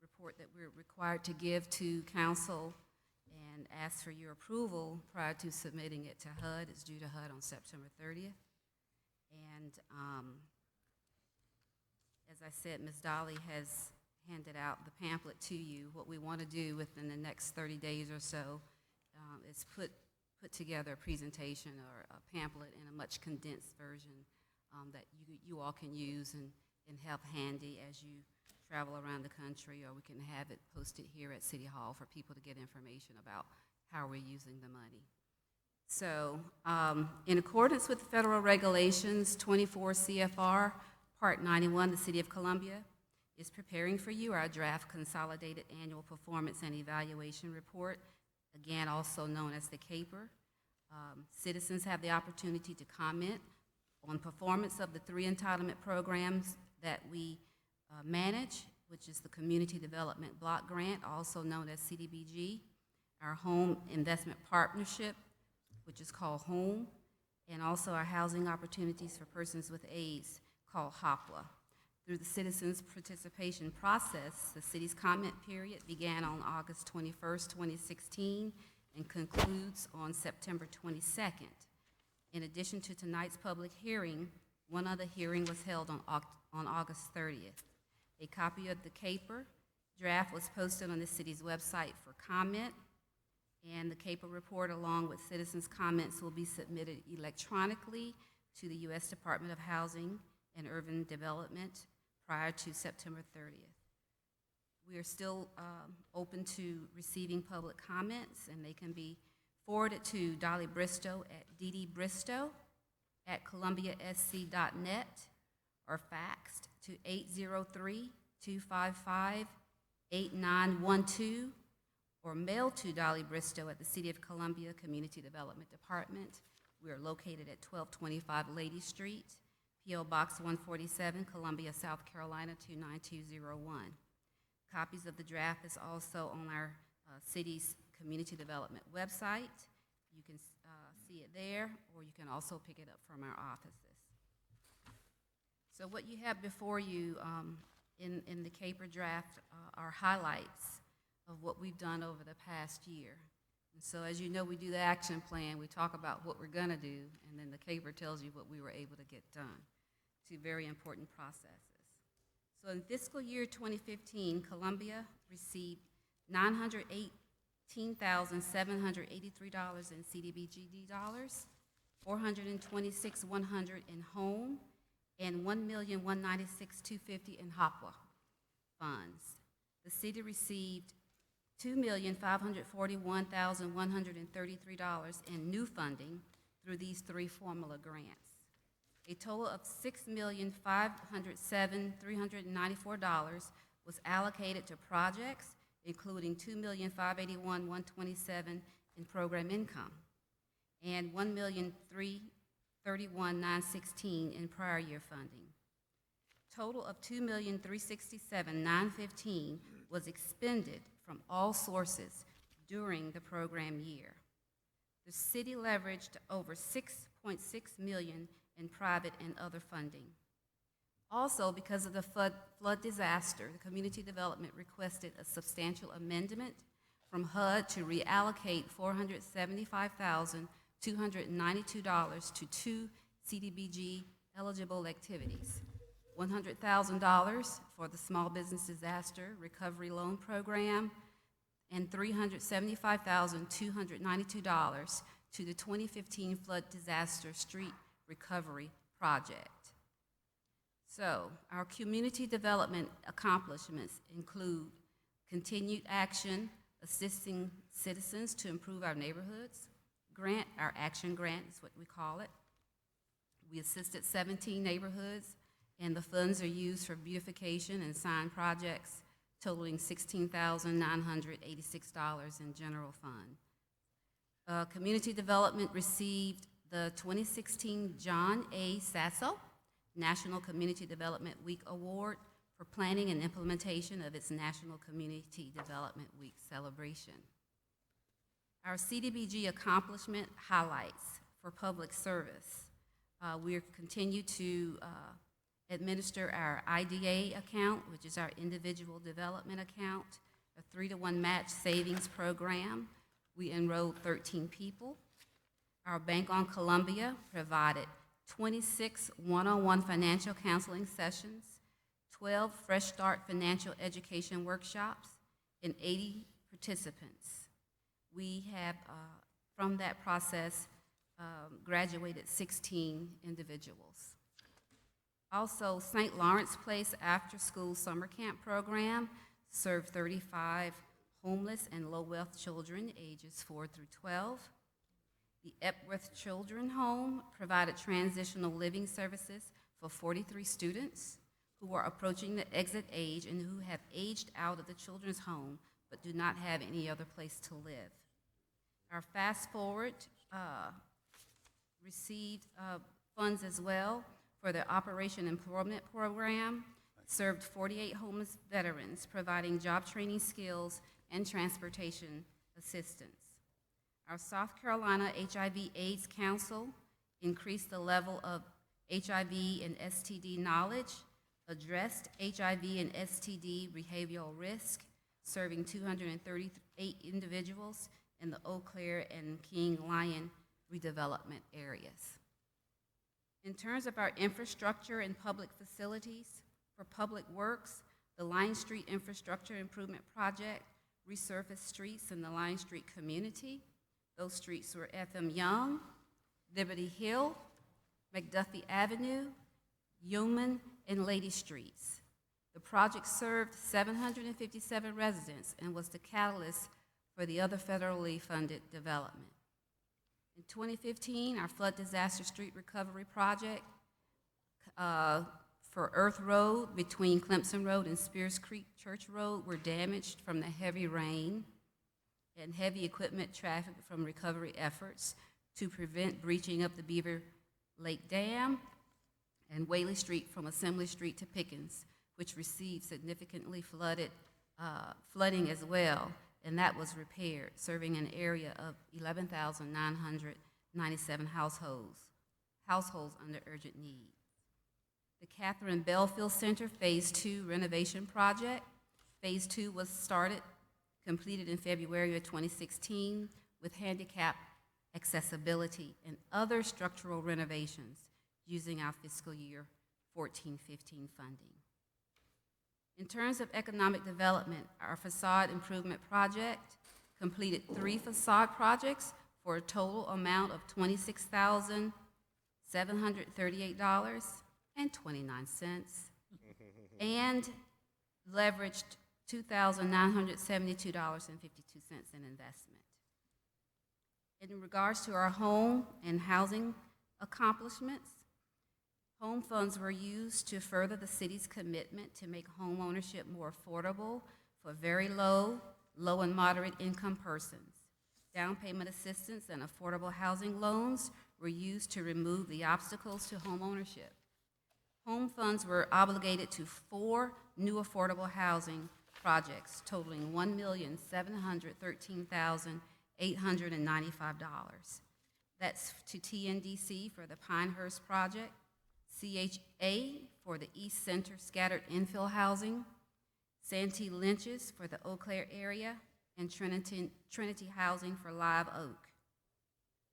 report that we're required to give to council and ask for your approval prior to submitting it to HUD. It's due to HUD on September 30th. And as I said, Ms. Dolly has handed out the pamphlet to you. What we want to do within the next 30 days or so is put together a presentation or a pamphlet in a much condensed version that you all can use and have handy as you travel around the country, or we can have it posted here at City Hall for people to get information about how we're using the money. So in accordance with federal regulations 24 CFR Part 91, the City of Columbia is preparing for you our draft Consolidated Annual Performance and Evaluation Report, again also known as the CAPER. Citizens have the opportunity to comment on performance of the 3 entitlement programs that we manage, which is the Community Development Block Grant, also known as CDBG, our Home Investment Partnership, which is called HOME, and also our Housing Opportunities for Persons with AIDS, called HOPLA. Through the citizens' participation process, the city's comment period began on August 21st, 2016, and concludes on September 22nd. In addition to tonight's public hearing, one other hearing was held on August 30th. A copy of the CAPER draft was posted on the city's website for comment, and the CAPER report along with citizens' comments will be submitted electronically to the U.S. Department of Housing and Urban Development prior to September 30th. We are still open to receiving public comments, and they can be forwarded to Dolly Bristow at ddbristow@columbiasc.net or faxed to 803-255-8912 or mailed to Dolly Bristow at the City of Columbia Community Development Department. We are located at 1225 Lady Street, P.O. Box 147, Columbia, South Carolina 29201. Copies of the draft is also on our city's community development website. You can see it there, or you can also pick it up from our offices. So what you have before you in the CAPER draft are highlights of what we've done over the past year. And so as you know, we do the action plan, we talk about what we're gonna do, and then the CAPER tells you what we were able to get done. Two very important processes. So in fiscal year 2015, Columbia received $918,783 in CDBG dollars, $426,100 in home, and $1,196,250 in HOPWA funds. The city received $2,541,133 in new funding through these three formula grants. A total of $6,507,394 was allocated to projects, including $2,581,127 in program income and $1,331,916 in prior year funding. Total of $2,367,915 was expended from all sources during the program year. The city leveraged over $6.6 million in private and other funding. Also, because of the flood disaster, the community development requested a substantial amendment from HUD to reallocate $475,292 to two CDBG eligible activities. $100,000 for the Small Business Disaster Recovery Loan Program, and $375,292 to the 2015 Flood Disaster Street Recovery Project. So, our community development accomplishments include continued action assisting citizens to improve our neighborhoods. Our action grant is what we call it. We assisted 17 neighborhoods, and the funds are used for beautification and sign projects totaling $16,986 in general fund. Community development received the 2016 John A. Sasso National Community Development Week Award for planning and implementation of its National Community Development Week celebration. Our CDBG accomplishment highlights for public service. We continue to administer our IDA account, which is our individual development account, a 3-to-1 match savings program. We enrolled 13 people. Our Bank on Columbia provided 26 one-on-one financial counseling sessions, 12 Fresh Start financial education workshops, and 80 participants. We have, from that process, graduated 16 individuals. Also, St. Lawrence Place After School Summer Camp Program served 35 homeless and low-wealth children ages 4 through 12. The Epworth Children's Home provided transitional living services for 43 students who are approaching the exit age and who have aged out of the children's home but do not have any other place to live. Our Fast Forward received funds as well for their Operation Employment Program, served 48 homeless veterans, providing job training skills and transportation assistance. Our South Carolina HIV/AIDS Council increased the level of HIV and STD knowledge, addressed HIV and STD behavioral risk, serving 238 individuals in the Eau Claire and King Lion redevelopment areas. In terms of our infrastructure and public facilities, for public works, the Line Street Infrastructure Improvement Project resurfaced streets in the Line Street community. Those streets were F.M. Young, Liberty Hill, McDuffie Avenue, Yeoman, and Lady Streets. The project served 757 residents and was the catalyst for the other federally funded development. In 2015, our Flood Disaster Street Recovery Project for Earth Road between Clemson Road and Spears Creek Church Road were damaged from the heavy rain and heavy equipment traffic from recovery efforts to prevent breaching of the Beaver Lake Dam. And Whaley Street from Assembly Street to Pickens, which received significantly flooding as well, and that was repaired, serving an area of 11,997 households under urgent need. The Catherine Belfield Center Phase 2 renovation project. Phase 2 was completed in February of 2016 with handicap accessibility and other structural renovations using our fiscal year 14-15 funding. In terms of economic development, our facade improvement project completed 3 facade projects for a total amount of $26,738.29 and leveraged $2,972.52 in investment. In regards to our home and housing accomplishments, home funds were used to further the city's commitment to make home ownership more affordable for very low and moderate income persons. Down payment assistance and affordable housing loans were used to remove the obstacles to home ownership. Home funds were obligated to 4 new affordable housing projects totaling $1,713,895. That's to TNDC for the Pinehurst project, CHA for the East Center scattered infill housing, Santee Lynch's for the Eau Claire area, and Trinity Housing for Live Oak.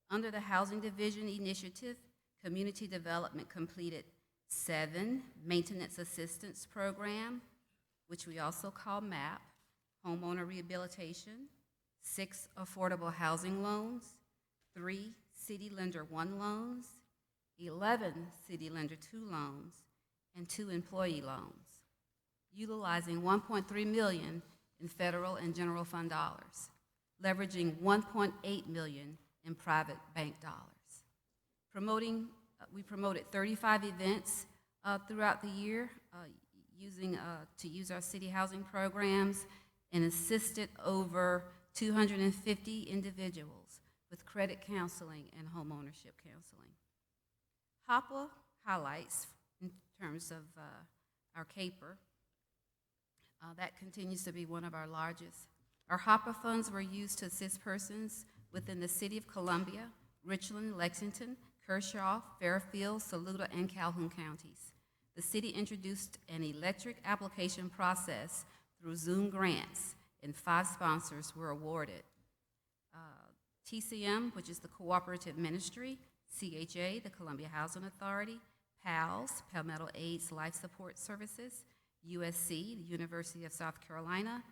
Under the Housing Division Initiative, Community Development completed 7 maintenance assistance program, which we also call MAP, homeowner rehabilitation, 6 affordable housing loans, 3 City Lender 1 loans, 11 City Lender 2 loans, and 2 employee loans, utilizing $1.3 million in federal and general fund dollars, leveraging $1.8 million in private bank dollars. We promoted 35 events throughout the year to use our city housing programs and assisted over 250 individuals with credit counseling and home ownership counseling. HOPA highlights in terms of our CAPER. That continues to be one of our largest. Our HOPA funds were used to assist persons within the City of Columbia, Richland, Lexington, Kershaw, Fairfield, Saluda, and Calhoun counties. The city introduced an electric application process through Zoom grants, and 5 sponsors were awarded. TCM, which is the Cooperative Ministry, CHA, the Columbia Housing Authority, PALS, Palmetto AIDS Life Support Services, USC, the University of South Carolina,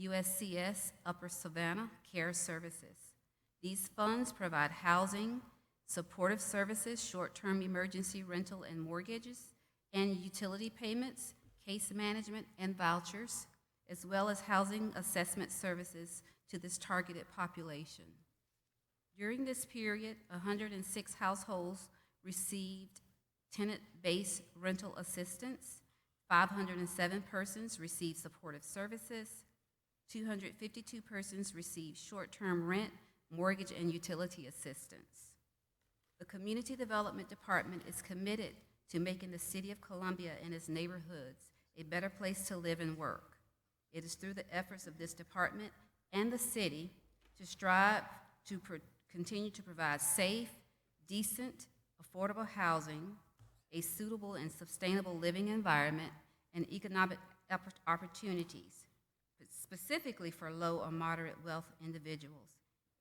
USCS, Upper Savannah Care Services. These funds provide housing, supportive services, short-term emergency rental and mortgages, and utility payments, case management, and vouchers, as well as housing assessment services to this targeted population. During this period, 106 households received tenant-based rental assistance, 507 persons received supportive services, 252 persons received short-term rent, mortgage, and utility assistance. The Community Development Department is committed to making the City of Columbia and its neighborhoods a better place to live and work. It is through the efforts of this department and the city to strive to continue to provide safe, decent, affordable housing, a suitable and sustainable living environment, and economic opportunities, specifically for low or moderate wealth individuals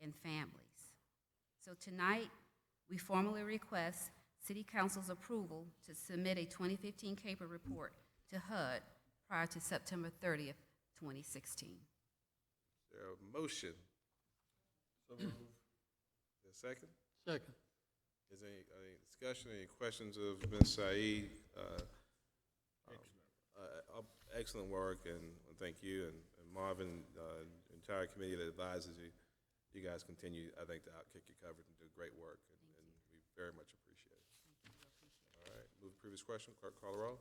and families. So tonight, we formally request City Council's approval to submit a 2015 CAPER report to HUD prior to September 30th, 2016. Is there a motion? So moved. Is there a second? Second. Is there any discussion, any questions of Ms. Saeed? Excellent work, and thank you, and Marvin, entire committee that advises you. You guys continue, I think, to outkick your coverage and do great work, and we very much appreciate it. All right, move to previous question. Clerk, call the roll.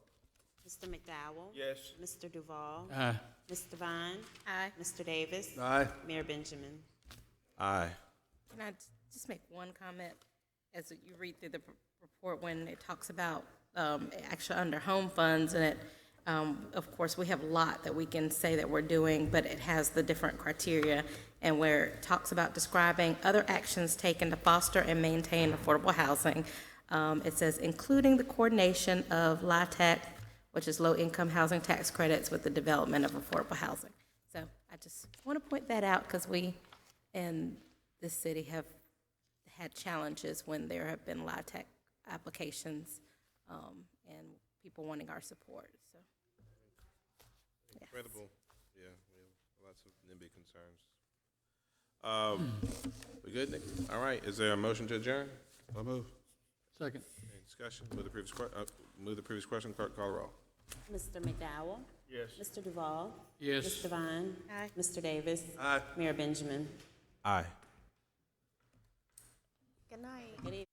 Mr. McDowell? Yes. Mr. Duval? Aye. Ms. Devine? Aye. Mr. Davis? Aye. Mayor Benjamin? Aye. Can I just make one comment as you read through the report when it talks about actually under home funds, and it, of course, we have a lot that we can say that we're doing, but it has the different criteria, and where it talks about describing other actions taken to foster and maintain affordable housing. It says, including the coordination of LIHTC, which is low-income housing tax credits, with the development of affordable housing. So I just want to point that out because we in this city have had challenges when there have been LIHTC applications and people wanting our support. So, yes. Incredible. Yeah, we have lots of NIMBY concerns. We good, Nick? All right, is there a motion to adjourn? I'll move. Second. Any discussion? Move the previous question, clerk call the roll. Mr. McDowell? Yes. Mr. Duval? Yes. Ms. Devine? Aye. Mr. Davis? Aye. Mayor Benjamin? Aye. Good night. Good evening.